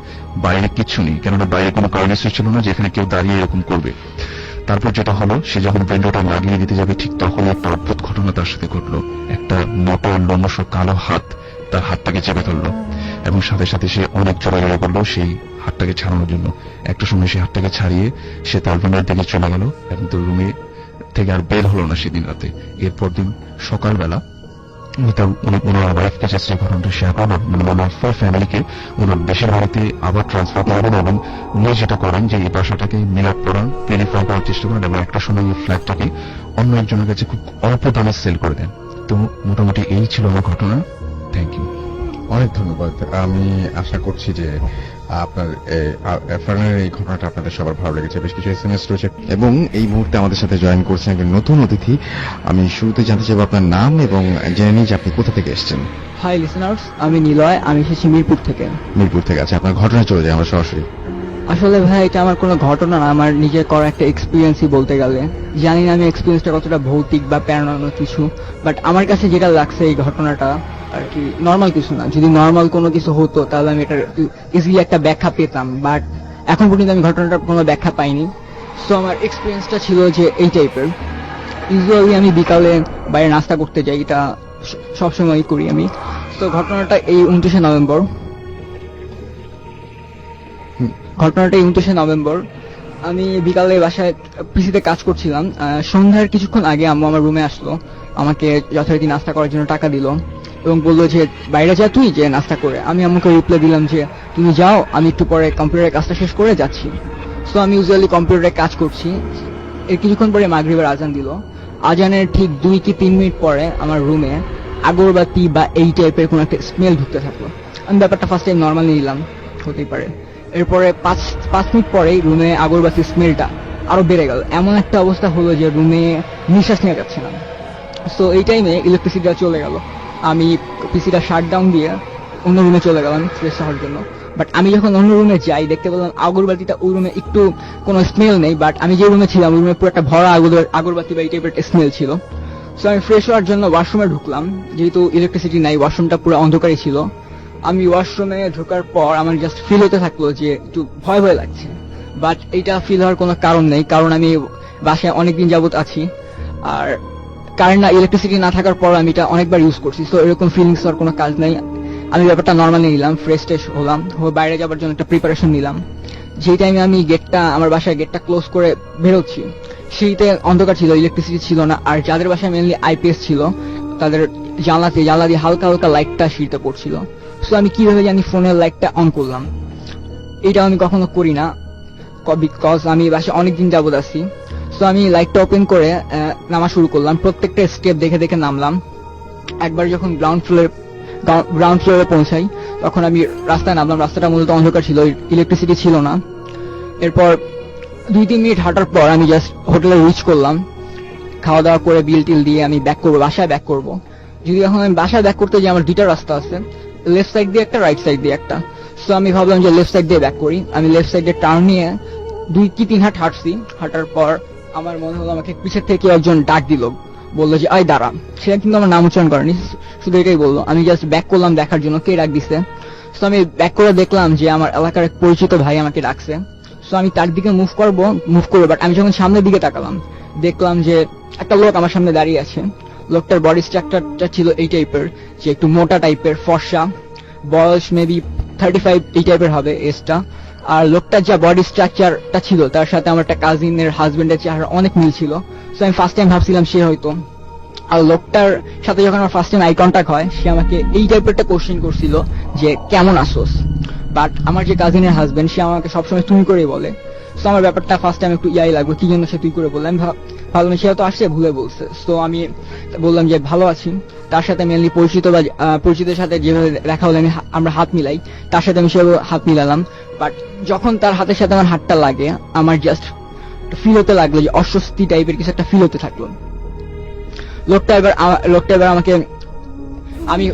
বাইরে কিচ্ছু নেই, কেননা বাইরে কোনো কারণেই ছিল না যেখানে কেউ দাঁড়িয়ে এরকম করবে। তারপর যেটা হলো সে যখন উইন্ডোটা লাগিয়ে দিতে যাবে ঠিক তখন একটা অদ্ভুত ঘটনা তার সাথে ঘটলো। একটা মোটা লোমশ কালো হাত তার হাতটাকে চেপে ধরলো এবং সাথে সাথে সে অনেক চড়াচড়া করলো সেই হাতটাকে ছাড়ানোর জন্য। একটা সময় সে হাতটাকে ছাড়িয়ে সে তার রুমের দিকে চলে গেল এবং তার রুমে থেকে আর বের হলো না সেদিন রাতে। এরপর দিন সকালবেলা ওনার ওয়াইফকে যে ঘটনাটা শেয়ার করবেন মানে ওনার ফুল ফ্যামিলিকে ওনার দেশের বাড়িতে আবার ট্রান্সফার করবেন এবং উনি যেটা করেন যে এই বাসাটাকে মিলাপ করান, প্রিফার করার চেষ্টা করেন এবং একটা সময় এই ফ্ল্যাটটাকে অন্য একজনের কাছে খুব অল্প দামে সেল করে দেন। তো মোটামুটি এই ছিল আমার ঘটনা। Thank you. অনেক ধন্যবাদ। আমি আশা করছি যে আপনার এফরানের এই ঘটনাটা আপনাদের সবার ভালো লেগেছে। বেশ কিছু এসএমএস রয়েছে এবং এই মুহূর্তে আমাদের সাথে জয়েন করছেন একজন নতুন অতিথি। আমি শুরুতে জানতে চাইব আপনার নাম এবং জেনে নিই যে আপনি কোথা থেকে এসেছেন। হাই লিসেনার্স, আমি নিলয়, আমি এসেছি মিরপুর থেকে। মিরপুর থেকে। আছে আপনার ঘটনা চলে যায় আমরা সরাসরি। আসলে ভাই এটা আমার কোনো ঘটনা না, আমার নিজের করা একটা এক্সপিরিয়েন্সই বলতে গেলে। জানি না আমি এক্সপিরিয়েন্সটা কতটা ভৌতিক বা প্যারানর্মাল কিছু, বাট আমার কাছে যেটা লাগছে এই ঘটনাটা আর কি নর্মাল কিছু না। যদি নর্মাল কোনো কিছু হতো তাহলে আমি এটা ইজিলি একটা ব্যাখ্যা পেতাম, বাট এখন পর্যন্ত আমি ঘটনাটার কোনো ব্যাখ্যা পাইনি। সো আমার এক্সপিরিয়েন্সটা ছিল যে এই টাইপের। ইউজুয়ালি আমি বিকালে বাইরে নাস্তা করতে যাই, এটা সবসময় করি আমি। তো ঘটনাটা এই 29শে নভেম্বর। আমি বিকালে বাসায় পিসিতে কাজ করছিলাম। সন্ধ্যার কিছুক্ষণ আগে আম্মু আমার রুমে আসলো, আমাকে যথারীতি নাস্তা করার জন্য টাকা দিল এবং বললো যে বাইরে যা তুই যে নাস্তা করে। আমি আম্মুকে রিপ্লাই দিলাম যে তুমি যাও, আমি একটু পরে কম্পিউটারের কাজটা শেষ করে যাচ্ছি। সো আমি ইউজুয়ালি কম্পিউটারে কাজ করছি। এর কিছুক্ষণ পরে মাগরিবের আজান দিল। আজানের ঠিক 2 কি 3 মিনিট পরে আমার রুমে আগরবাতি বা এই টাইপের কোনো একটা স্মেল ঢুকতে থাকলো। আমি ব্যাপারটা ফার্স্ট টাইম নর্মালি নিলাম, হতেই পারে। এরপরে 5 মিনিট পরেই রুমে আগরবাতির স্মেলটা আরো বেড়ে গেল। এমন একটা অবস্থা হলো যে রুমে নিঃশ্বাস নেওয়া যাচ্ছে না। সো এই টাইমে ইলেকট্রিসিটিটা চলে গেল। আমি পিসিটা শাট ডাউন দিয়ে অন্য রুমে চলে গেলাম ফ্রেশ হওয়ার জন্য। বাট আমি যখন অন্য রুমে যাই দেখতে পেলাম আগরবাতিটা ওই রুমে একটু কোনো স্মেল নেই, বাট আমি যে রুমে ছিলাম ওই রুমে পুরো একটা ভরা আগরবাতি বা এই টাইপের স্মেল ছিল। সো আমি ফ্রেশ হওয়ার জন্য ওয়াশরুমে ঢুকলাম, যেহেতু ইলেকট্রিসিটি নাই ওয়াশরুমটা পুরো অন্ধকারই ছিল। আমি ওয়াশরুমে ঢোকার পর আমার জাস্ট ফিল হতে থাকলো যে একটু ভয় ভয় লাগছে, বাট এটা ফিল হওয়ার কোনো কারণ নেই, কারণ আমি বাসায় অনেকদিন যাবত আছি আর কারেন্ট না ইলেকট্রিসিটি না থাকার পর আমি এটা অনেকবার ইউজ করছি। সো এরকম ফিলিংস হওয়ার কোনো কাজ নেই। আমি ব্যাপারটা নর্মালি নিলাম, ফ্রেশ ট্রেশ হলাম, বাইরে যাবার জন্য একটা প্রিপারেশন নিলাম। যেই টাইমে আমি আমার বাসায় গেটটা ক্লোজ করে বেরোচ্ছি সেইতে অন্ধকার ছিল, ইলেকট্রিসিটি ছিল না। আর যাদের বাসায় মেনলি আইপিএস ছিল তাদের জানলা দিয়ে হালকা হালকা লাইটটা শীতে পড়ছিল। সো আমি কিভাবে জানি ফোনের লাইটটা অন করলাম, এটা আমি কখনো করি না বিকজ আমি বাসায় অনেকদিন যাবত আছি। সো আমি লাইটটা ওপেন করে নামা শুরু করলাম, প্রত্যেকটা স্টেপ দেখে দেখে নামলাম। একবার যখন গ্রাউন্ড ফ্লোরে পৌঁছাই তখন আমি রাস্তায় নামলাম। রাস্তাটা মূলত অন্ধকার ছিল, ইলেকট্রিসিটি ছিল না। এরপর 2-3 মিনিট হাঁটার পর আমি জাস্ট হোটেলে রিচ করলাম। খাওয়া দাওয়া করে বিল টিল দিয়ে আমি বাসায় ব্যাক করবো। যদি এখন আমি বাসায় ব্যাক করতে যাই আমার 2টা রাস্তা আছে, লেফট সাইড দিয়ে একটা, রাইট সাইড দিয়ে একটা। সো আমি ভাবলাম যে লেফট সাইড দিয়ে ব্যাক করি। আমি লেফট সাইডে টার্ন নিয়ে 2 কি 3 হাঁট হাঁটছি। হাঁটার পর আমার মনে হলো আমাকে পিছের থেকে একজন ডাক দিল, বললো যে আয় দাঁড়া। সে কিন্তু আমার নাম উচ্চারণ করেনি, শুধু এটাই বললো। আমি জাস্ট ব্যাক করলাম দেখার জন্য কে ডাক দিছে। সো আমি ব্যাক করে দেখলাম যে আমার এলাকার এক পরিচিত ভাই আমাকে ডাকছে। সো আমি তার দিকে মুভ করবো, বাট আমি যখন সামনের দিকে তাকালাম দেখলাম যে একটা লোক আমার সামনে দাঁড়িয়ে আছে। লোকটার বডি স্ট্রাকচারটা ছিল এই টাইপের, যে একটু মোটা টাইপের, ফর্সা, বয়স মেবি 35 এই টাইপের হবে এজটা। আর লোকটার যা বডি স্ট্রাকচারটা ছিল তার সাথে আমার একটা কাজিনের হাজবেন্ডের চেহারা অনেক মিল ছিল। সো আমি ফার্স্ট টাইম ভাবছিলাম সে হয়তো। আর লোকটার সাথে যখন আমার ফার্স্ট টাইম আই কন্টাক্ট হয়, সে আমাকে এই টাইপের একটা কোশ্চেন করছিল যে কেমন আসোস। বাট আমার যে কাজিনের হাজবেন্ড, সে আমাকে সবসময় তুমি করেই বলে। সো আমার ব্যাপারটা ফার্স্ট টাইম একটু ইয়াই লাগবে, কি জন্য সে তুই করে বললাম। ভালো সে হয়তো আসছে ভুলে বলছে। সো আমি বললাম যে ভালো আছি। তার সাথে মেনলি পরিচিতের সাথে যেভাবে দেখা হলে আমরা হাত মিলাই, তার সাথে আমি সেভাবে হাত মিলালাম। বাট যখন তার হাতের সাথে আমার হাতটা লাগে, আমার জাস্ট ফিল হতে লাগলো যে অস্বস্তি টাইপের কিছু একটা ফিল হতে থাকলো। লোকটা এবার আমাকে, আমি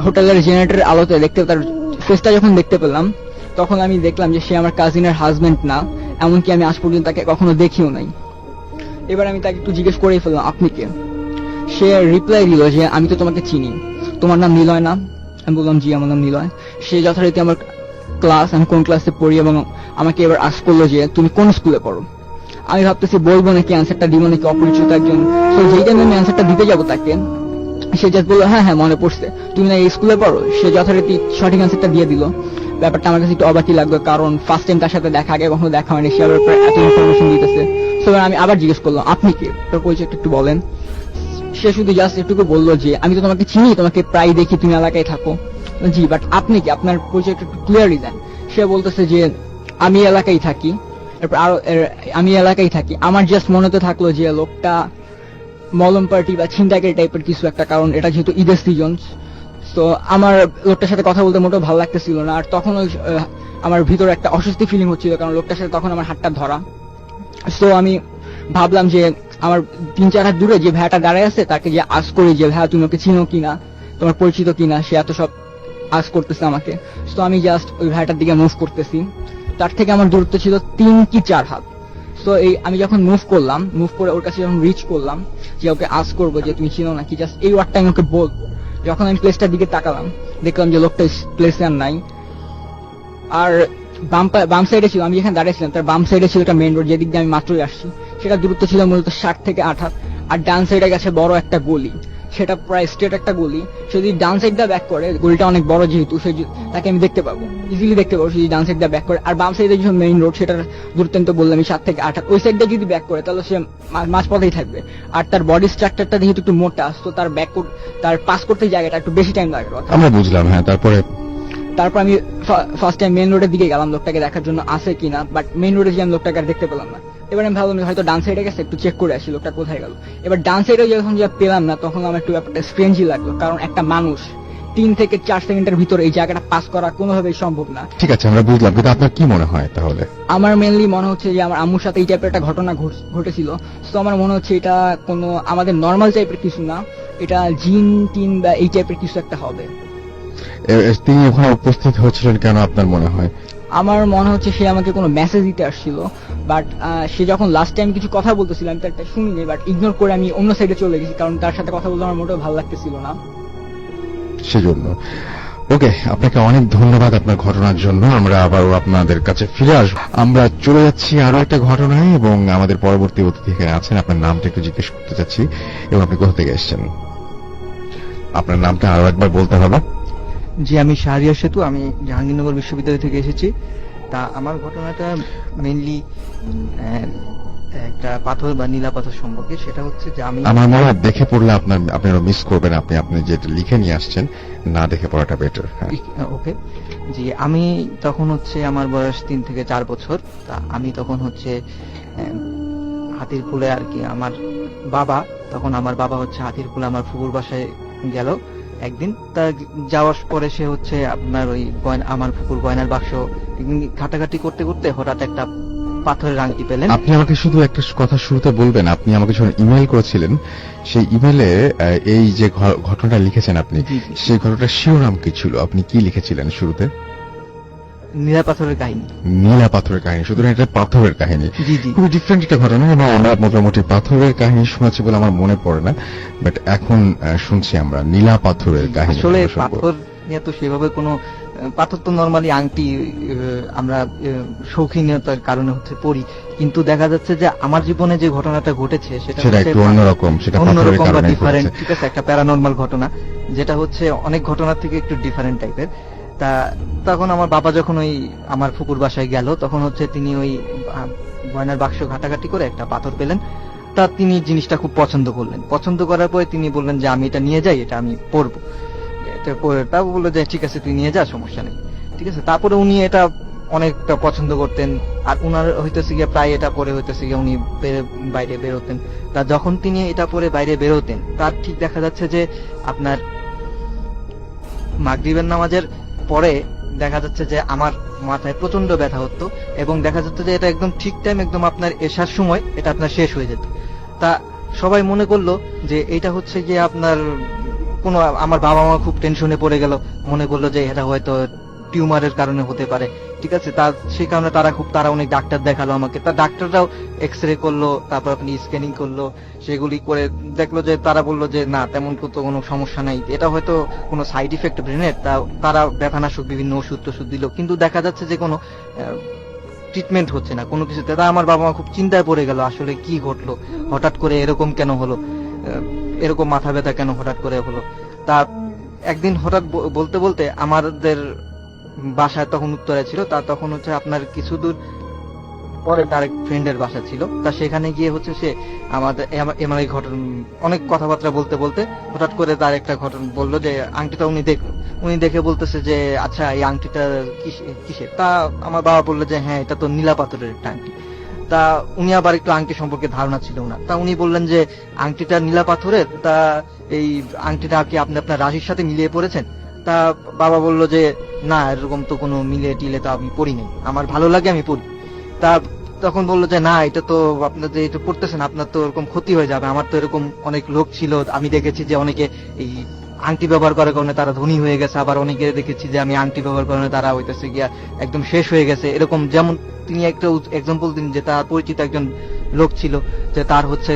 হোটেলের জেনারেটরের আলোতে দেখতে, তার ফেসটা যখন দেখতে পেলাম, তখন আমি দেখলাম যে সে আমার কাজিনের হাজবেন্ড না, এমনকি আমি আজ পর্যন্ত তাকে কখনো দেখিও নাই। এবার আমি তাকে একটু জিজ্ঞেস করেই ফেললাম আপনি কে। সে রিপ্লাই দিল যে আমি তো তোমাকে চিনি, তোমার নাম নিলয় না? আমি বললাম জি আমার নাম নিলয়। সে যথারীতি আমার ক্লাস, আমি কোন ক্লাসে পড়ি, এবং আমাকে এবার আস করলো যে তুমি কোন স্কুলে পড়ো। আমি ভাবতেছি বলবো নাকি অ্যান্সারটা দিব নাকি অপরিচিত একজন। তো যেই টাইমে আমি অ্যান্সারটা দিতে যাবো তাকে, সে জাস্ট বললো হ্যাঁ হ্যাঁ মনে পড়ছে, তুমি না এই স্কুলে পড়ো। সে যথারীতি সঠিক অ্যান্সারটা দিয়ে দিল। ব্যাপারটা আমার কাছে একটু অবাকই লাগলো, কারণ ফার্স্ট টাইম তার সাথে দেখা, আগে কখনো দেখা হয়নি, সে আবার এত ইনফরমেশন দিতেছে। তো আমি আবার জিজ্ঞেস করলাম আপনি কে, তোর পরিচয়টা একটু বলেন। সে শুধু জাস্ট একটুকু বললো যে আমি তো তোমাকে চিনি, তোমাকে প্রায় দেখি, তুমি এলাকায় থাকো। জি, বাট আপনি কি, আপনার পরিচয়টা একটু ক্লিয়ারলি দেন। সে বলতেছে যে আমি এলাকায় থাকি। এরপর আরো আমি এলাকায় থাকি। আমার জাস্ট মনে তো থাকলো যে লোকটা মলম পার্টি বা ছিনতাইকারী টাইপের কিছু একটা, কারণ এটা যেহেতু ঈদের সিজন। তো আমার লোকটার সাথে কথা বলতে মোটেও ভালো লাগতেছিল না। আর তখন আমার ভিতরে একটা অস্বস্তি ফিলিং হচ্ছিল, কারণ লোকটার সাথে তখন আমার হাতটা ধরা। তো আমি ভাবলাম যে আমার 3-4 হাত দূরে যে ভাইয়াটা দাঁড়ায় আছে তাকে যে আস করি যে ভাইয়া তুমি ওকে চিনো কিনা, তোমার পরিচিত কিনা। সে এত সব আস করতেছে আমাকে। তো আমি জাস্ট ওই ভাইয়াটার দিকে মুভ করতেছি। তার থেকে আমার দূরত্ব ছিল 3 কি 4 হাত। তো এই আমি যখন মুভ করলাম, মুভ করে ওর কাছে যখন রিচ করলাম যে ওকে আস করবো যে তুমি চিনো নাকি, জাস্ট এই ওয়ার্ডটা আমি ওকে বলবো। যখন আমি প্লেসটার দিকে তাকালাম, দেখলাম যে লোকটা প্লেসে আর নাই। আর বাম সাইডে ছিল, আমি যেখানে দাঁড়িয়েছিলাম তার বাম সাইডে ছিল একটা মেইন রোড, যেদিক দিয়ে আমি মাত্রই আসছি। সেটা দূরত্ব ছিল মূলত 7 থেকে 8 হাত। আর ডান সাইডে গেছে বড় একটা গলি, সেটা প্রায় স্ট্রেট একটা গলি। সে যদি ডান সাইড দিয়ে ব্যাক করে, গলিটা অনেক বড় যেহেতু, তাকে আমি দেখতে পাবো, ইজিলি দেখতে পাবো যদি ডান সাইড দিয়ে ব্যাক করে। আর বাম সাইডে যে মেইন রোড, সেটার দূরত্ব তো বললাম 7 থেকে 8 হাত। ওই সাইড দিয়ে যদি ব্যাক করে তাহলে সে মাঝ পথেই থাকবে। আর তার বডি স্ট্রাকচারটা যেহেতু একটু মোটা, তো তার পাস করতে জায়গাটা একটু বেশি টাইম লাগবে। আমরা বুঝলাম, হ্যাঁ। তারপর আমি ফার্স্ট টাইম মেইন রোডের দিকে গেলাম লোকটাকে দেখার জন্য আছে কিনা, বাট মেইন রোডে যে আমি লোকটাকে আর দেখতে পেলাম না। এবার আমি ভাবলাম হয়তো ডান সাইডে গেছে, একটু চেক করে আসি লোকটা কোথায় গেল। এবার ডান সাইডে যখন পেলাম না, তখন আমার একটু ব্যাপারটা স্ট্রেঞ্জই লাগলো, কারণ একটা মানুষ 3 থেকে 4 সেকেন্ডের ভিতরে এই জায়গাটা পাস করা কোনোভাবেই সম্ভব না। ঠিক আছে, আমরা বুঝলাম, কিন্তু আপনার কি মনে হয় তাহলে? আমার মেনলি মনে হচ্ছে যে আমার আম্মুর সাথে এই টাইপের একটা ঘটনা ঘটেছিল। তো আমার মনে হচ্ছে এটা কোনো আমাদের নর্মাল টাইপের কিছু না, এটা জিন টিন বা এই টাইপের কিছু একটা হবে। তিনি ওখানে উপস্থিত হচ্ছিলেন কেন আপনার মনে হয়? আমার মনে হচ্ছে সে আমাকে কোনো মেসেজ দিতে আসছিল, বাট সে যখন লাস্ট টাইম কিছু কথা বলতেছিল আমি তারটা শুনিনি, বাট ইগনোর করে আমি অন্য সাইডে চলে গেছি, কারণ তার সাথে কথা বলতে আমার মোটেও ভালো লাগতেছিল না সেজন্য। ওকে, আপনাকে অনেক ধন্যবাদ আপনার ঘটনার জন্য। আমরা আবারও আপনাদের কাছে ফিরে আসবো। আমরা চলে যাচ্ছি আরো একটা ঘটনায়, এবং আমাদের পরবর্তী অতিথি এখানে আছেন। আপনার নামটা একটু জিজ্ঞেস করতে চাচ্ছি, এবং আপনি কোথা থেকে এসেছেন? আপনার নামটা আরো একবার বলতে হবে। জি, আমি শাহরিয়ার সেতু, আমি জাহাঙ্গীরনগর বিশ্ববিদ্যালয় থেকে এসেছি। তা আমার ঘটনাটা মেইনলি একটা পাথর বা নীলা পাথর সম্পর্কে। সেটা হচ্ছে যে আমি, আমার মনে হয় দেখে পড়লে আপনারা মিস করবেন। আপনি যেটা লিখে নিয়ে আসছেন, না দেখে পড়াটা বেটার। ওকে জি, আমি তখন হচ্ছে আমার বয়স 3 থেকে 4 বছর। তা আমি তখন হচ্ছে হাতির পুলে আর কি, আমার বাবা হচ্ছে হাতির পুলে আমার ফুফুর বাসায় গেল একদিন। তা যাওয়ার পরে সে হচ্ছে আপনার ওই আমার ফুফুর গয়নার বাক্স ঘাটাঘাটি করতে করতে হঠাৎ একটা পাথরের আংটি পেলেন। আপনি আমাকে শুধু একটা কথা শুরুতে বলবেন, আপনি আমাকে যখন ইমেল করেছিলেন সেই ইমেলে এই যে ঘটনাটা লিখেছেন আপনি, জি, জি। সেই ঘটনাটার শিরোনাম কি ছিল, আপনি কি লিখেছিলেন শুরুতে? নীলা পাথরের কাহিনী। নীলা পাথরের কাহিনী, সুতরাং এটা পাথরের কাহিনী। জি জি। খুবই ডিফারেন্ট একটা ঘটনা, এবং আমরা মোটামুটি পাথরের কাহিনী শোনাচ্ছি বলে আমার মনে পড়ে না, বাট এখন শুনছি আমরা নীলা পাথরের কাহিনী। আসলে আমরা শুনবো। পাথর নিয়ে তো সেভাবে কোনো পাথর তো নরমালি আংটি আমরা শৌখিনতার কারণে হচ্ছে পড়ি, কিন্তু দেখা যাচ্ছে যে আমার জীবনে যে ঘটনাটা ঘটেছে সেটা সেটা একটু অন্যরকম, সেটা পাথরের অন্যরকম বা কারণে ডিফারেন্ট, ঘটেছে। ঠিক আছে, একটা প্যারানর্মাল ঘটনা, যেটা হচ্ছে অনেক ঘটনার থেকে একটু ডিফারেন্ট টাইপের। তা তখন আমার বাবা যখন ওই আমার ফুপুর বাসায় গেল, তখন হচ্ছে তিনি ওই গয়নার বাক্স ঘাটাঘাটি করে একটা পাথর পেলেন। তা তিনি জিনিসটা খুব পছন্দ করলেন, পছন্দ করার পরে তিনি বললেন যে আমি এটা নিয়ে যাই, এটা আমি পরবো। তা বললো যে ঠিক আছে তুই নিয়ে যা, সমস্যা নেই, ঠিক আছে। তারপরে উনি এটা অনেকটা পছন্দ করতেন, আর উনার হইতেছে গিয়ে প্রায় এটা পরে হইতেছে গিয়ে উনি বাইরে বেরোতেন। তা যখন তিনি এটা পরে বাইরে বেরোতেন, তার ঠিক দেখা যাচ্ছে যে আপনার মাগরিবের নামাজের পরে দেখা যাচ্ছে যে আমার মাথায় প্রচন্ড ব্যথা হতো, এবং দেখা যাচ্ছে যে এটা একদম ঠিক টাইম, একদম আপনার এশার সময় এটা আপনার শেষ হয়ে যেত। তা সবাই মনে করলো যে এটা হচ্ছে গিয়ে আপনার কোনো, আমার বাবা মা খুব টেনশনে পড়ে গেল, মনে করলো যে এটা হয়তো টিউমারের কারণে হতে পারে, ঠিক আছে। তার সেই কারণে তারা অনেক ডাক্তার দেখালো আমাকে, তা ডাক্তাররাও এক্স রে করলো, তারপর আপনি স্ক্যানিং করলো, সেগুলি করে দেখলো যে তারা বললো যে না, তেমন কোনো সমস্যা নাই, এটা হয়তো কোনো সাইড ইফেক্ট ব্রেনের। তারা ব্যথানাশক বিভিন্ন ওষুধ টষুধ দিল, কিন্তু দেখা যাচ্ছে যে কোনো ট্রিটমেন্ট হচ্ছে না কোনো কিছুতে। তা আমার বাবা মা খুব চিন্তায় পড়ে গেল, আসলে কি ঘটলো, হঠাৎ করে এরকম কেন হলো, এরকম মাথা ব্যথা কেন হঠাৎ করে হলো। তা একদিন হঠাৎ বলতে বলতে আমাদের বাসায় তখন উত্তরে ছিল, তা তখন হচ্ছে আপনার কিছু দূর পরে তার এক ফ্রেন্ডের বাসা ছিল। তা সেখানে গিয়ে হচ্ছে সে আমাদের আমার এই ঘটনা অনেক কথাবার্তা বলতে বলতে হঠাৎ করে তার একটা ঘটনা বললো যে আংটিটা উনি দেখলো, উনি দেখে বলতেছে যে আচ্ছা এই আংটিটা কিসের। তা আমার বাবা বললো যে হ্যাঁ, এটা তো নীলা পাথরের একটা আংটি। তা উনি আবার একটু আংটি সম্পর্কে ধারণা ছিল না, তা উনি বললেন যে আংটিটা নীলা পাথরের, তা এই আংটিটা কি আপনি আপনার রাশির সাথে মিলিয়ে পড়েছেন? তা বাবা বলল যে না, এরকম তো কোনো মিলিয়ে টিলে তো আমি পড়ি নাই, আমার ভালো লাগে আমি পড়ি। তা তখন বললো যে না, এটা তো আপনার যে এটা পড়তেছেন আপনার তো এরকম ক্ষতি হয়ে যাবে, আমার তো এরকম অনেক লোক ছিল, আমি দেখেছি যে অনেকে এই আংটি ব্যবহার করার কারণে তারা ধনী হয়ে গেছে, আবার অনেকে দেখেছি যে আমি আংটি ব্যবহার করার কারণে তারা হইতেছে গিয়া একদম শেষ হয়ে গেছে। এরকম যেমন তিনি একটা এক্সাম্পল দিন যে তার পরিচিত একজন লোক ছিল, যে তার হচ্ছে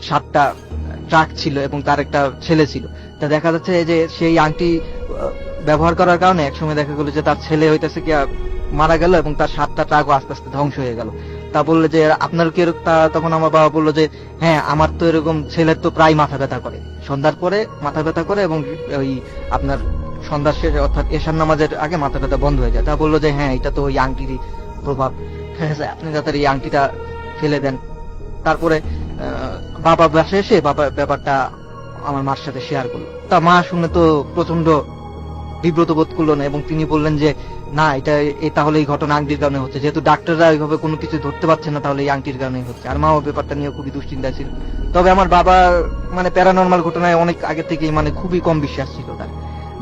7টা ট্রাক ছিল এবং তার একটা ছেলে ছিল। তা দেখা যাচ্ছে যে সেই আংটি ব্যবহার করার কারণে একসময় দেখা গেল যে তার ছেলে হইতেছে গিয়া মারা গেল এবং তার 7টা ট্রাকও আস্তে আস্তে ধ্বংস হয়ে গেল। তা বললো যে আপনার কি এরকম? তখন আমার বাবা বললো যে হ্যাঁ, আমার তো এরকম ছেলের তো প্রায় মাথা ব্যথা করে, সন্ধ্যার পরে মাথা ব্যথা করে, এবং ওই আপনার সন্ধ্যার শেষে অর্থাৎ এশার নামাজের আগে মাথা ব্যথা বন্ধ হয়ে যায়। তা বললো যে হ্যাঁ, এটা তো ওই আংটিরই প্রভাব, ঠিক আছে, আপনি যাতে এই আংটিটা ফেলে দেন। তারপরে বাবা বাসায় এসে বাবা ব্যাপারটা আমার মার সাথে শেয়ার করলো। তা মা শুনে তো প্রচন্ড বিব্রত বোধ করলো না, এবং তিনি বললেন যে না, এটা তাহলে এই ঘটনা আংটির কারণে হচ্ছে, যেহেতু ডাক্তাররা এইভাবে কোনো কিছু ধরতে পারছে না, তাহলে এই আংটির কারণেই হচ্ছে। আর মাও ব্যাপারটা নিয়ে খুবই দুশ্চিন্তা ছিল। তবে আমার বাবা মানে প্যারানর্মাল ঘটনায় অনেক আগে থেকেই মানে খুবই কম বিশ্বাস ছিল তার,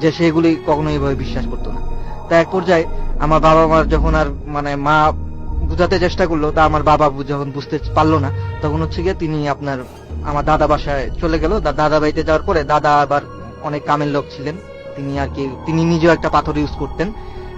যে সেগুলি কখনো এইভাবে বিশ্বাস করতো না। তা এক পর্যায়ে আমার বাবা মার যখন আর মানে মা বুঝাতে চেষ্টা করলো, তা আমার বাবা যখন বুঝতে পারলো না, তখন হচ্ছে গিয়ে তিনি আপনার আমার দাদা বাসায় চলে গেল। দাদা বাড়িতে যাওয়ার পরে দাদা আবার অনেক কামের লোক ছিলেন, তিনি আর কি তিনি নিজেও একটা পাথর ইউজ করতেন,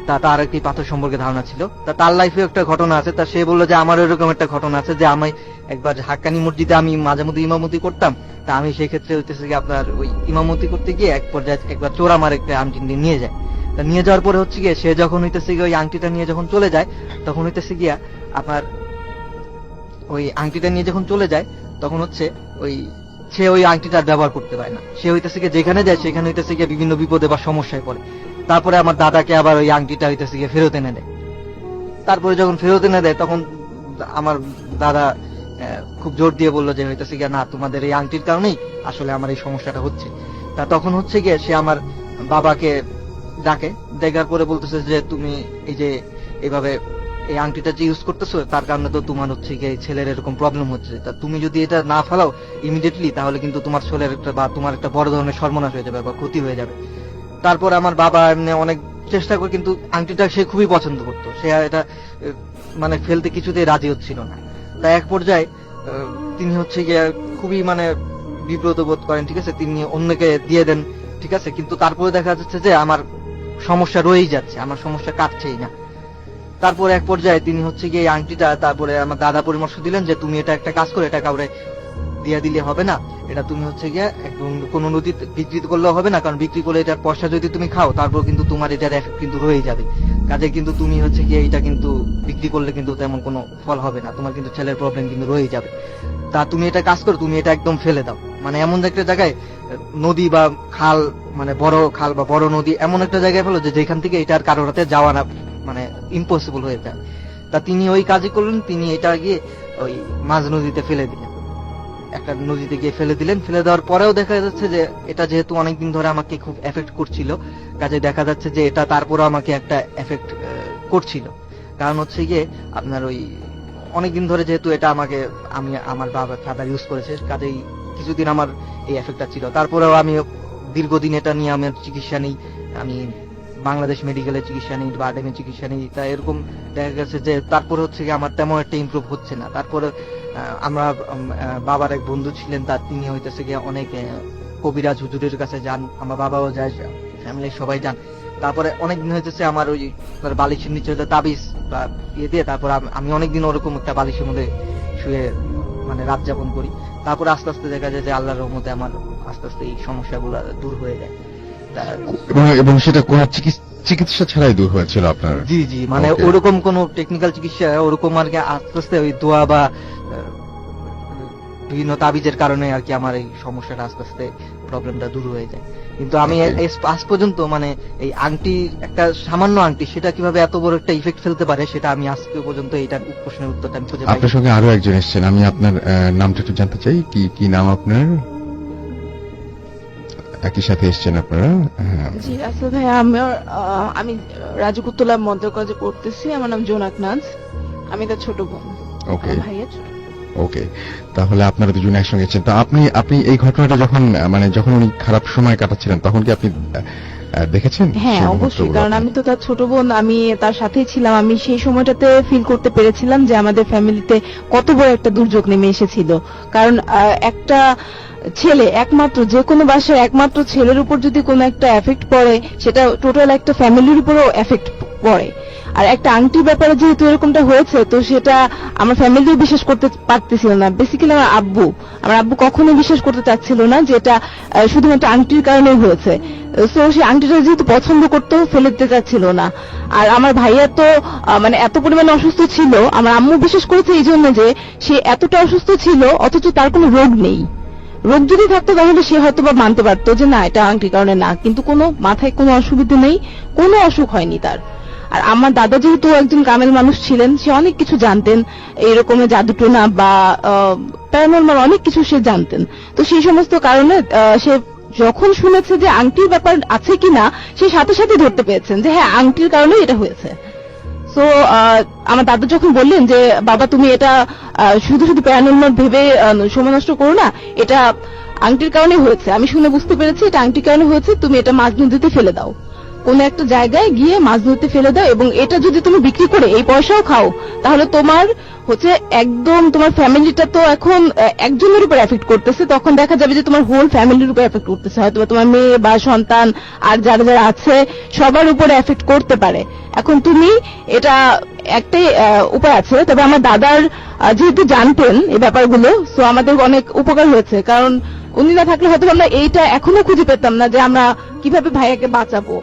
তা তার একটি পাথর সম্পর্কে ধারণা ছিল। তা তার লাইফে একটা ঘটনা আছে, তা সে বললো যে আমার এরকম একটা ঘটনা আছে, যে আমি একবার হাক্কানি মসজিদে আমি মাঝে মধ্যে ইমামতি করতাম। তা আমি সেই ক্ষেত্রে হইতেছে কি আপনার ওই ইমামতি করতে গিয়ে এক পর্যায়ে একবার চোর আমার একটা আংটি নিয়ে যায়। তা নিয়ে যাওয়ার পরে হচ্ছে গিয়ে সে যখন হইতেছে গিয়ে ওই আংটিটা নিয়ে যখন চলে যায়, তখন হইতেছে গিয়া আপনার ওই আংটিটা নিয়ে যখন চলে যায়, তখন হচ্ছে সে ওই আংটিটা ব্যবহার করতে পারে না। সে হইতেছে গিয়ে যেখানে যায় সেখানে হইতেছে গিয়ে বিভিন্ন বিপদে বা সমস্যায় পড়ে। তারপরে আমার দাদাকে আবার ওই আংটিটা হইতেছে গিয়ে ফেরত এনে দেয়। তারপরে যখন ফেরত এনে দেয়, তখন আমার দাদা খুব জোর দিয়ে বললো যে হইতেছে গিয়ে না, তোমাদের এই আংটির কারণেই আসলে আমার এই সমস্যাটা হচ্ছে। তা তখন হচ্ছে গিয়ে সে আমার বাবাকে ডাকে, দেখার পরে বলতেছে যে তুমি এই যে এইভাবে এই আংটিটা যে ইউজ করতেছো, তার কারণে তো তোমার হচ্ছে গিয়ে ছেলের এরকম প্রবলেম হচ্ছে। তা তুমি যদি এটা না ফেলাও ইমিডিয়েটলি, তাহলে কিন্তু তোমার ছেলের একটা বা তোমার একটা বড় ধরনের সর্বনাশ হয়ে যাবে বা ক্ষতি হয়ে যাবে। তারপর আমার বাবা এমনি অনেক চেষ্টা করে, কিন্তু আংটিটা সে খুবই পছন্দ করতো, সে এটা মানে ফেলতে কিছুতেই রাজি হচ্ছিল না। তাই এক পর্যায়ে তিনি হচ্ছে গিয়ে খুবই মানে বিব্রত বোধ করেন, ঠিক আছে, তিনি অন্যকে দিয়ে দেন, ঠিক আছে, কিন্তু তারপরে দেখা যাচ্ছে যে আমার সমস্যা রয়েই যাচ্ছে, আমার সমস্যা কাটছেই না। তারপরে এক পর্যায়ে তিনি হচ্ছে গিয়ে এই আংটিটা, তারপরে আমার দাদা পরামর্শ দিলেন যে তুমি এটা একটা কাজ করে, এটা কাউরে দিয়ে দিলে হবে না, এটা তুমি হচ্ছে গিয়ে একদম কোনো নদীতে বিক্রি করলেও হবে না, কারণ বিক্রি করলে এটার পয়সা যদি তুমি খাও তারপর কিন্তু তোমার এটার এফেক্ট কিন্তু রয়ে যাবে, কাজে কিন্তু তুমি হচ্ছে গিয়ে এটা কিন্তু বিক্রি করলে কিন্তু তেমন কোনো ফল হবে না, তোমার কিন্তু ছেলের প্রবলেম কিন্তু রয়ে যাবে। তা তুমি এটা কাজ করো, তুমি এটা একদম ফেলে দাও, মানে এমন একটা জায়গায় নদী বা খাল, মানে বড় খাল বা বড় নদী, এমন একটা জায়গায় ফেলো যে যেখান থেকে এটার কারোর হাতে যাওয়া না মানে ইম্পসিবল হয়ে যায়। তা তিনি ওই কাজই করলেন, তিনি এটা গিয়ে ওই মাঝ নদীতে ফেলে দিলেন, একটা নদীতে গিয়ে ফেলে দিলেন। ফেলে দেওয়ার পরেও দেখা যাচ্ছে যে এটা যেহেতু অনেকদিন ধরে আমাকে খুব এফেক্ট করছিল, কাজে দেখা যাচ্ছে যে এটা তারপরে আমাকে একটা এফেক্ট করছিল, কারণ হচ্ছে গিয়ে আপনার ওই অনেকদিন ধরে যেহেতু এটা আমাকে আমার বাবা ফাদার ইউজ করেছে, কাজেই কিছুদিন আমার এই এফেক্টটা ছিল। তারপরেও আমি দীর্ঘদিন এটা নিয়ে আমার চিকিৎসা নিই, আমি বাংলাদেশ মেডিকেলে চিকিৎসা নিই, বারডেমে চিকিৎসা নিই, তা এরকম দেখা গেছে যে তারপরে হচ্ছে কি আমার তেমন একটা ইমপ্রুভ হচ্ছে না। তারপরে আমরা বাবার এক বন্ধু ছিলেন, তার তিনি হইতেছে গিয়ে অনেক কবিরাজ হুজুরের কাছে যান, আমার বাবাও যায়, ফ্যামিলির সবাই যান। তারপরে অনেকদিন হইতেছে আমার ওই বালিশের নিচে হইতে তাবিজ বা ইয়ে দিয়ে, তারপর আমি অনেকদিন ওরকম একটা বালিশের মধ্যে শুয়ে মানে রাত যাপন করি। তারপরে আস্তে আস্তে দেখা যায় যে আল্লাহর রহমতে আমার আস্তে আস্তে এই সমস্যাগুলো দূর হয়ে যায়। এবং সেটা কোনো চিকিৎসা ছাড়াই দূর হয়েছিল আপনার? জি জি, মানে Okay. ওরকম কোনো টেকনিক্যাল চিকিৎসা ওরকম আর কি, আস্তে আস্তে ওই দোয়া বা বিভিন্ন তাবিজের কারণে আর কি আমার এই সমস্যাটা আস্তে আস্তে প্রবলেমটা দূর হয়ে যায়। কিন্তু আমি আজ পর্যন্ত মানে এই আংটি, একটা সামান্য আংটি, সেটা কিভাবে এত বড় একটা ইফেক্ট ফেলতে পারে সেটা আমি আজকে পর্যন্ত এইটার প্রশ্নের উত্তরটা আমি খুঁজে পাই। আপনার সঙ্গে আরো একজন এসেছেন, আমি আপনার নামটা একটু জানতে চাই, কি নাম আপনার? একই সাথে এসেছেন আপনারা? হ্যাঁ। জি আসলে ভাই আমি রাজকুতলা মন্ত্র কলেজে পড়তেছি, আমার নাম জোনাক নাজ, আমি তার ছোট বোন। ওকে ভাইয়ের ছোট। ওকে, তাহলে আপনারা দুজন একসঙ্গে এসেছেন। তো আপনি এই ঘটনাটা যখন উনি খারাপ সময় কাটাচ্ছিলেন তখন কি আপনি দেখেছেন? হ্যাঁ সেই অবশ্যই, মুহূর্তগুলো কারণ আপনি? আমি তো তার ছোট বোন, আমি তার সাথেই ছিলাম, আমি সেই সময়টাতে ফিল করতে পেরেছিলাম যে আমাদের ফ্যামিলিতে কত বড় একটা দুর্যোগ নেমে এসেছিল। কারণ একটা ছেলে, একমাত্র যে কোনো বাসায় একমাত্র ছেলের উপর যদি কোনো একটা এফেক্ট পড়ে, সেটা টোটাল একটা ফ্যামিলির উপরও এফেক্ট পড়ে। আর একটা আংটির ব্যাপারে যেহেতু এরকমটা হয়েছে, তো সেটা আমার ফ্যামিলিও বিশ্বাস করতে পারতেছিল না। বেসিক্যালি আমার আব্বু কখনোই বিশ্বাস করতে চাচ্ছিল না যে এটা শুধুমাত্র আংটির কারণে হয়েছে। সো সেই আংটিটা যেহেতু পছন্দ করতো, ফেলে দিতে চাচ্ছিল না। আর আমার ভাইয়া তো মানে এত পরিমাণে অসুস্থ ছিল, আমার আম্মু বিশ্বাস করেছে এই জন্য যে সে এতটা অসুস্থ ছিল অথচ তার কোনো রোগ নেই। রোগ যদি থাকতো তাহলে সে হয়তো বা মানতে পারতো যে না এটা আংটির কারণে না, কিন্তু কোনো মাথায় কোনো অসুবিধা নেই, কোনো অসুখ হয়নি তার। আর আমার দাদা যেহেতু একজন কামেল মানুষ ছিলেন, সে অনেক কিছু জানতেন, এইরকম জাদুটোনা বা প্যারানরমাল অনেক কিছু সে জানতেন। তো সেই সমস্ত কারণে সে যখন শুনেছে যে আংটির ব্যাপার আছে কিনা, সে সাথে সাথে ধরতে পেরেছেন যে হ্যাঁ আংটির কারণে এটা হয়েছে। তো আমার দাদা যখন বললেন যে বাবা তুমি এটা শুধু শুধু প্যারানরমাল ভেবে সময় নষ্ট করো না, এটা আংটির কারণে হয়েছে, আমি শুনে বুঝতে পেরেছি এটা আংটির কারণে হয়েছে, তুমি এটা মাঝ নদীতে ফেলে দাও, কোন একটা জায়গায় গিয়ে মাছ ধরতে ফেলে দাও, এবং এটা যদি তুমি বিক্রি করে এই পয়সাও খাও, তাহলে তোমার হচ্ছে একদম তোমার ফ্যামিলিটা তো এখন একজনের উপর এফেক্ট করতেছে, তখন দেখা যাবে যে তোমার হোল ফ্যামিলির উপর এফেক্ট করতেছে, হয়তো তোমার মেয়ে বা সন্তান আর যারা যারা আছে সবার উপরে এফেক্ট করতে পারে। এখন তুমি এটা একটাই উপায় আছে, তবে আমার দাদার যেহেতু জানতেন এই ব্যাপারগুলো, সো আমাদের অনেক উপকার হয়েছে, কারণ উনি না থাকলে হয়তো আমরা এইটা এখনো খুঁজে পেতাম না যে আমরা কিভাবে ভাইয়াকে বাঁচাবো।